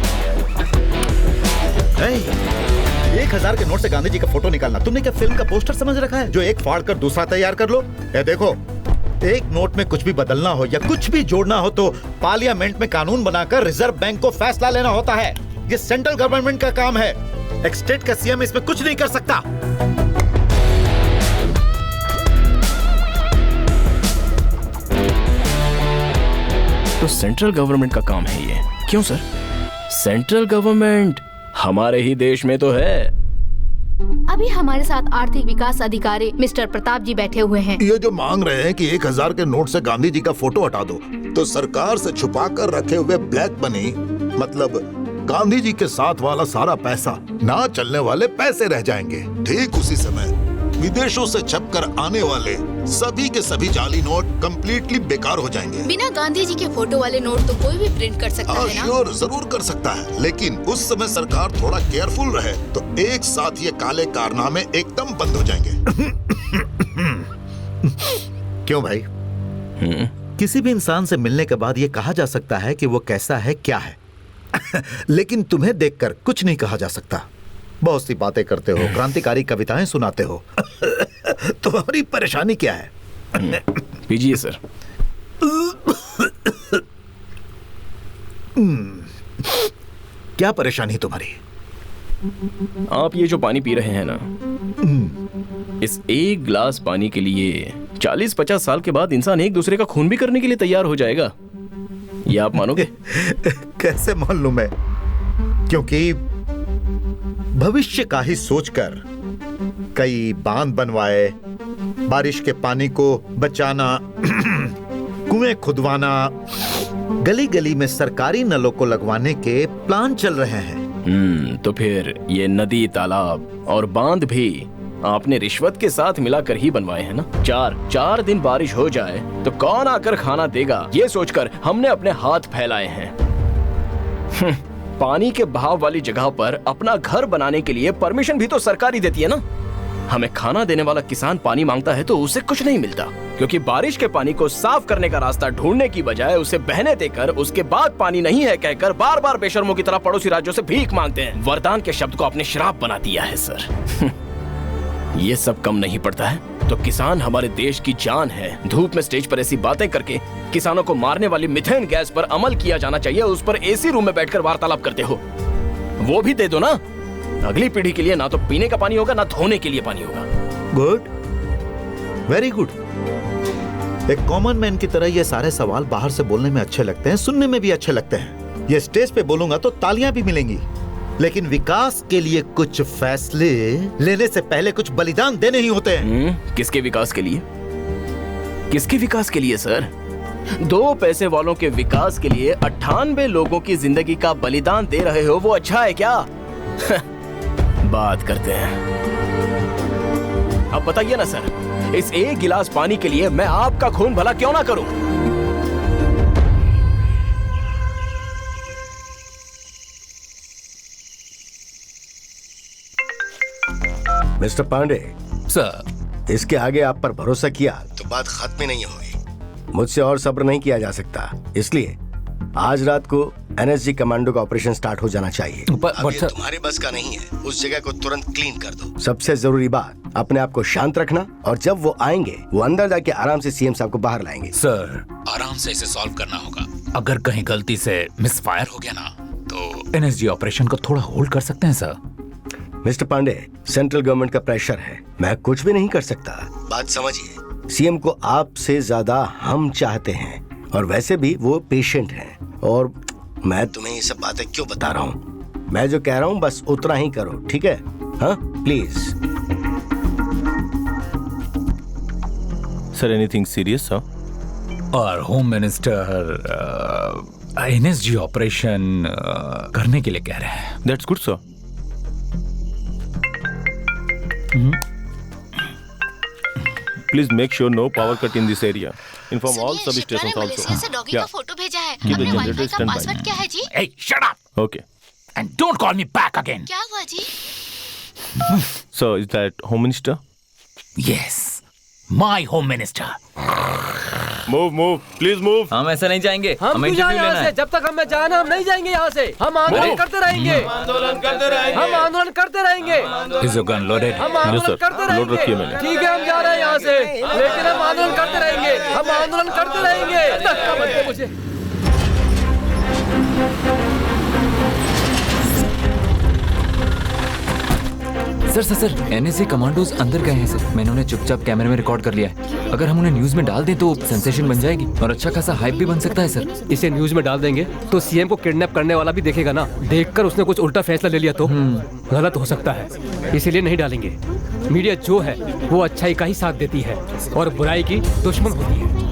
1000 के नोट से गांधी जी का फोटो निकालना तुमने क्या फिल्म का पोस्टर समझ रखा है जो एक फाड़ कर दूसरा तैयार कर लो? देखो, एक नोट में कुछ भी बदलना हो या कुछ भी जोड़ना हो तो पार्लियामेंट में कानून बनाकर रिजर्व बैंक को फैसला लेना होता है। ये सेंट्रल गवर्नमेंट का काम है। एक स्टेट का सीएम इसमें कुछ नहीं कर सकता। तो सेंट्रल गवर्नमेंट का काम है ये? क्यों सर? सेंट्रल गवर्नमेंट हमारे ही देश में तो है। अभी हमारे साथ आर्थिक विकास अधिकारी मिस्टर प्रताप जी बैठे हुए हैं। ये जो मांग रहे हैं कि 1000 के नोट से गांधी जी का फोटो हटा दो, तो सरकार से छुपा कर रखे हुए ब्लैक मनी, मतलब गांधी जी के साथ वाला सारा पैसा, ना चलने वाले पैसे रह जाएंगे। ठीक उसी समय विदेशों से छपकर आने वाले सभी के सभी जाली नोट कंप्लीटली बेकार हो जाएंगे। बिना गांधी जी के फोटो वाले नोट तो कोई भी प्रिंट कर सकता है ना? श्योर, जरूर कर सकता है, लेकिन उस समय सरकार थोड़ा केयरफुल रहे तो एक साथ ये काले कारनामे एकदम बंद हो जाएंगे। क्यों भाई? किसी भी इंसान से मिलने के बाद ये कहा जा सकता है कि वो कैसा है, क्या है, लेकिन तुम्हें देखकर कुछ नहीं कहा जा सकता। बहुत सी बातें करते हो, क्रांतिकारी कविताएं सुनाते हो। तुम्हारी परेशानी क्या है? पीजिए सर। क्या परेशानी तुम्हारी? आप ये जो पानी पी रहे हैं ना, इस एक गिलास पानी के लिए 40-50 साल के बाद इंसान एक दूसरे का खून भी करने के लिए तैयार हो जाएगा। ये आप मानोगे? कैसे मान लूं मैं? क्योंकि भविष्य का ही सोचकर कई बांध बनवाए, बारिश के पानी को बचाना, कुएं खुदवाना, गली गली में सरकारी नलों को लगवाने के प्लान चल रहे हैं। तो फिर ये नदी, तालाब और बांध भी आपने रिश्वत के साथ मिलाकर ही बनवाए हैं ना? 4 दिन बारिश हो जाए तो कौन आकर खाना देगा, ये सोचकर हमने अपने हाथ फैलाए हैं। पानी के बहाव वाली जगह पर अपना घर बनाने के लिए परमिशन भी तो सरकार ही देती है ना। हमें खाना देने वाला किसान पानी मांगता है तो उसे कुछ नहीं मिलता, क्योंकि बारिश के पानी को साफ करने का रास्ता ढूंढने की बजाय उसे बहने देकर उसके बाद पानी नहीं है कहकर बार बार बेशर्मों की तरह पड़ोसी राज्यों से भीख मांगते हैं। वरदान के शब्द को आपने श्राप बना दिया है सर। ये सब कम नहीं पड़ता है तो किसान हमारे देश की जान है। धूप में स्टेज पर ऐसी बातें करके किसानों को मारने वाली मीथेन गैस पर अमल किया जाना चाहिए। उस पर एसी रूम में बैठकर वार्तालाप करते हो, वो भी दे दो ना। अगली पीढ़ी के लिए ना तो पीने का पानी होगा ना धोने के लिए पानी होगा। Good, very good. एक कॉमन मैन की तरह ये सारे सवाल बाहर से बोलने में अच्छे लगते हैं, सुनने में भी अच्छे लगते हैं। ये स्टेज पे बोलूंगा तो तालियां भी मिलेंगी, लेकिन विकास के लिए कुछ फैसले लेने से पहले कुछ बलिदान देने ही होते हैं। किसके विकास के लिए? किसके विकास के लिए सर? 2 पैसे वालों के विकास के लिए 98 लोगों की जिंदगी का बलिदान दे रहे हो, वो अच्छा है क्या? बात करते हैं। अब बताइए ना सर, इस एक गिलास पानी के लिए मैं आपका खून भला क्यों ना करूं? मिस्टर पांडे सर, इसके आगे आप पर भरोसा किया तो बात खत्म ही नहीं होगी। मुझसे और सब्र नहीं किया जा सकता, इसलिए आज रात को एनएसजी कमांडो का ऑपरेशन स्टार्ट हो जाना चाहिए। अब ये सर- तुम्हारे बस का नहीं है, उस जगह को तुरंत क्लीन कर दो। सबसे जरूरी बात, अपने आप को शांत रखना, और जब वो आएंगे वो अंदर जाके आराम से सीएम साहब को बाहर लाएंगे। सर आराम से इसे सॉल्व करना होगा। अगर कहीं गलती से मिसफायर हो गया ना तो एनएसजी ऑपरेशन को थोड़ा होल्ड कर सकते हैं sir. Mister Pandey, central government का प्रेशर है, मैं कुछ भी नहीं कर सकता। बात समझिए, सीएम को आपसे ज्यादा हम चाहते हैं, और वैसे भी वो पेशेंट हैं। और मैं तुम्हें ये सब बातें क्यों बता रहा हूँ? मैं जो कह रहा हूँ बस उतना ही करो, ठीक है? हाँ, please. Sir, anything serious sir? और होम मिनिस्टर एनएसजी ऑपरेशन करने के लिए कह रहे हैं। That's good sir. Please make sure no power cut in this area. Inform all substations also. Doggy का फोटो भेजा है। Keep the अपने generator वाईफाई का standby. पासवर्ड क्या है जी? Hey, shut up! Okay. And don't call me back again. क्या हुआ जी? So is that Home Minister? Yes, my home minister. Move, please move. हम ऐसे नहीं जाएंगे। हम क्यों इंटरव्यू जाएं लेना यहाँ से? है। जब तक हमें जाना, हम नहीं जाएंगे यहाँ से। हम आंदोलन करते रहेंगे। आंदोलन करते रहेंगे। हम आंदोलन करते रहेंगे। Is your gun loaded? हम आंदोलन करते लोड रखी है रहेंगे। मैंने। ठीक है, हम जा रहे हैं यहाँ से, लेकिन हम आंदोलन करते रहेंगे। हम आंदोलन करते रहेंगे। धक्का मत दो मुझे। सर एनएसजी कमांडोज अंदर गए हैं सर। मैंने उन्हें चुपचाप कैमरे में रिकॉर्ड कर लिया है। अगर हम उन्हें न्यूज में डाल दें तो सेंसेशन बन जाएगी और अच्छा खासा हाइप भी बन सकता है सर। इसे न्यूज में डाल देंगे तो सीएम को किडनैप करने वाला भी देखेगा ना। देखकर उसने कुछ उल्टा फैसला ले लिया तो गलत हो सकता है, इसीलिए नहीं डालेंगे। मीडिया जो है वो अच्छाई का ही साथ देती है और बुराई की दुश्मन होती है।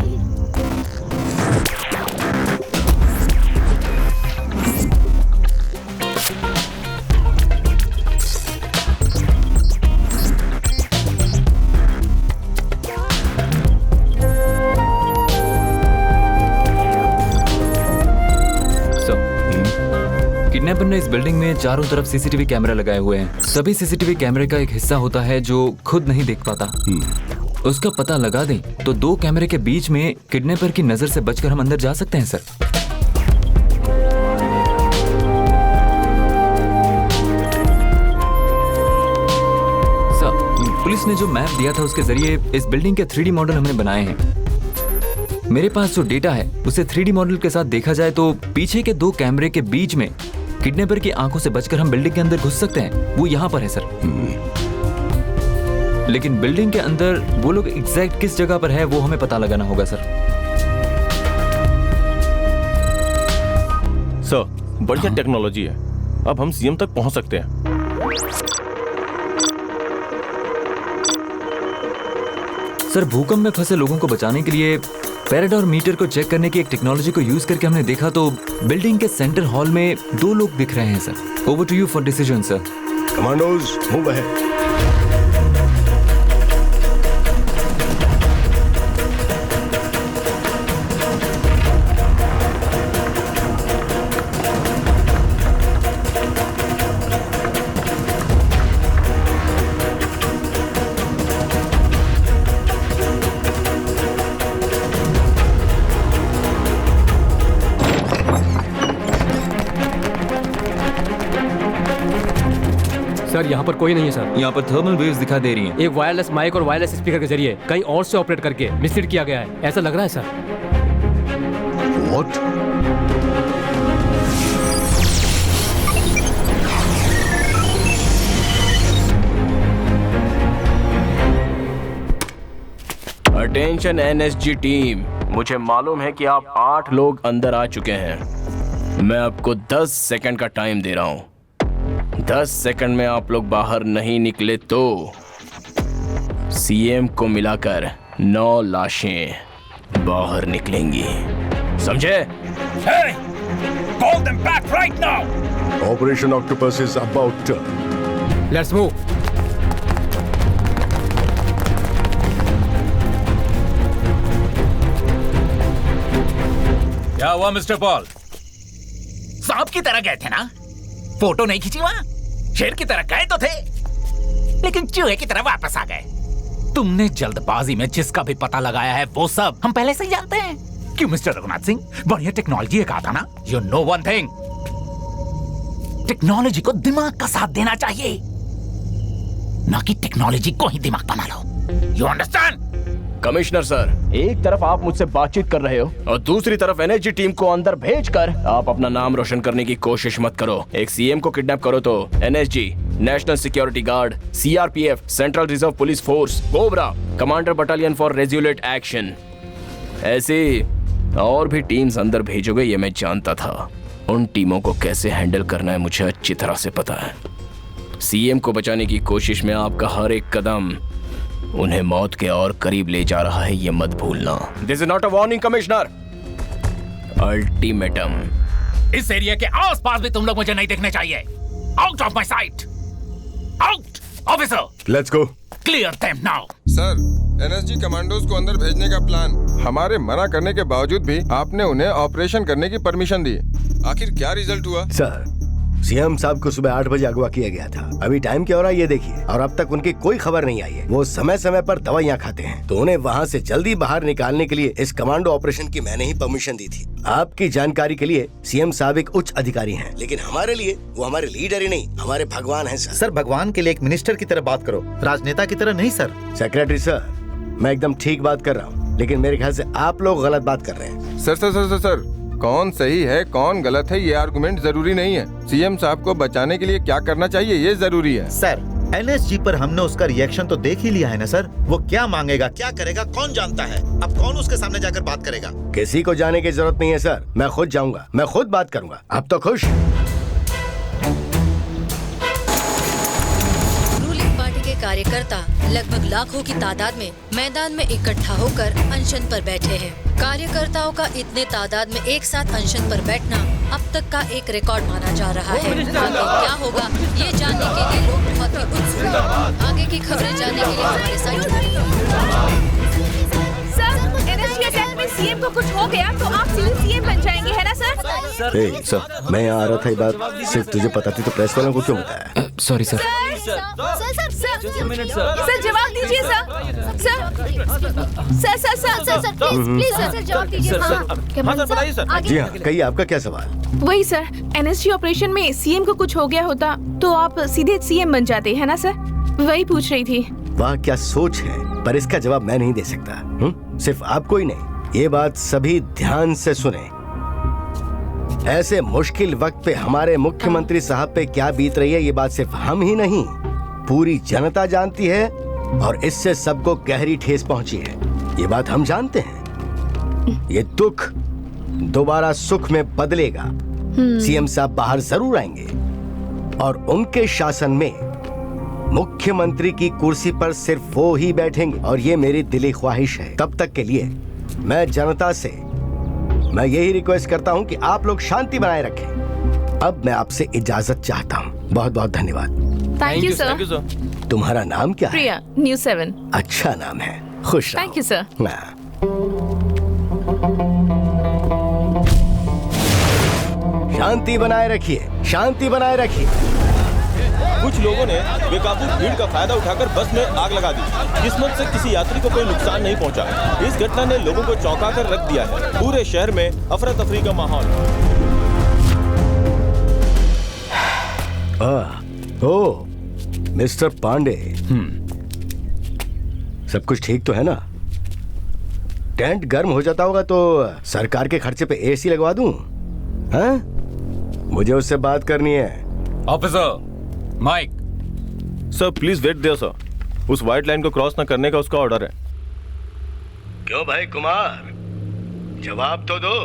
किडनैपर ने इस बिल्डिंग में चारों तरफ सीसीटीवी कैमरा लगाए हुए हैं। सभी सीसीटीवी कैमरे का एक हिस्सा होता है जो खुद नहीं देख पाता। उसका पता लगा दें तो 2 कैमरे के बीच में किडनैपर की नजर से बचकर हम अंदर जा सकते हैं सर। पुलिस ने जो मैप दिया था उसके जरिए इस बिल्डिंग के 3D मॉडल हमने बनाए हैं। मेरे पास जो डेटा है उसे 3D मॉडल के साथ देखा जाए तो पीछे के 2 कैमरे के बीच में किडनैपर की आंखों से बचकर हम बिल्डिंग के अंदर घुस सकते हैं। वो यहाँ पर है सर। लेकिन बिल्डिंग के अंदर वो लोग एग्जैक्ट किस जगह पर है वो हमें पता लगाना होगा सर। सर, बढ़िया टेक्नोलॉजी है, अब हम सीएम तक पहुंच सकते हैं। सर, भूकंप में फंसे लोगों को बचाने के लिए पैराडोर मीटर को चेक करने की एक टेक्नोलॉजी को यूज करके हमने देखा तो बिल्डिंग के सेंटर हॉल में 2 लोग दिख रहे हैं sir. Over to you for decision sir. Commandos move ahead. Sir, यहाँ पर कोई नहीं है सर। यहाँ पर थर्मल वेव्स दिखा दे रही हैं। एक वायरलेस माइक और वायरलेस स्पीकर के जरिए कहीं और से ऑपरेट करके मिसलीड किया गया है, ऐसा लग रहा है sir. What? Attention NSG team, मुझे मालूम है कि आप 8 लोग अंदर आ चुके हैं। मैं आपको 10 सेकंड का टाइम दे रहा हूं। 10 सेकंड में आप लोग बाहर नहीं निकले तो सीएम को मिलाकर 9 लाशें बाहर निकलेंगी, समझे? Hey! Call them back right now! Operation Octopus is about to. Let's move. क्या हुआ मिस्टर पॉल? सांप की तरह गए थे ना? फोटो नहीं खींची वहां? शेर की तरह गए तो थे, लेकिन चूहे की तरह वापस आ गए। तुमने जल्दबाजी में जिसका भी पता लगाया है वो सब हम पहले से ही जानते हैं। Thank you mister Raghunath Singh, बढ़िया टेक्नोलॉजी है कहा था ना। You know one thing, technology को दिमाग का साथ देना चाहिए, ना कि टेक्नोलॉजी को ही दिमाग बना लो। You understand? कमिश्नर सर, एक तरफ आप मुझसे बातचीत कर रहे हो और दूसरी तरफ एनएसजी टीम को अंदर भेजकर आप अपना नाम रोशन करने की कोशिश मत करो। एक सीएम को किडनैप करो तो NSG, national security guard, CRPF, central reserve police force, COBRA, commander battalion for resolute action, ऐसी और भी टीम्स अंदर भेजोगे ये मैं जानता था। उन टीमों को कैसे हैंडल करना है मुझे अच्छी तरह से पता है। सीएम को बचाने की कोशिश में आपका हर एक कदम उन्हें मौत के और करीब ले जा रहा है, ये मत भूलना। This is not a warning commissioner, ultimatum. इस एरिया के आसपास भी तुम लोग मुझे नहीं देखने चाहिए। Out of my site, out. Officer, let's go. Clear them now. Sir, NSG commandos को अंदर भेजने का प्लान, हमारे मना करने के बावजूद भी आपने उन्हें ऑपरेशन करने की परमिशन दी। आखिर क्या रिजल्ट हुआ? सर, सीएम साहब को सुबह 8 बजे अगवा किया गया था। अभी टाइम क्या हो रहा है ये देखिए, और अब तक उनकी कोई खबर नहीं आई है। वो समय समय पर दवाइयाँ खाते हैं, तो उन्हें वहाँ से जल्दी बाहर निकालने के लिए इस कमांडो ऑपरेशन की मैंने ही परमिशन दी थी। आपकी जानकारी के लिए सीएम साहब एक उच्च अधिकारी हैं, लेकिन हमारे लिए वो हमारे लीडर ही नहीं, हमारे भगवान हैं सर। सर, भगवान के लिए एक मिनिस्टर की तरह बात करो, राजनेता की तरह नहीं सर। सेक्रेटरी सर, मैं एकदम ठीक बात कर रहा हूँ, लेकिन मेरे ख्याल से आप लोग गलत बात कर रहे हैं। Sir sir sir sir sir, कौन सही है कौन गलत है ये आर्गुमेंट जरूरी नहीं है। सीएम साहब को बचाने के लिए क्या करना चाहिए ये जरूरी है। सर, एनएसजी पर हमने उसका रिएक्शन तो देख ही लिया है ना सर। वो क्या मांगेगा, क्या करेगा, कौन जानता है। अब कौन उसके सामने जाकर बात करेगा? किसी को जाने की जरूरत नहीं है सर, मैं खुद जाऊंगा, मैं खुद बात करूंगा। आप तो खुश? रूलिंग पार्टी के कार्यकर्ता लगभग लाखों की तादाद में मैदान में इकट्ठा होकर अनशन पर बैठे हैं। कार्यकर्ताओं का इतने तादाद में एक साथ अनशन पर बैठना अब तक का एक रिकॉर्ड माना जा रहा है। आगे क्या होगा ये जानने के लिए लोग बहुत ही उत्सुक हैं। आगे की खबरें जानने के लिए हमारे साथ जुड़े रहिए। सर, एनएसजी अटैक में सीएम को कुछ हो गया तो आप सीधे सीएम बन जाएंगे, है ना सर? सर, मैं यहाँ आ रहा था, ये बात सिर्फ तुझे पता थी तो प्रेस वालों को क्यों बताया? Sorry sir. सर जवाब दीजिए सर। प्लीज सर जवाब दीजिए। जी हाँ, कहिए आपका क्या सवाल? वही सर, एनएसजी ऑपरेशन में सीएम को कुछ हो गया होता तो आप सीधे सीएम बन जाते, है ना सर? वही पूछ रही थी। वाह क्या सोच है, पर इसका जवाब मैं नहीं दे सकता। सिर्फ आपको ही नहीं, ये बात सभी ध्यान से सुने। ऐसे मुश्किल वक्त पे हमारे मुख्यमंत्री साहब पे क्या बीत रही है ये बात सिर्फ हम ही नहीं पूरी जनता जानती है, और इससे सबको गहरी ठेस पहुंची है। ये बात हम जानते हैं। ये दुख दोबारा सुख में बदलेगा। सीएम साहब बाहर जरूर आएंगे और उनके शासन में मुख्यमंत्री की कुर्सी पर सिर्फ वो ही बैठेंगे, और ये मेरी दिली ख्वाहिश है। तब तक के लिए मैं जनता से मैं यही रिक्वेस्ट करता हूं कि आप लोग शांति बनाए रखें। अब मैं आपसे इजाजत चाहता हूं। बहुत बहुत धन्यवाद। Thank you sir. तुम्हारा नाम क्या है? प्रिया, न्यूज़ 7। अच्छा नाम है, खुश रहो। Thank you sir. शांति बनाए रखिए, शांति बनाए रखिए। कुछ लोगों ने बेकाबू भीड़ का फायदा उठाकर बस में आग लगा दी। किस्मत से किसी यात्री को कोई नुकसान नहीं पहुंचा। इस घटना ने लोगों को चौंका कर रख दिया है। पूरे शहर में अफरा तफरी का माहौल। ओ मिस्टर पांडे, सब कुछ ठीक तो है ना? टेंट गर्म हो जाता होगा तो सरकार के खर्चे पे एसी लगवा दूं? हाँ? मुझे उससे बात करनी है। Officer Mike. Sir please wait there sir, उस व्हाइट लाइन को क्रॉस न करने का उसका ऑर्डर है। क्यों भाई कुमार, जवाब तो दो।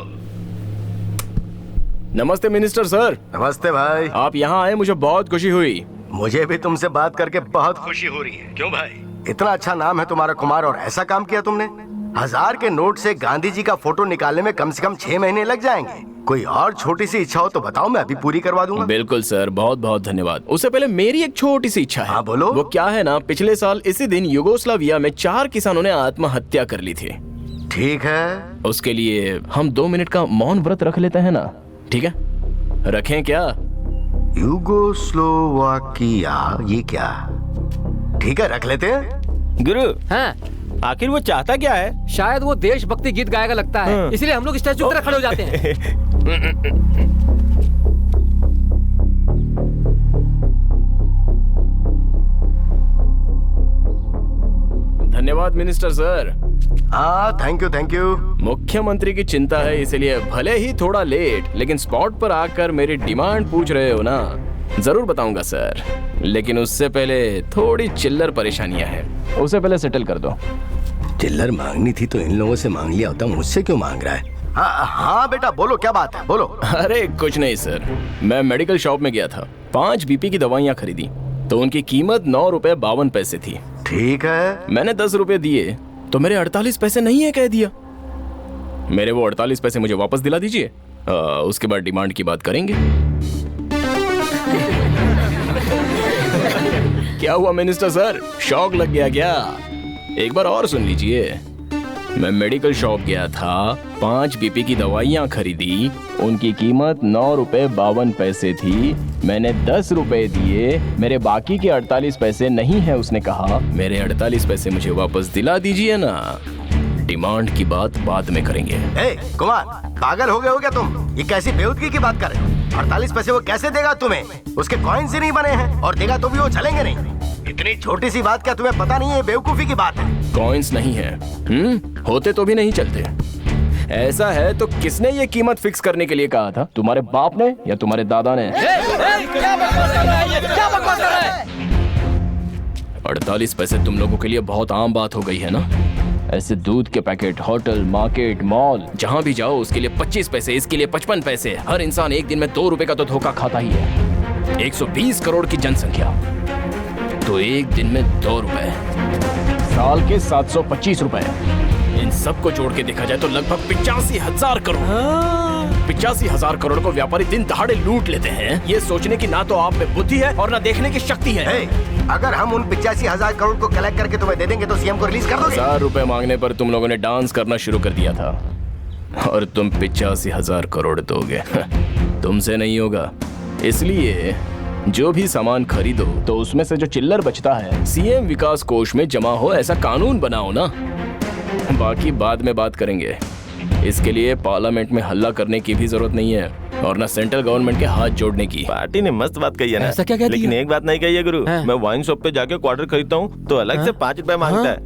नमस्ते मिनिस्टर सर। नमस्ते भाई। आप यहाँ आए, मुझे बहुत खुशी हुई। मुझे भी तुमसे बात करके बहुत खुशी हो रही है। क्यों भाई, इतना अच्छा नाम है तुम्हारा कुमार, और ऐसा काम किया तुमने। 1000 के नोट से गांधी जी का फोटो निकालने में कम से कम 6 महीने लग जाएंगे। कोई और छोटी सी इच्छा हो तो बताओ, मैं अभी पूरी करवा दूंगा। बिल्कुल सर, बहुत बहुत धन्यवाद। उससे पहले मेरी एक छोटी सी इच्छा है। हाँ बोलो। वो क्या है ना, पिछले साल इसी दिन युगोस्लाविया में 4 किसानों ने आत्महत्या कर ली थी। ठीक है, उसके लिए हम 2 मिनट का मौन व्रत रख लेते हैं ना? ठीक है, रखें क्या? युगोस्लोवाकिया, ये क्या? ठीक है, रख लेते हैं। गुरु, हाँ आखिर वो चाहता क्या है? शायद वो देशभक्ति गीत गाएगा लगता है, इसलिए हम लोग स्टैचू की तरह खड़े हो जाते हैं। धन्यवाद मिनिस्टर सर। हाँ थैंक यू। मुख्यमंत्री की चिंता है, इसलिए भले ही थोड़ा लेट लेकिन स्पॉट पर आकर मेरी डिमांड पूछ रहे हो ना, जरूर बताऊंगा सर। लेकिन उससे पहले थोड़ी चिल्लर परेशानियां हैं, उसे पहले सेटल कर दो। चिल्लर मांगनी थी तो इन लोगों से मांग लिया होता, मुझसे क्यों मांग रहा है? हाँ बेटा बोलो, क्या बात है, बोलो। अरे कुछ नहीं सर, मैं मेडिकल शॉप में गया था, 5 बीपी की दवाइयाँ खरीदी तो उनकी कीमत 9 रुपए 52 पैसे थी। ठीक है। मैंने 10 रुपए दिए तो मेरे 48 पैसे नहीं है कह दिया। मेरे वो 48 पैसे मुझे वापस दिला दीजिए, उसके बाद डिमांड की बात करेंगे। क्या हुआ मिनिस्टर सर, शॉक लग गया क्या? एक बार और सुन लीजिए। मैं मेडिकल शॉप गया था, 5 बीपी की दवाइयाँ खरीदी, उनकी कीमत 9 रुपए 52 पैसे थी। मैंने 10 रुपए दिए, मेरे बाकी के 48 पैसे नहीं है। उसने कहा मेरे 48 पैसे मुझे वापस दिला दीजिए ना, डिमांड की बात बाद में करेंगे। कुमार पागल हो गए हो क्या तुम? ये कैसी बेवकूफी की बात कर रहे हो? 48 पैसे वो कैसे देगा तुम्हें? उसके कॉइन्स ही नहीं बने हैं, और देगा तो भी वो चलेंगे नहीं। इतनी छोटी सी बात क्या तुम्हें पता नहीं है? बेवकूफी की बात है। कॉइन्स नहीं है, होते तो भी नहीं चलते। ऐसा है तो किसने ये कीमत फिक्स करने के लिए कहा था? तुम्हारे बाप ने या तुम्हारे दादा ने? क्या बकवास कर रहा है ये? क्या बकवास कर रहा है? 48 पैसे तुम लोगों के लिए बहुत आम बात हो गई है ना? ऐसे दूध के पैकेट होटल, मार्केट, मॉल, जहाँ भी जाओ उसके लिए 25 पैसे, इसके लिए 55 पैसे। हर इंसान एक दिन में 2 रुपए का तो धोखा खाता ही है। 120 करोड़ की जनसंख्या तो एक दिन में 2 रुपए, साल के 725 रुपए। इन सबको जोड़ के देखा जाए तो लगभग 85,000 करोड़। 85,000 करोड़ को व्यापारी दिन दहाड़े लूट लेते हैं। ये सोचने की ना तो आप में बुद्धि है और ना देखने की शक्ति है। अगर हम उन 85,000 करोड़ को कलेक्ट करके तुम्हें दे देंगे तो सीएम को रिलीज कर दोगे? 1000 रुपए मांगने पर तुम लोगों ने डांस करना शुरू कर दिया था, और तुम 85,000 करोड़ दोगे? तुमसे नहीं होगा। इसलिए जो भी सामान खरीदो तो उसमें से जो चिल्लर बचता है सीएम विकास कोष में जमा हो, ऐसा कानून बनाओ ना। बाकी बाद में बात करेंगे। इसके लिए पार्लियामेंट में हल्ला करने की भी जरूरत नहीं है, और ना सेंट्रल गवर्नमेंट के हाथ जोड़ने की। पार्टी ने मस्त बात कही है ना? ऐसा क्या कहती लेकिन है? एक बात नहीं कही है गुरु। मैं वाइन शॉप पे जाके क्वार्टर खरीदता हूँ तो अलग से 5 रुपए मांगता है।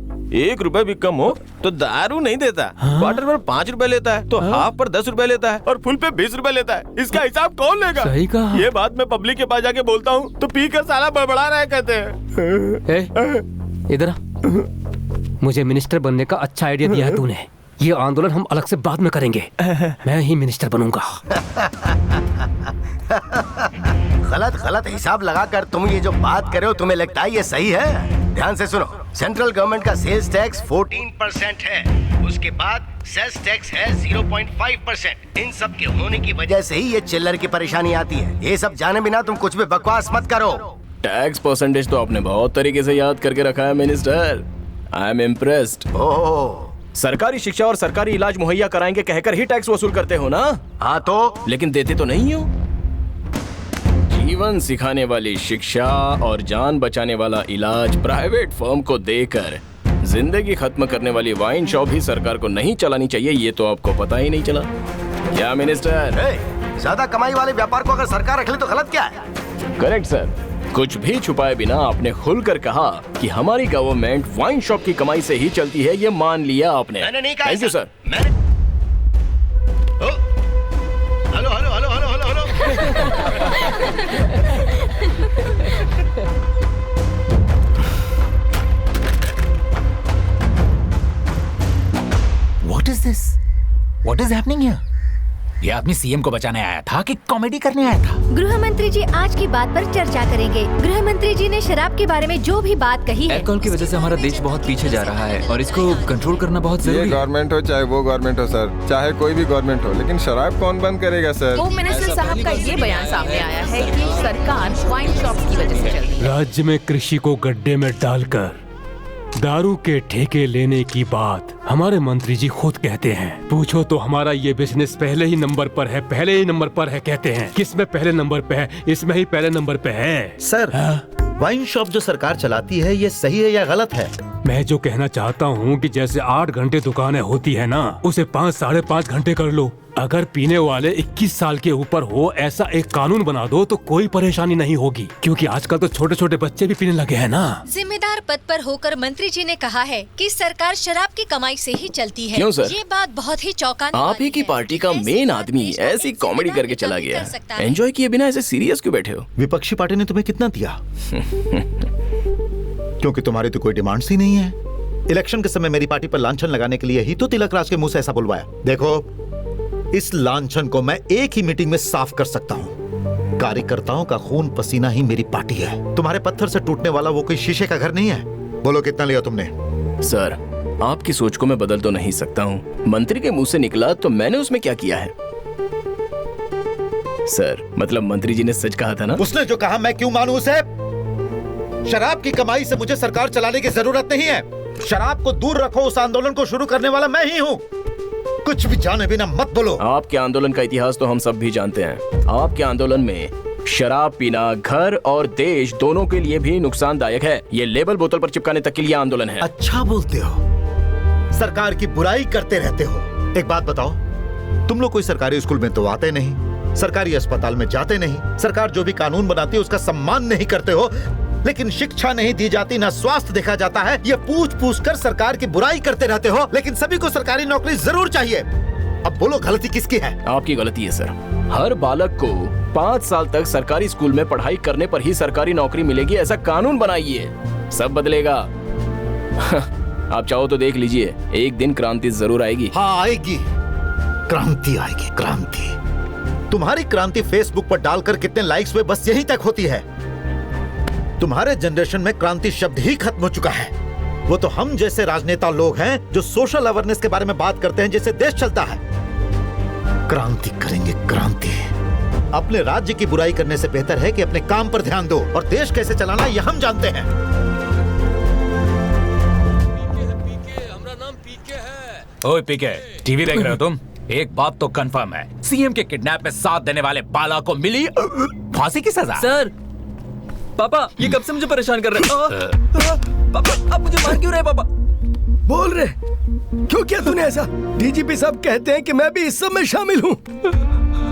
1 रुपए भी कम हो तो दारू नहीं देता। क्वार्टर पर 5 रुपए लेता है तो हाफ पर 10 रुपए लेता है, और फुल पे 20 रुपए लेता है। इसका हिसाब कौन लेगा? सही कहा। ये बात मैं पब्लिक के पास जाके बोलता हूँ तो पी कर साला बड़बड़ा रहा है कहते हैं। इधर आ। मुझे मिनिस्टर बनने का अच्छा आइडिया दिया है तूने। ये आंदोलन हम अलग से बाद में करेंगे। मैं ही मिनिस्टर बनूंगा। गलत हिसाब लगाकर तुम ये जो बात कर रहे हो, तुम्हें लगता है ये सही है? ध्यान से सुनो, सेंट्रल गवर्नमेंट का सेल्स टैक्स 14% है, उसके बाद सेस टैक्स है 0.5%। इन सब के होने की वजह से ही ये चिल्लर की परेशानी आती है। ये सब जाने बिना तुम कुछ भी बकवास मत करो। टैक्स परसेंटेज तो आपने बहुत तरीके से याद करके रखा है मिनिस्टर। I am impressed. सरकारी शिक्षा और सरकारी इलाज मुहैया कराएंगे कहकर ही टैक्स वसूल करते हो ना? हाँ तो? लेकिन देते तो नहीं हो। जीवन सिखाने वाली शिक्षा और जान बचाने वाला इलाज प्राइवेट फर्म को देकर जिंदगी खत्म करने वाली वाइन शॉप ही सरकार को नहीं चलानी चाहिए, ये तो आपको पता ही नहीं चला क्या मिनिस्टर? ज्यादा कमाई वाले व्यापार को अगर सरकार रख ले तो गलत क्या है? Correct sir. कुछ भी छुपाए बिना आपने खुलकर कहा कि हमारी गवर्नमेंट वाइन शॉप की कमाई से ही चलती है, ये मान लिया आपने। मैंने नहीं कहा। Thank you sir. Hello hello hello hello hello hello. What is this? What is happening here? ये आदमी सीएम को बचाने आया था कि कॉमेडी करने आया था? गृह मंत्री जी आज की बात पर चर्चा करेंगे। गृह मंत्री जी ने शराब के बारे में जो भी बात कही है, अल्कोहल की वजह से हमारा देश बहुत पीछे जा रहा है और इसको कंट्रोल करना बहुत जरूरी है। ये गवर्नमेंट हो चाहे वो गवर्नमेंट हो सर, चाहे कोई भी गवर्नमेंट हो, लेकिन शराब कौन बंद करेगा सर? होम मिनिस्टर साहब का ये बयान सामने आया है कि सरकार वाइन शॉप की वजह से चल रही है। राज्य में कृषि को गड्ढे में डालकर दारू के ठेके लेने की बात हमारे मंत्री जी खुद कहते हैं। पूछो तो हमारा ये बिजनेस पहले ही नंबर पर है, पहले ही नंबर पर है कहते हैं। किस में पहले नंबर पे है? इसमें ही पहले नंबर पे है सर। वाइन शॉप जो सरकार चलाती है ये सही है या गलत है? मैं जो कहना चाहता हूँ कि जैसे 8 घंटे दुकानें होती है ना, उसे 5 साढ़े 5 घंटे कर लो। अगर पीने वाले 21 साल के ऊपर हो ऐसा एक कानून बना दो तो कोई परेशानी नहीं होगी, क्योंकि आजकल तो छोटे छोटे बच्चे भी पीने लगे हैं ना। जिम्मेदार पद पर होकर मंत्री जी ने कहा है कि सरकार शराब की कमाई से ही चलती है। क्यों सर? ये बात बहुत ही चौंकाने आप ही की पार्टी का मेन आदमी ऐसी कॉमेडी करके चला गया। एंजॉय किए बिना ऐसे सीरियस क्यों बैठे हो? विपक्षी पार्टी ने तुम्हें कितना दिया? क्योंकि तुम्हारी तो कोई डिमांड्स ही नहीं है। इलेक्शन के समय मेरी पार्टी पर लांछन लगाने के लिए ही तो तिलक राज के मुंह से ऐसा बुलवाया। देखो, इस लांछन को मैं एक ही मीटिंग में साफ कर सकता हूँ। कार्यकर्ताओं का खून पसीना ही मेरी पार्टी है। तुम्हारे पत्थर से टूटने वाला वो कोई शीशे का घर नहीं है। बोलो कितना लिया तुमने? सर, आपकी सोच को मैं बदल तो नहीं सकता हूँ। मंत्री के मुंह से निकला तो मैंने उसमें क्या किया है? सर, मतलब मंत्री जी ने सच कहा था ना? उसने जो कहा मैं क्यों मानूं उसे? शराब की कमाई से मुझे सरकार चलाने की जरूरत नहीं है। शराब को दूर रखो, उस आंदोलन को शुरू करने वाला मैं ही हूँ। कुछ भी जाने बिना मत बोलो। आपके आंदोलन का इतिहास तो हम सब भी जानते हैं। आपके आंदोलन में शराब पीना घर और देश दोनों के लिए भी नुकसानदायक है। ये लेबल बोतल पर चिपकाने तक के लिए आंदोलन है। अच्छा बोलते हो, सरकार की बुराई करते रहते हो। एक बात बताओ, तुम लोग कोई सरकारी स्कूल में तो आते नहीं, सरकारी अस्पताल में जाते नहीं, सरकार जो भी कानून बनाती है उसका सम्मान नहीं करते हो, लेकिन शिक्षा नहीं दी जाती, ना स्वास्थ्य देखा जाता है। ये पूछ पूछ कर सरकार की बुराई करते रहते हो, लेकिन सभी को सरकारी नौकरी जरूर चाहिए। अब बोलो गलती किसकी है? आपकी गलती है सर। हर बालक को 5 साल तक सरकारी स्कूल में पढ़ाई करने पर ही सरकारी नौकरी मिलेगी, ऐसा कानून बनाइए, सब बदलेगा। आप चाहो तो देख लीजिए, एक दिन क्रांति जरूर आएगी। हाँ आएगी, क्रांति आएगी, क्रांति। तुम्हारी क्रांति फेसबुक पर डालकर कितने लाइक्स हुए बस यहीं तक होती है। तुम्हारे जनरेशन में क्रांति शब्द ही खत्म हो चुका है। वो तो हम जैसे राजनेता लोग हैं जो सोशल अवेयरनेस के बारे में बात करते हैं, जिससे देश चलता है। क्रांति करेंगे, क्रांति। अपने राज्य की बुराई करने से बेहतर है कि अपने काम पर ध्यान दो, और देश कैसे चलाना ये हम जानते हैं। ओए पीके, टीवी देख रहे हो तुम? एक बात तो कंफर्म है, सीएम के किडनैप में साथ देने वाले बाला को मिली फांसी की सजा। सर, पापा ये कब से मुझे परेशान कर रहे हैं? पापा आप मुझे मार क्यों रहे? पापा बोल रहे क्यों? क्या तूने ऐसा? डीजीपी साहब कहते हैं कि मैं भी इस सब में शामिल हूँ।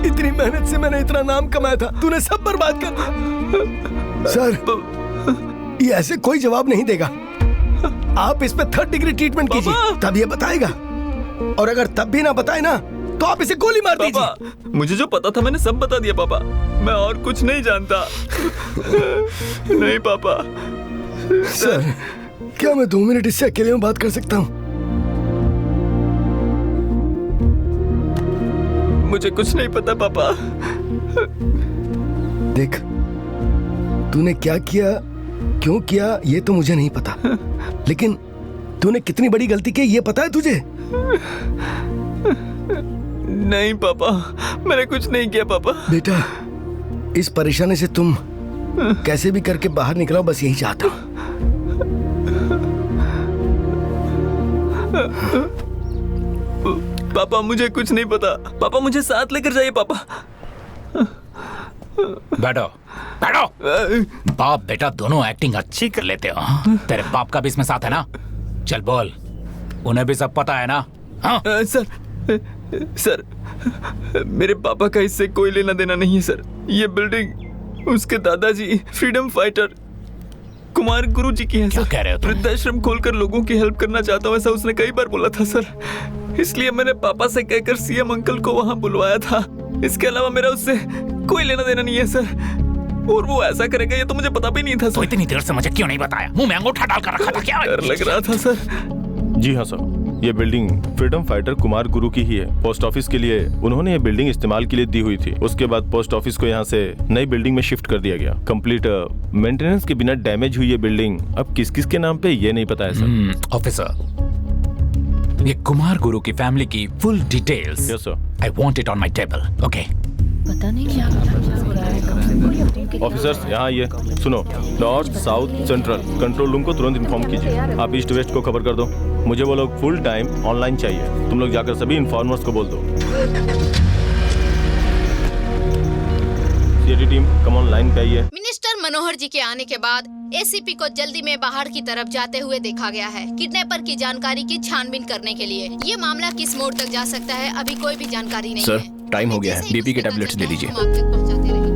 इतनी मेहनत से मैंने इतना नाम कमाया था, तूने सब बर्बाद कर दिया। सर, ये ऐसे कोई जवाब नहीं देगा। आप इस पे 3rd डिग्री ट्रीटमेंट कीजिए, तब ये बताएगा। और अगर तब भी ना बताए ना तो आप इसे गोली मार दीजिए। मुझे जो पता था मैंने सब बता दिया पापा, मैं और कुछ नहीं जानता। नहीं पापा। सर, क्या मैं 2 मिनट इससे अकेले में बात कर सकता हूँ? मुझे कुछ नहीं पता पापा। देख, तूने क्या किया, क्यों किया, ये तो मुझे नहीं पता, लेकिन तूने कितनी बड़ी गलती की ये पता है तुझे? नहीं पापा, मैंने कुछ नहीं किया पापा। बेटा, इस परेशानी से तुम कैसे भी करके बाहर निकलो, बस यही चाहता हूँ। पापा मुझे कुछ नहीं पता। पापा मुझे साथ लेकर जाइए पापा। बैठो बैठो। बाप बेटा दोनों एक्टिंग अच्छी कर लेते हो। तेरे बाप का भी इसमें साथ है ना? चल बोल, उन्हें भी सब पता है ना? हाँ? सर, मेरे पापा का इससे कोई लेना देना नहीं है सर। ये बिल्डिंग उसके दादाजी फ्रीडम फाइटर कुमार गुरु जी की है सर। कह रहे हो तुम? वृद्धाश्रम खोलकर लोगों की हेल्प करना चाहता हूँ, ऐसा उसने कई बार बोला था सर। इसलिए मैंने पापा से कहकर सीएम अंकल को वहाँ बुलवाया था। इसके अलावा मेरा उससे कोई लेना देना नहीं है सर। और वो ऐसा करेगा ये तो मुझे पता भी नहीं था सर। तो इतनी देर से मुझे क्यों नहीं बताया? मुंह में अंगूठा डालकर रखा था क्या? डर लग रहा था सर। जी हाँ सर, ये बिल्डिंग फ्रीडम फाइटर कुमार गुरु की ही है। पोस्ट ऑफिस के लिए उन्होंने ये बिल्डिंग इस्तेमाल के लिए दी हुई थी। उसके बाद पोस्ट ऑफिस को यहाँ से नई बिल्डिंग में शिफ्ट कर दिया गया। कंप्लीट मेंटेनेंस के बिना डैमेज हुई ये बिल्डिंग अब किस किस के नाम पे ये नहीं पता है सर। ऑफिसर, ये कुमार गुरु की फैमिली की full details yes sir, I want it on my table. Okay, पता नहीं क्या हो रहा है। ऑफिसर्स यहाँ ये सुनो, north south central control room को तुरंत इन्फॉर्म कीजिए। आप ईस्ट वेस्ट को खबर कर दो। मुझे वो लोग फुल टाइम ऑनलाइन चाहिए। तुम लोग जाकर सभी इन्फॉर्मर्स को बोल दो। CID team come on line पे आइए। मिनिस्टर मनोहर जी के आने के बाद एसीपी को जल्दी में बाहर की तरफ जाते हुए देखा गया है, किडनैपर की जानकारी की छानबीन करने के लिए। ये मामला किस मोड़ तक जा सकता है, अभी कोई भी जानकारी नहीं सर, है। टाइम हो गया है, बीपी के टैबलेट्स ले लीजिए। हम आप तक पहुंचाते रहेंगे।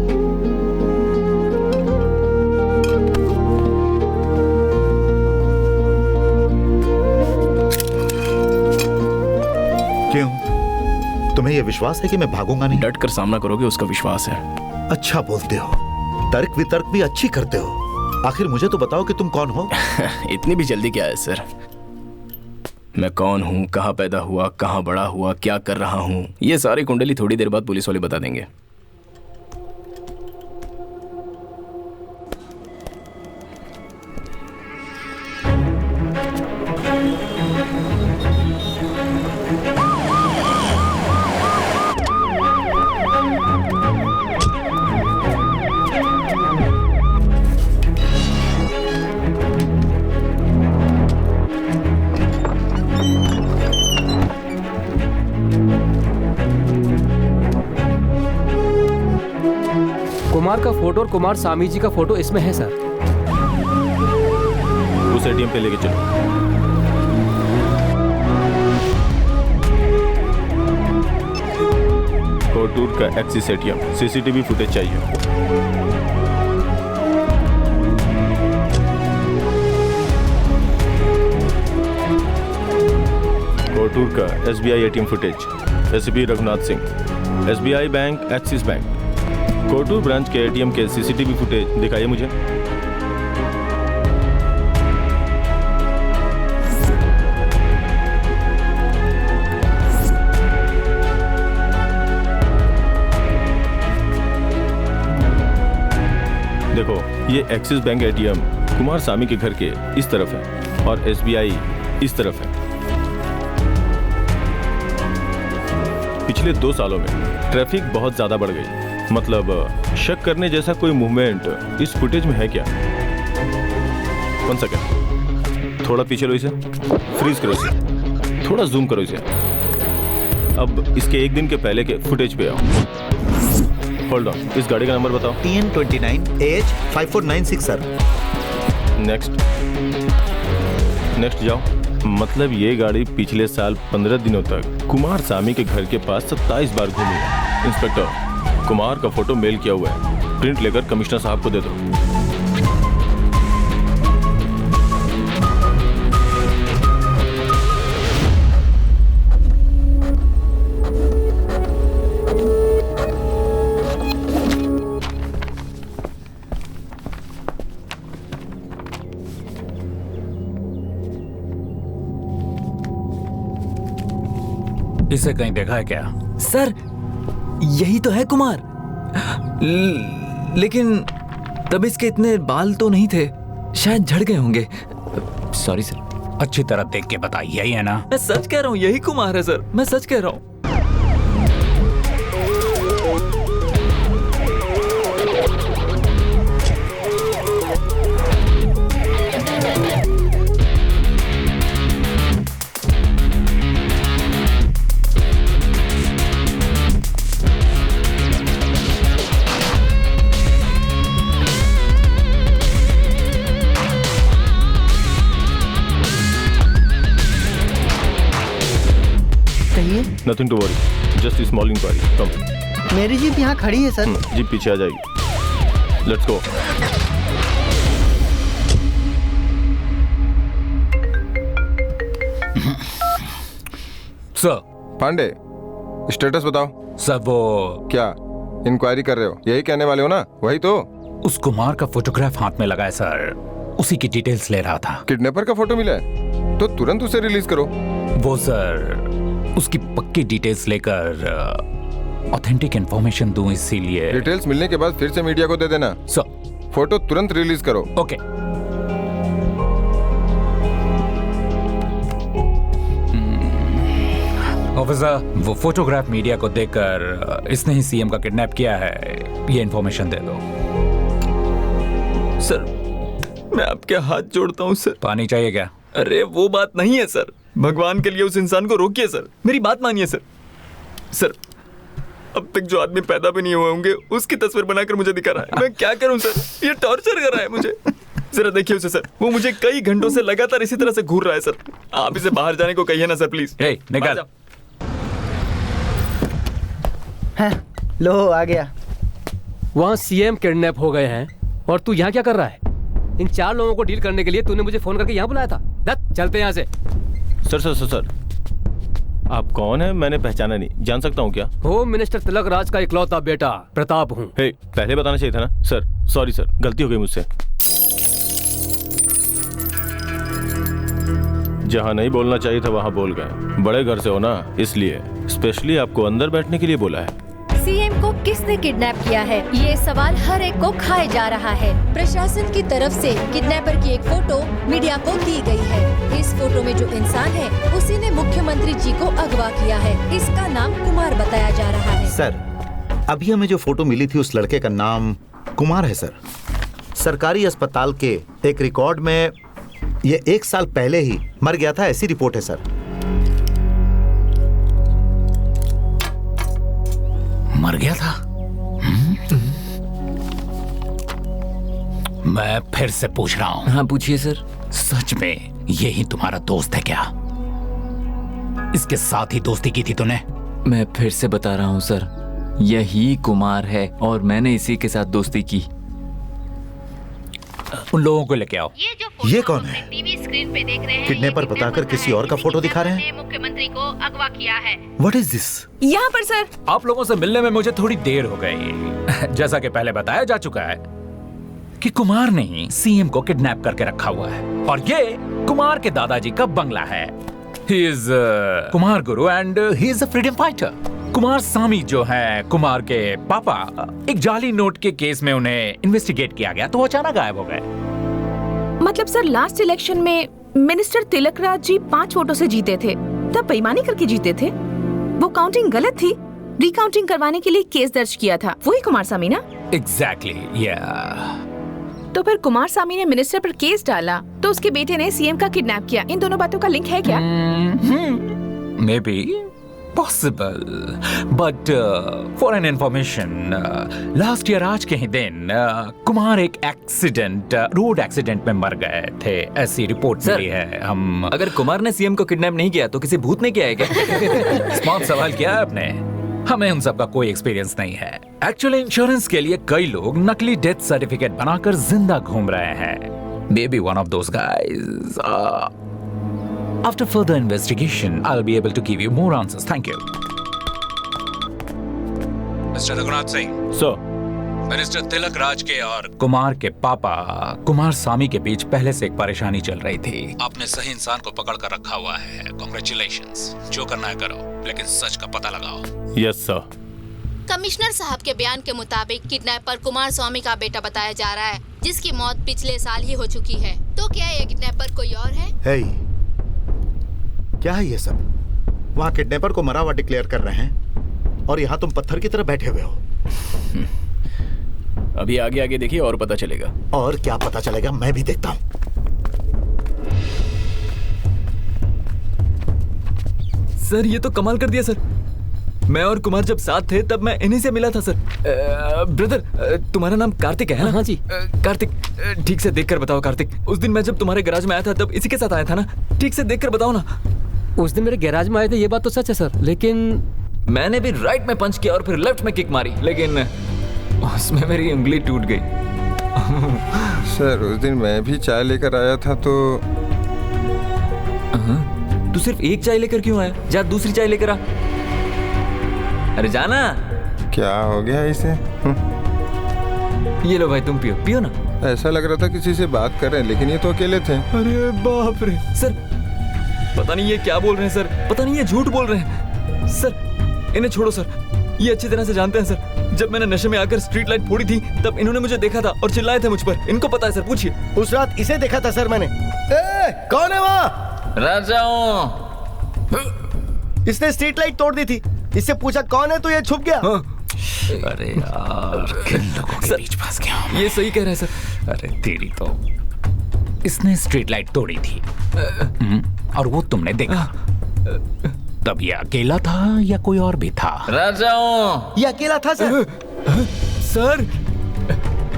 क्यों? तुम्हें यह विश्वास है कि मैं भागूंगा नहीं? डट कर सामना करोगे, उसका विश्वास है। अच्छा बोलते हो, तर्क वितर्क भी अच्छी करते हो। आखिर मुझे तो बताओ कि तुम कौन हो? इतनी भी जल्दी क्या है सर? मैं कौन हूँ, कहाँ पैदा हुआ, कहाँ बड़ा हुआ, क्या कर रहा हूँ, ये सारी कुंडली थोड़ी देर बाद पुलिस वाले बता देंगे। कुमार का फोटो और कुमार स्वामी जी का फोटो इसमें है सर। उस एटीएम पे लेके चलो। कोटूर का एक्सिस एटीएम, सीसीटीवी फुटेज चाहिए। कोटूर का SBI ATM footage, SP Raghunath Singh, SBI bank, Axis bank, Kotur branch के एटीएम के सीसीटीवी फुटेज दिखाइए मुझे। देखो, ये Axis bank ATM Kumar Swamy के घर के इस तरफ है और एसबीआई इस तरफ है। पिछले 2 सालों में ट्रैफिक बहुत ज्यादा बढ़ गई। मतलब शक करने जैसा कोई मूवमेंट इस फुटेज में है क्या? 1 सेकंड, थोड़ा पीछे लो इसे, फ्रीज करो इसे, थोड़ा जूम करो इसे। अब इसके 1 दिन के पहले के फुटेज पे आओ। होल्ड ऑन, इस गाड़ी का नंबर बताओ। TN29 AH5496 sir. नेक्स्ट जाओ। मतलब ये गाड़ी पिछले साल 15 दिनों तक कुमार स्वामी के घर के पास 27 बार घूमी है। इंस्पेक्टर, कुमार का फोटो मेल किया हुआ है, प्रिंट लेकर कमिश्नर साहब को दे दो। इसे कहीं देखा है क्या? सर, यही तो है कुमार। लेकिन तब इसके इतने बाल तो नहीं थे, शायद झड़ गए होंगे। Sorry sir. अच्छी तरह देख के बताइए, यही है ना? मैं सच कह रहा हूँ, यही कुमार है सर, मैं सच कह रहा हूँ। Nothing to worry, just a small inquiry. Come. मेरी जीप यहाँ खड़ी है सर। जीप पीछे आ जाएगी। Let's go. Sir. Pandey, status बताओ। सर वो क्या इंक्वायरी कर रहे हो? यही कहने वाले हो ना? वही तो। उस कुमार का फोटोग्राफ हाथ में लगा है सर, उसी की डिटेल्स ले रहा था। किडनैपर का फोटो मिला है तो तुरंत उसे रिलीज करो। वो सर उसकी पक्की डिटेल्स लेकर ऑथेंटिक इंफॉर्मेशन दूं, इसीलिए। डिटेल्स मिलने के बाद फिर से मीडिया को दे देना। सर। फोटो तुरंत रिलीज करो। ओके। ऑफिसर, वो फोटोग्राफ मीडिया को देकर इसने ही सीएम का किडनैप किया है, ये इंफॉर्मेशन दे दो। सर, मैं आपके हाथ जोड़ता हूँ सर। पानी चाहिए क्या? अरे वो बात नहीं है सर, भगवान के लिए उस इंसान को रोकिए सर, मेरी बात मानिए सर। सर, अब तक जो आदमी पैदा भी नहीं हुए होंगे उसकी तस्वीर बनाकर मुझे दिखा रहा है। मैं क्या करूं सर, ये टॉर्चर कर रहा है मुझे। जरा देखिए उसे सर, वो मुझे कई घंटों से लगातार इसी तरह से घूर रहा है सर। आप इसे बाहर जाने को कहिए ना सर प्लीज। निकल। लो आ गया। वहाँ सीएम किडनैप हो गए हैं और तू यहाँ क्या कर रहा है? इन 4 लोगों को डील करने के लिए तूने मुझे फोन करके यहाँ बुलाया था। दत्त चलते यहाँ से। सर आप कौन है? मैंने पहचाना नहीं, जान सकता हूँ क्या? होम मिनिस्टर तिलक राज का इकलौता बेटा प्रताप हूँ। पहले बताना चाहिए था ना सर। सॉरी सर, गलती हो गई मुझसे। जहाँ नहीं बोलना चाहिए था वहाँ बोल गए। बड़े घर से हो ना, इसलिए स्पेशली आपको अंदर बैठने के लिए बोला है। सीएम को किसने किडनैप किया है, ये सवाल हर एक को खाए जा रहा है। प्रशासन की तरफ से किडनैपर की एक फोटो मीडिया को दी गई है। इस फोटो में जो इंसान है उसी ने मुख्यमंत्री जी को अगवा किया है। इसका नाम कुमार बताया जा रहा है। सर, अभी हमें जो फोटो मिली थी उस लड़के का नाम कुमार है सर। सरकारी अस्पताल के एक रिकॉर्ड में ये 1 साल पहले ही मर गया था, ऐसी रिपोर्ट है सर। मर गया था? मैं फिर से पूछ रहा हूँ। हाँ पूछिए सर। सच में यही तुम्हारा दोस्त है क्या? इसके साथ ही दोस्ती की थी तूने? मैं फिर से बता रहा हूँ सर, यही कुमार है और मैंने इसी के साथ दोस्ती की। उन लोगों को लेके आओ। ये कौन है? टीवी स्क्रीन पे देख रहे हैं। किडनैपर बताकर किसी और का फोटो दिखा रहे हैं। मुख्यमंत्री को अगवा किया है। What is this? यहाँ पर सर। आप लोगों से मिलने में मुझे थोड़ी देर हो गई। जैसा कि पहले बताया जा चुका है कि कुमार ने ही सीएम को किडनैप करके रखा हुआ है और ये कुमार के दादाजी का बंगला है। He is Kumar Guru and he is a freedom fighter। Kumar स्वामी जो है कुमार के पापा, एक जाली नोट के केस में उन्हें इन्वेस्टिगेट किया गया तो वो अचानक गायब हो गए। मतलब सर लास्ट इलेक्शन में मिनिस्टर तिलक राज जी 5 वोटों से जीते थे, तब बेईमानी करके जीते थे। वो काउंटिंग गलत थी, रिकाउंटिंग करवाने के लिए केस दर्ज किया था। वही कुमार स्वामी ना? एग्जैक्टली या। तो फिर कुमार स्वामी ने मिनिस्टर पर केस डाला तो उसके बेटे ने सीएम का किडनैप किया। इन दोनों बातों का लिंक है क्या? May be possible, but for an information, last year आज के ही दिन कुमार एक एक्सीडेंट, रोड एक्सीडेंट में मर गए थे, ऐसी रिपोर्ट मिली है। हम अगर कुमार ने सीएम को किडनैप नहीं किया तो किसी भूत ने किया है क्या? स्मार्ट सवाल किया है आपने। हमें उन सब का कोई एक्सपीरियंस नहीं है। एक्चुअली इंश्योरेंस के लिए कई लोग नकली डेथ सर्टिफिकेट बनाकर जिंदा घूम रहे हैं। May be one of those guys. After further investigation, I'll be able to give you more answers. Thank you. Mr. Raghunath Singh. So, minister Tilak Raj के और कुमार के पापा कुमार स्वामी के बीच पहले से एक परेशानी चल रही थी। आपने सही इंसान को पकड़ कर रखा हुआ है। Congratulations. जो करना है करो, लेकिन सच का पता लगाओ। Yes sir. कमिश्नर साहब के बयान के मुताबिक किडनैपर कुमार स्वामी का बेटा बताया जा रहा है, जिसकी मौत पिछले साल ही हो चुकी है। तो क्या ये किडनैपर कोई और है? Hey. क्या है ये सब? वहाँ किडनैपर को मरा हुआ डिक्लेयर कर रहे हैं और यहाँ तुम पत्थर की तरह बैठे हुए हो। अभी आगे आगे देखिए और पता चलेगा। और क्या पता चलेगा मैं भी देखता हूँ। सर ये तो कमाल कर दिया सर। मैं और कुमार जब साथ थे तब मैं इन्हीं से मिला था सर। ब्रदर तुम्हारा नाम कार्तिक है ना? हाँ जी। कार्तिक, ठीक से देखकर बताओ कार्तिक। उस दिन मैं जब तुम्हारे गैराज में आया था तब इसी के साथ आया था ना? ठीक से देखकर बताओ ना। उस दिन मेरे गैराज में आए थे, ये बात तो सच है सर, लेकिन मैंने भी राइट में पंच किया और फिर लेफ्ट में किक मारी, लेकिन उसमें मेरी उंगली टूट गई। सर उस दिन मैं भी चाय लेकर आया था तो तू सिर्फ एक चाय लेकर क्यों आया? जा दूसरी चाय लेकर आ। अरे जाना। क्या हो गया इसे? ये लो भाई तुम पियो, पियो ना। ऐसा लग रहा था किसी से बात कर रहे हैं, लेकिन ये तो अकेले थे। अरे बाप रे सर, पता नहीं ये क्या बोल रहे हैं सर, पता नहीं ये झूठ बोल रहे हैं सर। इन्हें छोड़ो सर, ये अच्छी तरह से जानते हैं सर। जब मैंने नशे में आकर स्ट्रीट लाइट फोड़ी थी तब इन्होंने मुझे देखा था और चिल्लाए थे मुझ पर। इनको पता है सर, पूछिए। उस रात इसे देखा था सर मैंने। कौन है वहाँ? राजाओं। इसने स्ट्रीट लाइट तोड़ दी थी। इससे पूछा कौन है तो ये छुप गया। अरे यार किन लोगों के बीच फंस गया हूं। ये सही कह रहा है सर। अरे तेरी तो, इसने स्ट्रीट लाइट तोड़ी थी और वो तुमने देखा। तब ये अकेला था या कोई और भी था? राजाओं। ये अकेला था सर। सर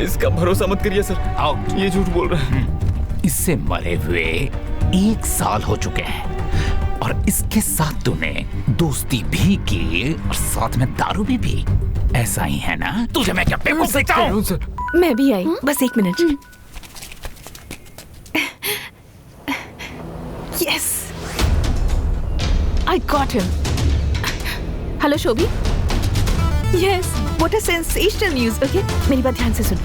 इसका भरोसा मत करिए सर। आउट। ये झूठ बोल रहा है। इससे मरे हुए 1 साल हो चुके हैं और इसके साथ तूने दोस्ती भी की और साथ में दारू भी पी। ऐसा ही है ना? तुझे मैं क्या बेवकूफ देखता हूँ? मैं भी आई, बस 1 minute. Yes, I got him. Hello शोभी। Yes, what a sensational news. Okay, मेरी बात ध्यान से सुन।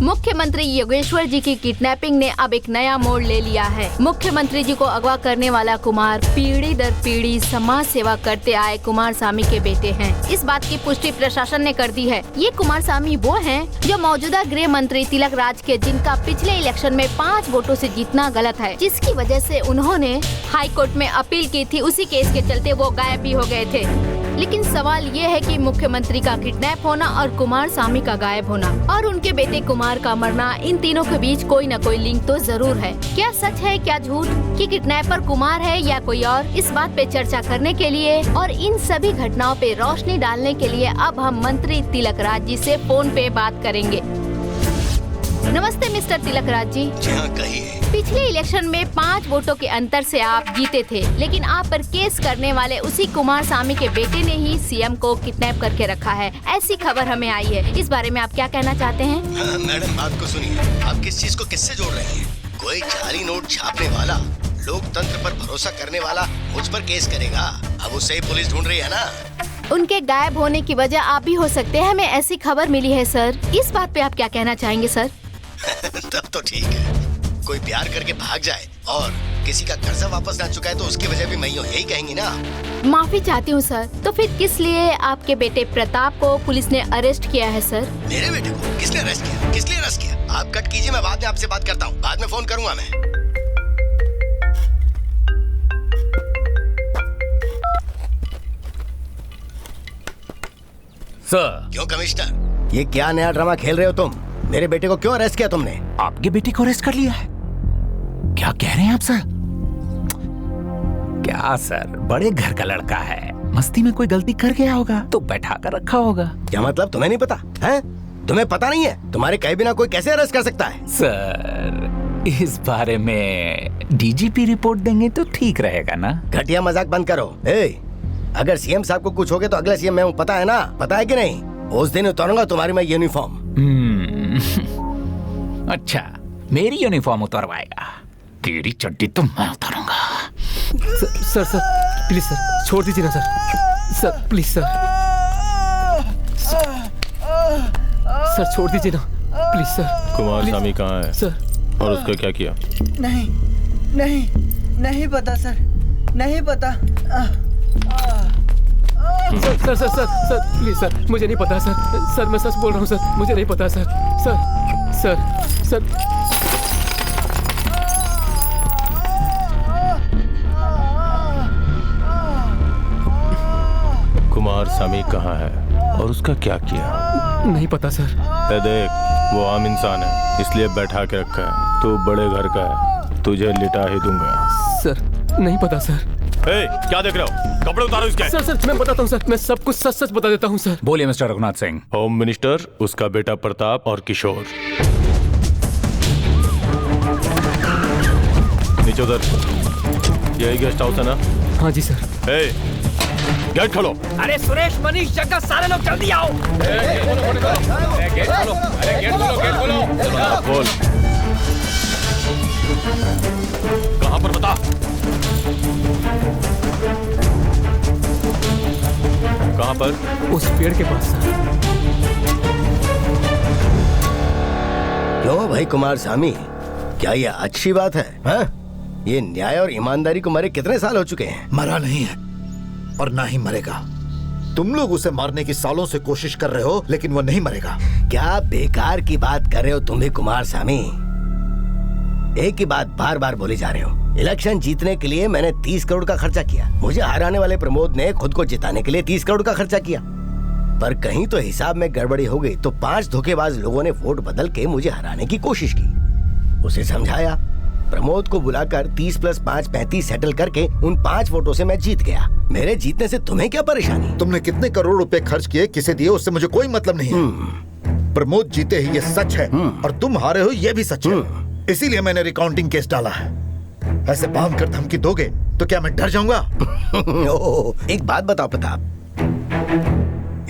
मुख्यमंत्री योगेश्वर जी की किडनैपिंग ने अब एक नया मोड़ ले लिया है। मुख्यमंत्री जी को अगवा करने वाला कुमार पीढ़ी दर पीढ़ी समाज सेवा करते आए कुमार स्वामी के बेटे हैं। इस बात की पुष्टि प्रशासन ने कर दी है। ये कुमार स्वामी वो हैं जो मौजूदा गृह मंत्री तिलक राज के, जिनका पिछले इलेक्शन में 5 वोटों से जीतना गलत है, जिसकी वजह से उन्होंने हाई कोर्ट में अपील की थी। उसी केस के चलते वो गायब भी हो गए थे। लेकिन सवाल ये है कि मुख्यमंत्री का किडनैप होना और कुमार स्वामी का गायब होना और उनके बेटे कुमार का मरना, इन तीनों के बीच कोई न कोई लिंक तो जरूर है। क्या सच है क्या झूठ कि किडनैपर कुमार है या कोई और, इस बात पे चर्चा करने के लिए और इन सभी घटनाओं पे रोशनी डालने के लिए अब हम मंत्री तिलक राज जी से फोन पे बात करेंगे। नमस्ते मिस्टर तिलक राज जी। कहिए। पिछले इलेक्शन में 5 वोटों के अंतर से आप जीते थे, लेकिन आप पर केस करने वाले उसी कुमार स्वामी के बेटे ने ही सीएम को किडनैप करके रखा है। ऐसी खबर हमें आई है। इस बारे में आप क्या कहना चाहते हैं? मैडम बात को सुनिए, आप किस चीज को किससे जोड़ रहे हैं? कोई जाली नोट छापने वाला, लोकतंत्र पर भरोसा करने वाला मुझ पर केस करेगा। अब उसे ही पुलिस ढूंढ रही है ना। उनके गायब होने की वजह आप भी हो सकते हैं, हमें ऐसी खबर मिली है सर। इस बात पे आप क्या कहना चाहेंगे सर? तब तो ठीक है। कोई प्यार करके भाग जाए और किसी का कर्जा वापस ना चुकाए तो उसकी वजह भी मैं हूँ, यही कहेंगी ना? माफी चाहती हूँ सर। तो फिर किस लिए आपके बेटे प्रताप को पुलिस ने अरेस्ट किया है सर? मेरे बेटे को किसने अरेस्ट किया? किस लिए अरेस्ट किया? आप कट कीजिए, मैं बाद में आपसे बात करता हूँ। बाद में फोन करूंगा मैं। सर। क्यों कमिश्नर, ये क्या नया ड्रामा खेल रहे हो तुम? मेरे बेटे को क्यों अरेस्ट किया तुमने? आपके बेटे को अरेस्ट कर लिया है? क्या कह रहे हैं आप सर? क्या सर, बड़े घर का लड़का है, मस्ती में कोई गलती कर गया होगा तो बैठा कर रखा होगा। क्या मतलब, तुम्हें नहीं पता है? तुम्हें पता नहीं है? तुम्हारे कहे बिना कोई कैसे अरेस्ट कर सकता है? सर, इस बारे में डीजीपी रिपोर्ट देंगे तो ठीक रहेगा ना? घटिया मजाक बंद करो। अगर सीएम साहब को कुछ हो गया तो अगला सीएम मैं हूँ, पता है ना? पता है कि नहीं? उस दिन उतारूंगा तुम्हारी मैं यूनिफॉर्म। अच्छा, मेरी यूनिफॉर्म उतरवाएगा? तेरी चड्डी तो मैं उतारूंगा। सर सर प्लीज सर, छोड़ दीजिए ना sir. Sir please sir, sir छोड़ दीजिए ना प्लीज सर। कुमार स्वामी कहाँ है सर? और उसका क्या किया? नहीं पता सर, नहीं पता। Sir sir sir sir sir please sir, मुझे नहीं पता सर। सर मैं सच बोल रहा हूँ सर, मुझे नहीं पता sir. Sir sir sir Kumar Swamy कहाँ है और उसका क्या किया? नहीं पता सर। देख, वो आम इंसान है इसलिए बैठा के रखा है। तू बड़े घर का है, तुझे लिटा ही दूंगा। सर नहीं पता सर। क्या देख रहे हो? कपड़े उतारो इसके। सर सर मैं बताता हूँ सर, मैं सब कुछ सच सच बता देता हूँ सर। बोलिए mister Raghunath Singh. Home minister, उसका बेटा प्रताप और किशोर। नीचे उधर, यही गेस्ट हाउस है ना? हाँ जी सर। गेट खोलो। अरे सुरेश, मनीष, जग्गा, सारे लोग जल्दी आओ। गेट खोलो, अरे गेट खोलो, गेट खोलो। बोल, कहाँ पर बता? कहाँ पर? उस पेड़ के पास सर। क्यों भाई कुमार स्वामी, क्या ये अच्छी बात है? हाँ? ये न्याय और ईमानदारी को मरे कितने साल हो चुके हैं? मरा नहीं है और ना ही मरेगा। तुम लोग उसे मारने की सालों से कोशिश कर रहे हो, लेकिन वो नहीं मरेगा। क्या बेकार की बात कर रहे हो तुम भी कुमार स्वामी? एक ही बात बार बार बोले जा रहे हो। इलेक्शन जीतने के लिए मैंने 30 करोड़ का खर्चा किया। मुझे हराने वाले प्रमोद ने खुद को जिताने के लिए 30 करोड़ का खर्चा किया। पर कहीं तो हिसाब में गड़बड़ी हो गई तो 5 धोखेबाज लोगों ने वोट बदल के मुझे हराने की कोशिश की। उसे समझाया, प्रमोद को बुलाकर 30 + 5 35 सेटल करके उन 5 वोटों से मैं जीत गया। मेरे जीतने से तुम्हें क्या परेशानी? तुमने कितने करोड़ रुपए खर्च किए, किसे दिए, उससे मुझे कोई मतलब नहीं है। प्रमोद जीते ही ये सच है और तुम हारे हो ये भी सच है। इसीलिए मैंने रिकाउंटिंग केस डाला है। ऐसे बांध कर धमकी दोगे तो क्या मैं डर जाऊंगा? एक बात बताओ प्रताप,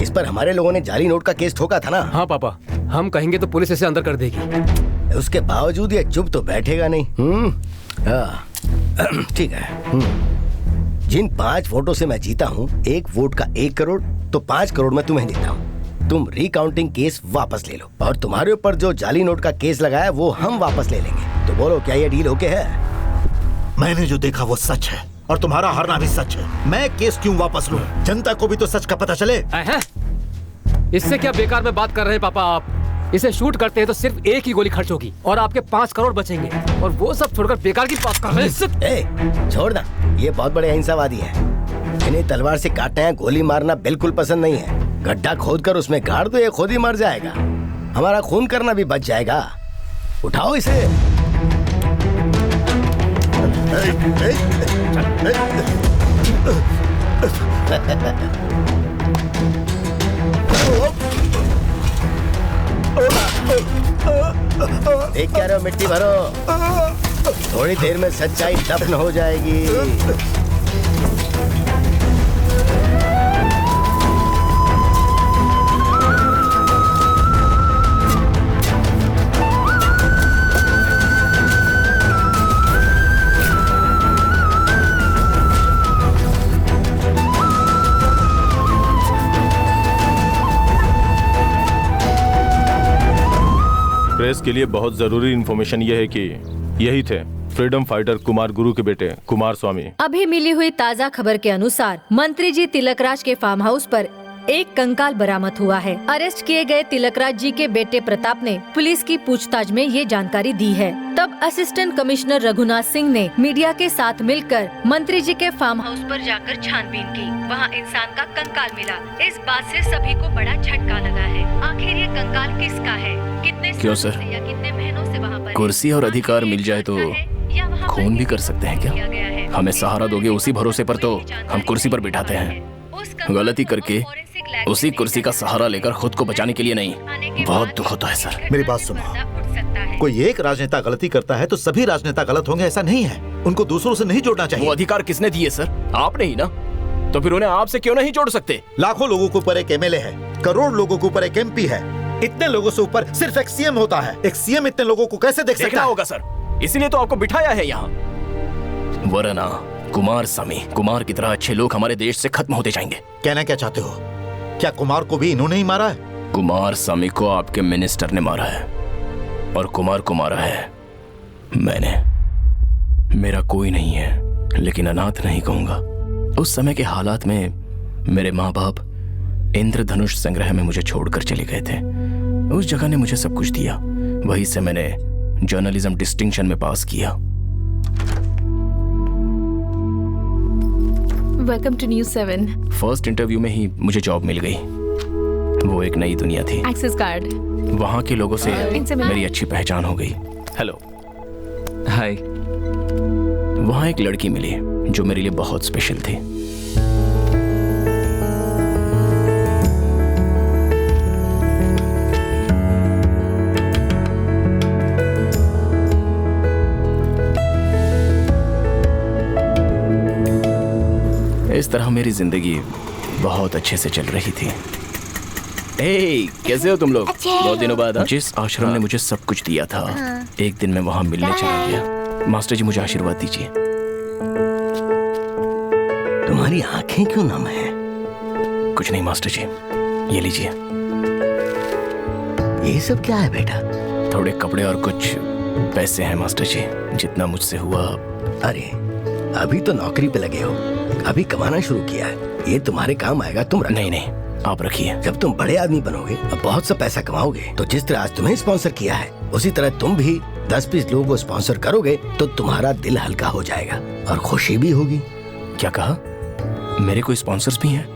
इस पर हमारे लोगों ने जाली नोट का केस ठोका था ना? हाँ पापा, हम कहेंगे तो पुलिस इसे अंदर कर देगी। उसके बावजूद ये चुप तो बैठेगा नहीं। ठीक है। जिन 5 वोटों से मैं जीता हूँ, 1 वोट का 1 करोड़, तो 5 करोड़ मैं तुम्हें देता हूँ। तुम रिकाउंटिंग केस वापस ले लो और तुम्हारे ऊपर जो जाली नोट का केस लगाया वो हम वापस ले लेंगे। तो बोलो क्या ये डील ओके है? मैंने जो देखा वो सच है और तुम्हारा हारना भी सच है। मैं केस क्यों वापस लूं? जनता को भी तो सच का पता चले। इससे क्या बेकार में बात कर रहे हैं पापा आप? इसे शूट करते हैं तो सिर्फ 1 ही गोली खर्च होगी और आपके 5 करोड़ बचेंगे, और वो सब छोड़कर बेकार की बात कर रहे हैं। छोड़ ना, ये बहुत बड़े अहिंसावादी है। इन्हें तलवार से काटना या गोली मारना बिल्कुल पसंद नहीं है। गड्ढा खोद कर उसमें गाड़ दो, ये खुद ही मर जाएगा। हमारा खून करना भी बच जाएगा। उठाओ इसे। देख क्या रहे हो, मिट्टी भरो। थोड़ी देर में सच्चाई दफन हो जाएगी। प्रेस के लिए बहुत जरूरी इंफॉर्मेशन ये है कि यही थे फ्रीडम फाइटर कुमार गुरु के बेटे कुमार स्वामी। अभी मिली हुई ताज़ा खबर के अनुसार मंत्री जी तिलकराज के फार्म हाउस पर एक कंकाल बरामद हुआ है। अरेस्ट किए गए तिलकराज जी के बेटे प्रताप ने पुलिस की पूछताछ में ये जानकारी दी है। तब असिस्टेंट कमिश्नर रघुनाथ सिंह ने मीडिया के साथ मिलकर मंत्री जी के फार्म हाउस पर जाकर छानबीन की। वहाँ इंसान का कंकाल मिला। इस बात से सभी को बड़ा झटका लगा है। आखिर ये कंकाल किसका है? कितने क्यों सर? साल से या कितने महीनों से वहाँ पर कुर्सी और अधिकार मिल जाए तो खून भी कर सकते हैं क्या? हमें सहारा दोगे उसी भरोसे पर तो हम कुर्सी पर बिठाते हैं। गलती करके उसी कुर्सी का सहारा लेकर खुद को बचाने के लिए नहीं। बहुत दुख होता है सर। मेरी बात सुनो, कोई एक राजनेता गलती करता है तो सभी राजनेता गलत होंगे ऐसा नहीं है। उनको दूसरों से नहीं जोड़ना चाहिए। वो अधिकार किसने दिए सर? आपने ही ना। तो फिर उन्हें आपसे क्यों नहीं जोड़ सकते? लाखों लोगों के ऊपर एक एमएलए है, करोड़ लोगों के ऊपर एक एमपी है, इतने लोगों से ऊपर सिर्फ एक सीएम होता है। एक सीएम इतने लोगों को कैसे देख सकता होगा सर? इसीलिए तो आपको बिठाया है यहाँ। वरना कुमार स्वामी, कुमार की तरह अच्छे लोग हमारे देश से खत्म होते जाएंगे। कहना क्या चाहते हो? क्या कुमार को भी इन्होंने ही मारा है? कुमार स्वामी को आपके मिनिस्टर ने मारा है और कुमार को मारा है मैंने। मेरा कोई नहीं है, लेकिन अनाथ नहीं कहूंगा। उस समय के हालात में मेरे माँ बाप इंद्रधनुष संग्रह में मुझे छोड़कर चले गए थे। उस जगह ने मुझे सब कुछ दिया। वहीं से मैंने जर्नलिज्म डिस्टिंक्शन में पास किया। Welcome to news 7। First interview में ही मुझे जॉब मिल गई। वो एक नई दुनिया थी। Access card. वहाँ के लोगों से मेरी अच्छी पहचान हो गई। Hello, hi. वहाँ एक लड़की मिली जो मेरे लिए बहुत स्पेशल थी। इस तरह मेरी जिंदगी बहुत अच्छे से चल रही थी। कैसे हो तुम लोग? बहुत दिनों बाद। जिस आश्रम ने मुझे सब कुछ दिया था, एक दिन मैं वहां मिलने चला गया। मास्टर जी मुझे आशीर्वाद दीजिए। तुम्हारी आंखें क्यों नम है? कुछ नहीं मास्टर जी, ये लीजिए। ये सब क्या है बेटा? थोड़े कपड़े और कुछ पैसे हैं मास्टर जी, जितना मुझसे हुआ। अरे अभी तो नौकरी पे लगे हो, अभी कमाना शुरू किया है, ये तुम्हारे काम आएगा। तुम नहीं, आप रखिए। जब तुम बड़े आदमी बनोगे और बहुत सा पैसा कमाओगे तो जिस तरह आज तुम्हें स्पॉन्सर किया है उसी तरह तुम भी 10-20 लोगों को स्पॉन्सर करोगे तो तुम्हारा दिल हल्का हो जाएगा और खुशी भी होगी। क्या कहा? मेरे कोई स्पॉन्सर्स भी हैं?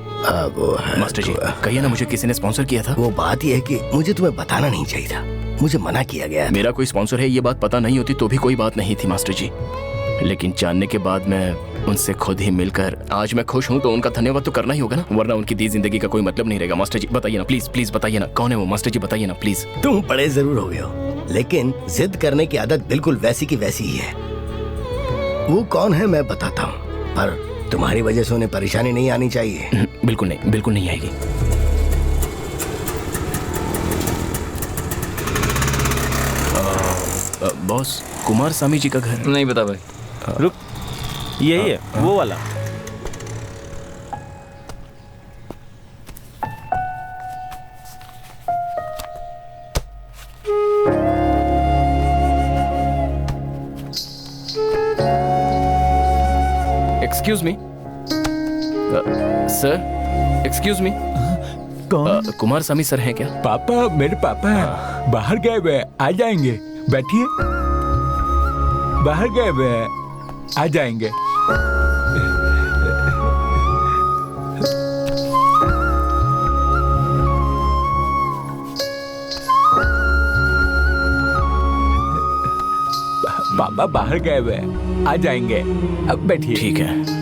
वो है मास्टर जी, कहिए ना, मुझे किसी ने स्पॉन्सर किया था। वो बात यह है कि मुझे तुम्हें बताना नहीं चाहिए था। मुझे मना किया गया। मेरा कोई स्पॉन्सर है ये बात पता नहीं होती तो भी कोई बात नहीं थी मास्टर जी, लेकिन जानने के बाद मैं उनसे खुद ही मिलकर आज मैं खुश हूँ तो उनका धन्यवाद तो करना ही होगा ना, वरना उनकी दी जिंदगी का कोई मतलब नहीं रहेगा। मास्टर जी बताइए ना, प्लीज प्लीज बताइए ना, कौन है वो? मास्टर जी बताइए ना प्लीज। तुम बड़े जरूर हो गए हो, लेकिन जिद करने की आदत बिल्कुल वैसी की वैसी ही है। वो कौन है मैं बताता हूँ, पर तुम्हारी वजह से उन्हें परेशानी नहीं आनी चाहिए। बिल्कुल नहीं, बिल्कुल नहीं आएगी। बॉस, कुमार स्वामी जी का घर नहीं पता भाई। रुक, यही है वो वाला। Excuse me sir, excuse me. कौन? कुमार स्वामी सर हैं क्या? पापा, मेरे पापा हैं, बाहर गए हुए हैं, आ जाएंगे। बैठिए, बाहर गए हुए हैं, आ जाएंगे। पापा बाहर गए हुए हैं, आ जाएंगे। अब बैठिए। ठीक है।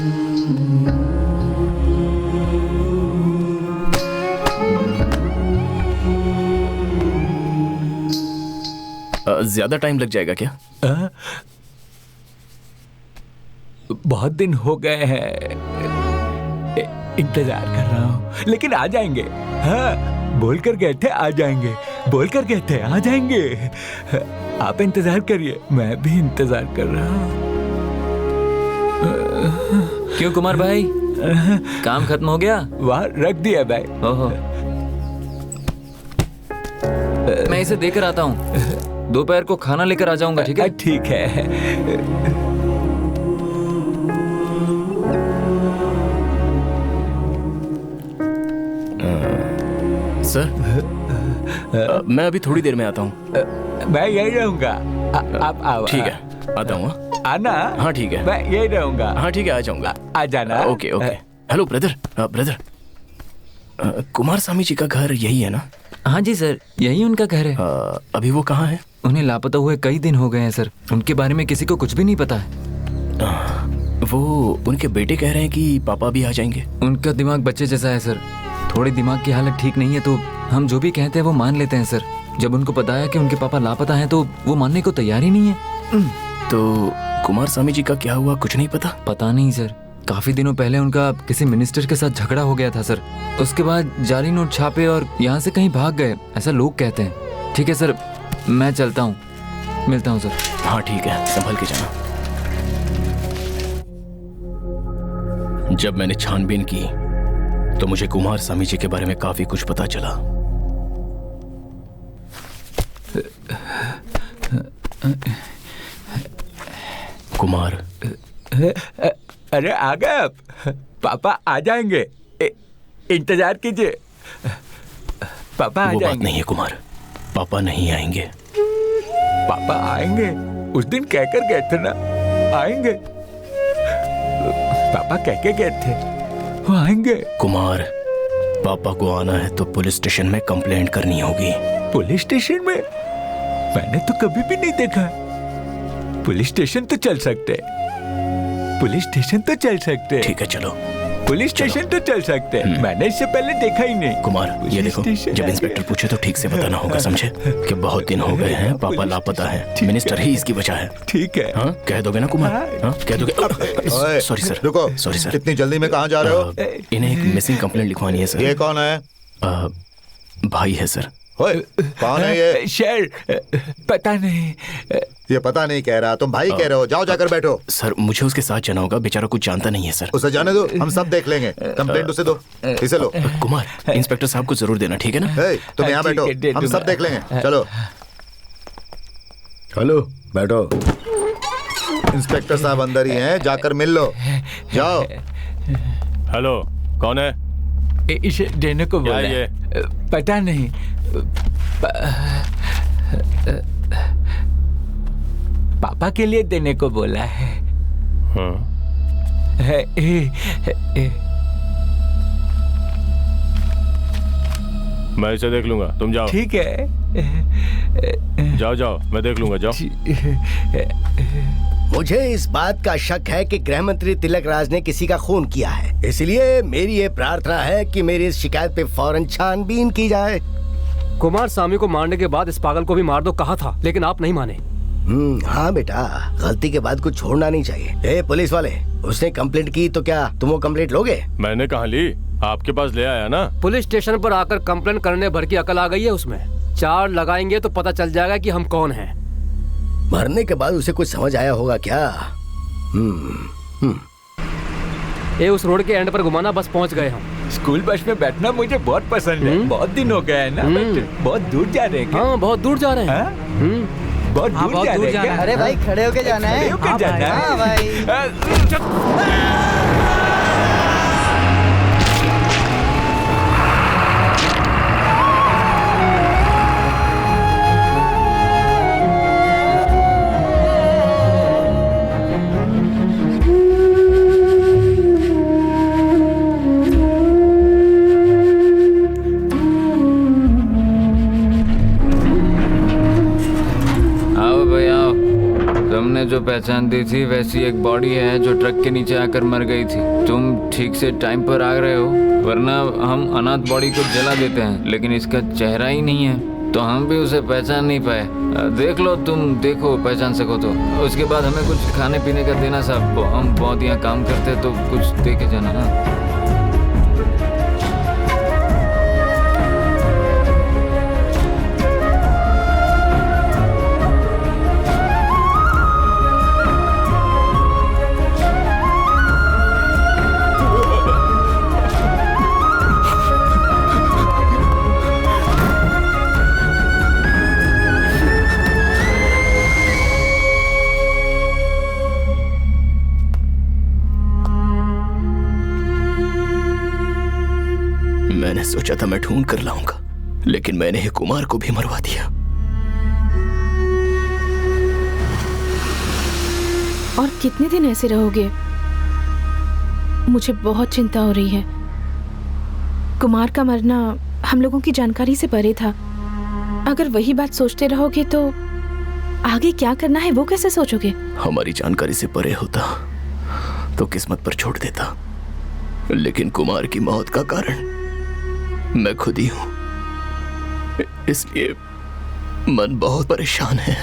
ज्यादा टाइम लग जाएगा क्या? बहुत दिन हो गए हैं, इंतजार कर रहा हूँ, लेकिन आ जाएंगे। हाँ, बोल कर गए थे आ जाएंगे, बोल कर गए थे आ जाएंगे। आप इंतजार करिए, मैं भी इंतजार कर रहा हूँ। क्यों कुमार भाई, काम खत्म हो गया? वहाँ रख दिया भाई। ओहो, मैं इसे देकर आता हूँ, दोपहर को खाना लेकर आ जाऊंगा। ठीक है? ठीक है। सर, मैं अभी थोड़ी देर में आता हूँ। मैं यही रहूंगा, आप आओ। ठीक है, आता हूँ। आना। हाँ ठीक है, मैं यही रहूंगा। हाँ ठीक है, आ जाऊंगा। आ जाना। Okay okay. Hello brother, brother, Kumar Swamy ji का घर यही है ना? हाँ जी सर, यही उनका घर है। अभी वो कहाँ है? उन्हें लापता हुए कई दिन हो गए हैं सर, उनके बारे में किसी को कुछ भी नहीं पता है। वो उनके बेटे कह रहे हैं कि पापा भी आ जाएंगे। उनका दिमाग बच्चे जैसा है सर, थोड़ी दिमाग की हालत ठीक नहीं है तो हम जो भी कहते हैं वो मान लेते हैं सर। जब उनको पता है कि उनके पापा लापता हैं तो वो मानने को तैयार ही नहीं है। तो कुमार स्वामी जी का क्या हुआ, कुछ नहीं पता? पता नहीं सर, काफी दिनों पहले उनका किसी मिनिस्टर के साथ झगड़ा हो गया था सर। उसके बाद जाली नोट छापे और यहाँ से कहीं भाग गए, ऐसा लोग कहते हैं। ठीक है सर, मैं चलता हूँ, मिलता हूँ सर। हाँ ठीक है, संभल के जाना। जब मैंने छानबीन की तो मुझे कुमार स्वामी जी के बारे में काफी कुछ पता चला। कुमार, अरे आ गए आप? पापा आ जाएंगे, इंतजार कीजिए। पापा आ वो जाएंगे। बात नहीं है कुमार, पापा नहीं आएंगे। पापा आएंगे, उस दिन कहकर गए थे ना आएंगे। पापा कह के गए थे वो आएंगे। कुमार, पापा को आना है तो पुलिस स्टेशन में कंप्लेंट करनी होगी। पुलिस स्टेशन में? मैंने तो कभी भी नहीं देखा। पुलिस स्टेशन तो चल सकते, पुलिस स्टेशन तो चल सकते। ठीक है चलो, पुलिस स्टेशन तो चल सकते। मैंने इससे पहले देखा ही नहीं। कुमार ये देखो, जब इंस्पेक्टर पूछे तो ठीक से बताना होगा, समझे? कि बहुत दिन हो गए हैं, पापा लापता है, मिनिस्टर ही इसकी वजह है। ठीक है। हाँ कह दोगे ना कुमार? हाँ कह दोगे? सॉरी सर, रुको। Sorry sir. इतनी जल्दी में कहाँ जा रहे हो? इन्हें एक मिसिंग कंप्लेंट लिखवानी है सर। ये कौन है? भाई है सर। कौन है ये? सर पता नहीं। ये पता नहीं कह रहा, तुम भाई कह रहे हो। जाओ जाकर बैठो। सर मुझे उसके साथ जाना होगा, बेचारा कुछ जानता नहीं है सर। उसे जाने दो, हम सब देख लेंगे। कंप्लेंट उसे दो, इसे लो। कुमार, इंस्पेक्टर साहब को जरूर देना, ठीक है ना? तुम यहाँ बैठो, हम सब देख लेंगे। चलो। हेलो, बैठो। इंस्पेक्टर साहब अंदर ही हैं, जाकर मिल लो। जाओ। हेलो, कौन है? इसे देने को बोला ये? पता नहीं। पापा के लिए देने को बोला है। हाँ। मैं इसे देख लूंगा, तुम जाओ। ठीक है। जाओ जाओ, मैं देख लूंगा, जाओ। मुझे इस बात का शक है कि गृह मंत्री तिलक राज ने किसी का खून किया है, इसलिए मेरी ये प्रार्थना है कि मेरी इस शिकायत पे फौरन छानबीन की जाए। कुमार स्वामी को मारने के बाद इस पागल को भी मार दो कहा था, लेकिन आप नहीं माने। हाँ बेटा, गलती के बाद कुछ छोड़ना नहीं चाहिए। ए पुलिस वाले, उसने कंप्लेंट की तो क्या तुम वो कंप्लेंट लोगे? मैंने कहा ली, आपके पास ले आया ना। पुलिस स्टेशन पर आकर कंप्लेंट करने भर की अकल आ गई है उसमें। 4 लगाएंगे तो पता चल जाएगा कि हम कौन हैं। मरने के बाद उसे कुछ समझ आया होगा क्या? ये उस रोड के एंड पर घुमाना, बस पहुंच गए हम। स्कूल बस में बैठना मुझे बहुत पसंद है। बहुत दिन हो गए ना, बहुत दूर जा रहे हैं। हाँ, बहुत दूर जा रहे हैं। बहुत दूर जा रहे हैं। अरे भाई खड़े होके जाना है। खड़े होके जाना है। हाँ भाई। जो पहचान दी थी वैसी एक बॉडी है जो ट्रक के नीचे आकर मर गई थी। तुम ठीक से टाइम पर आ रहे हो, वरना हम अनाथ बॉडी को जला देते हैं, लेकिन इसका चेहरा ही नहीं है तो हम भी उसे पहचान नहीं पाए। देख लो, तुम देखो, पहचान सको तो। उसके बाद हमें कुछ खाने पीने का देना साहब, हम बहुत यहाँ काम करते तो कुछ दे के जाना ना। मैंने सोचा था मैं ढूंढ कर लाऊंगा, लेकिन मैंने ही कुमार को भी मरवा दिया। और कितने दिन ऐसे रहोगे? मुझे बहुत चिंता हो रही है। कुमार का मरना हम लोगों की जानकारी से परे था। अगर वही बात सोचते रहोगे तो आगे क्या करना है वो कैसे सोचोगे? हमारी जानकारी से परे होता तो किस्मत पर छोड़ देता, लेकिन कुमार की मौत का कारण मैं खुद ही हूं, इसलिए मन बहुत परेशान है।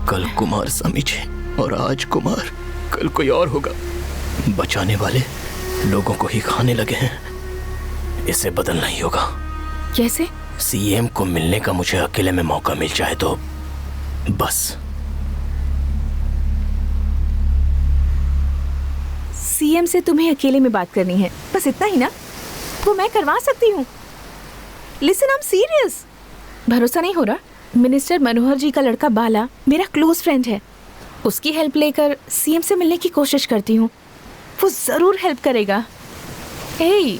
कल कुमार स्वामी जी और आज कुमार, कल कोई और होगा। बचाने वाले लोगों को ही खाने लगे हैं, इसे बदलना ही होगा। कैसे? सीएम को मिलने का मुझे अकेले में मौका मिल जाए तो बस। सीएम से तुम्हें अकेले में बात करनी है, बस इतना ही ना? वो मैं करवा सकती हूँ। Listen, I am serious. भरोसा नहीं हो रहा? मिनिस्टर मनोहर जी का लड़का बाला मेरा क्लोज फ्रेंड है। उसकी हेल्प लेकर सीएम से मिलने की कोशिश करती हूँ, वो जरूर हेल्प करेगा। हे,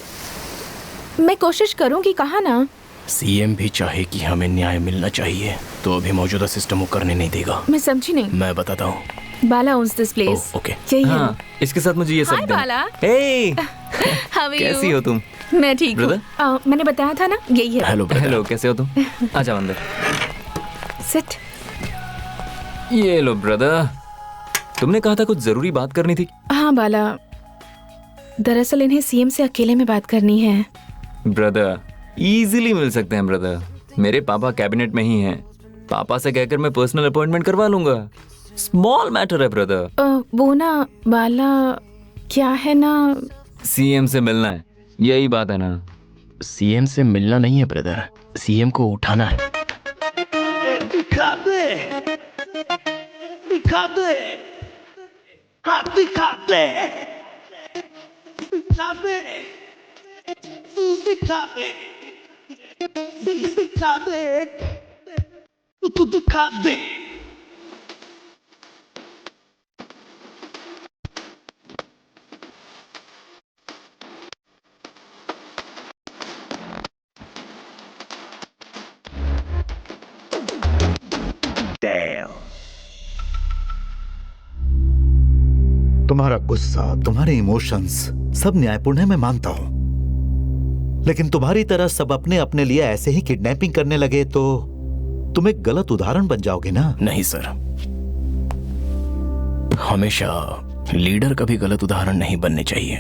मैं कोशिश करूँगी, कहा ना? सीएम भी चाहे कि हमें न्याय मिलना चाहिए तो अभी मौजूदा सिस्टम वो करने नहीं देगा। मैं समझी नहीं। मैं बताता हूँ। बाला owns this place। ओके। यही है। हाँ, इसके साथ मुझे ये सब Hi, Bala. Hey, How are you? कैसी हो तुम? मैं ठीक हूँ। मैंने बताया था ना, यही है। हेलो, कैसे हो तुम? आ जाओ अंदर। सिट। ये लो ब्रदर, तुमने कहा था कुछ जरूरी बात करनी थी। हाँ बाला, दरअसल इन्हें सीएम से अकेले में बात करनी है। ब्रदर, इजीली मिल सकते हैं ब्रदर। मेरे पापा कैबिनेट में ही हैं। पापा से कहकर मैं पर्सनल अपॉइंटमेंट करवा लूंगा। स्मॉल मैटर है ब्रदर। वो ना बाला, क्या है ना, सीएम से मिलना है, यही बात है ना? सीएम से मिलना नहीं है ब्रदर, सीएम को उठाना है। दिखा दे, दिखा दे, हाथ दिखा दे, दिखा दे, दिखा दे, दिखा दे, तू दिखा दे। तुम्हारा गुस्सा, तुम्हारे इमोशंस सब न्यायपूर्ण है, मैं मानता हूं, लेकिन तुम्हारी तरह सब अपने अपने लिए ऐसे ही किडनैपिंग करने लगे तो तुम एक गलत उदाहरण बन जाओगे ना। नहीं सर, हमेशा लीडर कभी गलत उदाहरण नहीं बनने चाहिए।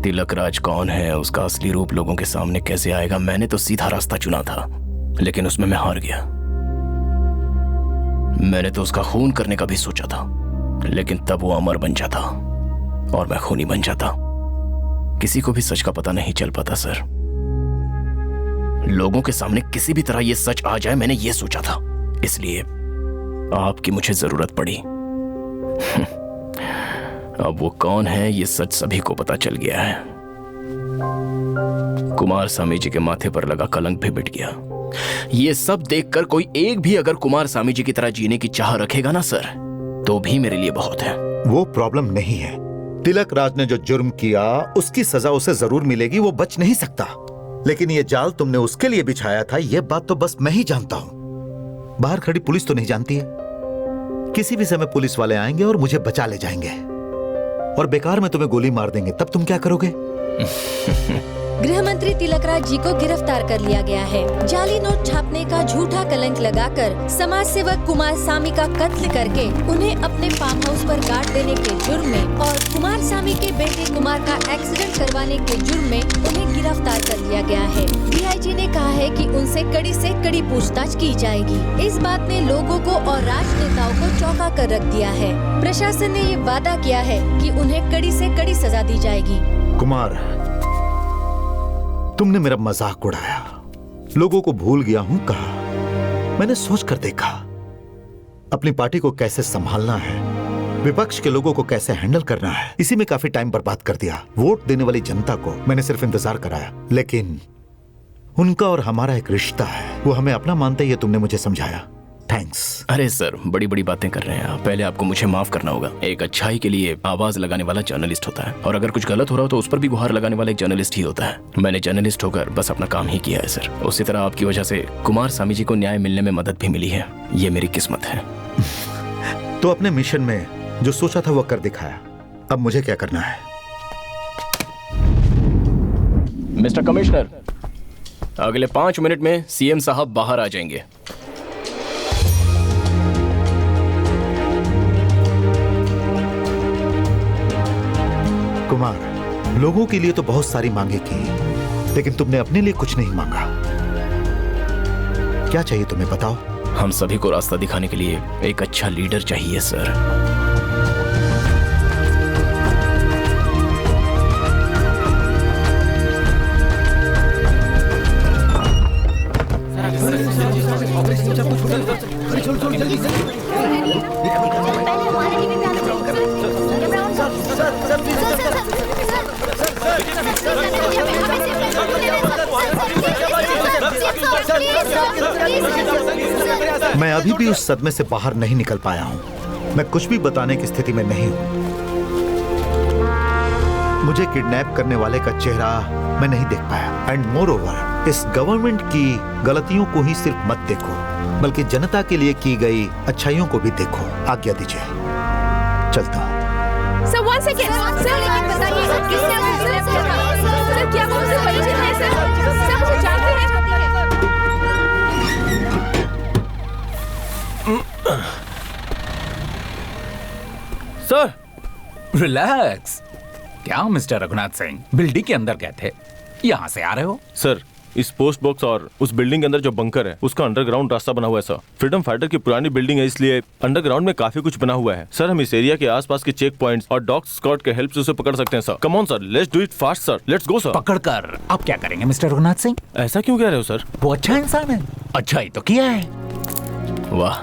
तिलक राज कौन है, उसका असली रूप लोगों के सामने कैसे आएगा, मैंने तो सीधा रास्ता चुना था, लेकिन उसमें मैं हार गया। मैंने तो उसका खून करने का भी सोचा था, लेकिन तब वो अमर बन जाता और मैं खूनी बन जाता। किसी को भी सच का पता नहीं चल पाता सर। लोगों के सामने किसी भी तरह ये सच आ जाए, मैंने ये सोचा था, इसलिए आपकी मुझे जरूरत पड़ी। अब वो कौन है ये सच सभी को पता चल गया है। कुमार स्वामी जी के माथे पर लगा कलंक भी मिट गया। ये सब देखकर कोई एक भी अगर कुमार स्वामी जी की तरह जीने की चाह रखेगा ना सर, तो भी मेरे लिए बहुत है। वो प्रॉब्लम नहीं है। तिलक राज ने जो जुर्म किया उसकी सजा उसे जरूर मिलेगी, वो बच नहीं सकता। लेकिन ये जाल तुमने उसके लिए बिछाया था, ये बात तो बस मैं ही जानता हूं। बाहर खड़ी पुलिस तो नहीं जानती है। किसी भी समय पुलिस वाले आएंगे और मुझे बचा ले जाएंगे और बेकार में तुम्हें गोली मार देंगे, तब तुम क्या करोगे? गृह मंत्री तिलक राज जी को गिरफ्तार कर लिया गया है। जाली नोट छापने का झूठा कलंक लगाकर समाज सेवक कुमार स्वामी का कत्ल करके उन्हें अपने फार्म हाउस पर गाड़ देने के जुर्म में और कुमार स्वामी के बेटे कुमार का एक्सीडेंट करवाने के जुर्म में उन्हें गिरफ्तार कर लिया गया है। डीआईजी ने कहा है कि उनसे कड़ी से कड़ी पूछताछ की जाएगी। इस बात ने लोगों को और राजनेताओं को चौंका कर रख दिया है। प्रशासन ने ये वादा किया है कि उन्हें कड़ी से कड़ी सजा दी जाएगी। कुमार, तुमने मेरा मजाक उड़ाया, लोगों को भूल गया हूं कहा। मैंने सोच कर देखा अपनी पार्टी को कैसे संभालना है, विपक्ष के लोगों को कैसे हैंडल करना है। इसी में काफी टाइम बर्बाद कर दिया। वोट देने वाली जनता को मैंने सिर्फ इंतजार कराया, लेकिन उनका और हमारा एक रिश्ता है, वो हमें अपना मानते ही तुमने मुझे समझाया। थैंक्स। अरे सर, बड़ी बड़ी बातें कर रहे हैं आप। पहले आपको मुझे माफ करना होगा। एक अच्छाई के लिए आवाज लगाने वाला जर्नलिस्ट होता है, और अगर कुछ गलत हो रहा हो तो उस पर भी गुहार लगाने वाला एक जर्नलिस्ट ही होता है। मैंने जर्नलिस्ट होकर बस अपना काम ही किया है सर। उसी तरह आपकी वजह से कुमार स्वामी जी को न्याय मिलने में मदद भी मिली है। ये मेरी किस्मत है। तो अपने मिशन में जो सोचा था वो कर दिखाया, अब मुझे क्या करना है? मिस्टर कमिश्नर, अगले 5 मिनट में सीएम साहब बाहर आ जाएंगे। कुमार, लोगों के लिए तो बहुत सारी मांगे की, लेकिन तुमने अपने लिए कुछ नहीं मांगा। क्या चाहिए तुम्हें बताओ? हम सभी को रास्ता दिखाने के लिए एक अच्छा लीडर चाहिए सर। मैं अभी भी उस सदमे से बाहर नहीं निकल पाया हूं। मैं कुछ भी बताने की स्थिति में नहीं हूं। मुझे किडनैप करने वाले का चेहरा मैं नहीं देख पाया। एंड मोर ओवर, इस गवर्नमेंट की गलतियों को ही सिर्फ मत देखो, बल्कि जनता के लिए की गई अच्छाइयों को भी देखो। आज्ञा दीजिए, चलता हूं। सर, वन सेकेंड, सर एक बात बताइए, किसने आपको किडनैप किया था? सर, क्या वो मुझसे परिचित है? सर मुझे जानते हैं? Sir relax. क्या मिस्टर रघुनाथ सिंह, बिल्डिंग के अंदर गए थे, यहाँ से आ रहे हो? सर, इस पोस्ट बॉक्स और उस बिल्डिंग के अंदर जो बंकर है उसका अंडरग्राउंड रास्ता बना हुआ है सर। फ्रीडम फाइटर की पुरानी बिल्डिंग है, इसलिए अंडरग्राउंड में काफी कुछ बना हुआ है सर। हम इस एरिया के आसपास के चेक पॉइंट्स और डॉग स्क्वाड के हेल्प से उसे पकड़ सकते हैं sir. Come on sir, let's do it fast sir, let's go sir. पकड़कर आप क्या करेंगे मिस्टर रघुनाथ सिंह? ऐसा क्यों कह रहे हो सर? वो अच्छा इंसान है, अच्छा ही तो किया है। वाह,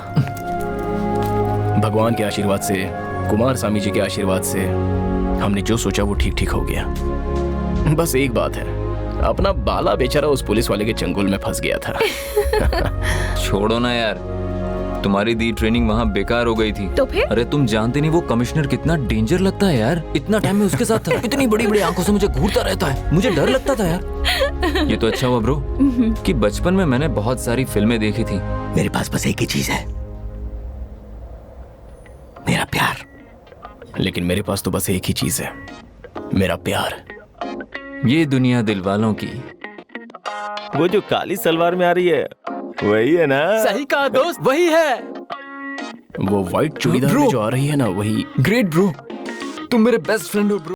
भगवान के आशीर्वाद से, कुमार स्वामी जी के आशीर्वाद से हमने जो सोचा वो ठीक ठीक हो गया। बस एक बात है, अपना बाला बेचारा उस पुलिस वाले के चंगुल में फंस गया था। छोड़ो ना यार, तुम्हारी दी ट्रेनिंग वहाँ बेकार हो गई थी। तो फिर? अरे तुम जानते नहीं वो कमिश्नर कितना डेंजर लगता है यार। इतना टाइम में उसके साथ था, इतनी बड़ी बड़ी आंखों से मुझे घूरता रहता है, मुझे डर लगता था यार। ये तो अच्छा हुआ ब्रो कि बचपन में मैंने बहुत सारी फिल्में देखी थी। मेरे पास बस एक ही चीज है, मेरा प्यार। लेकिन मेरे पास तो बस एक ही चीज है, मेरा प्यार। ये दुनिया दिल वालों की। वो जो काली सलवार में आ रही है वही है ना? सही कहा दोस्त, वही है। वो व्हाइट चूड़ीदार में जो आ रही है ना, वही। ग्रेट ब्रो, तुम मेरे बेस्ट फ्रेंड हो ब्रो।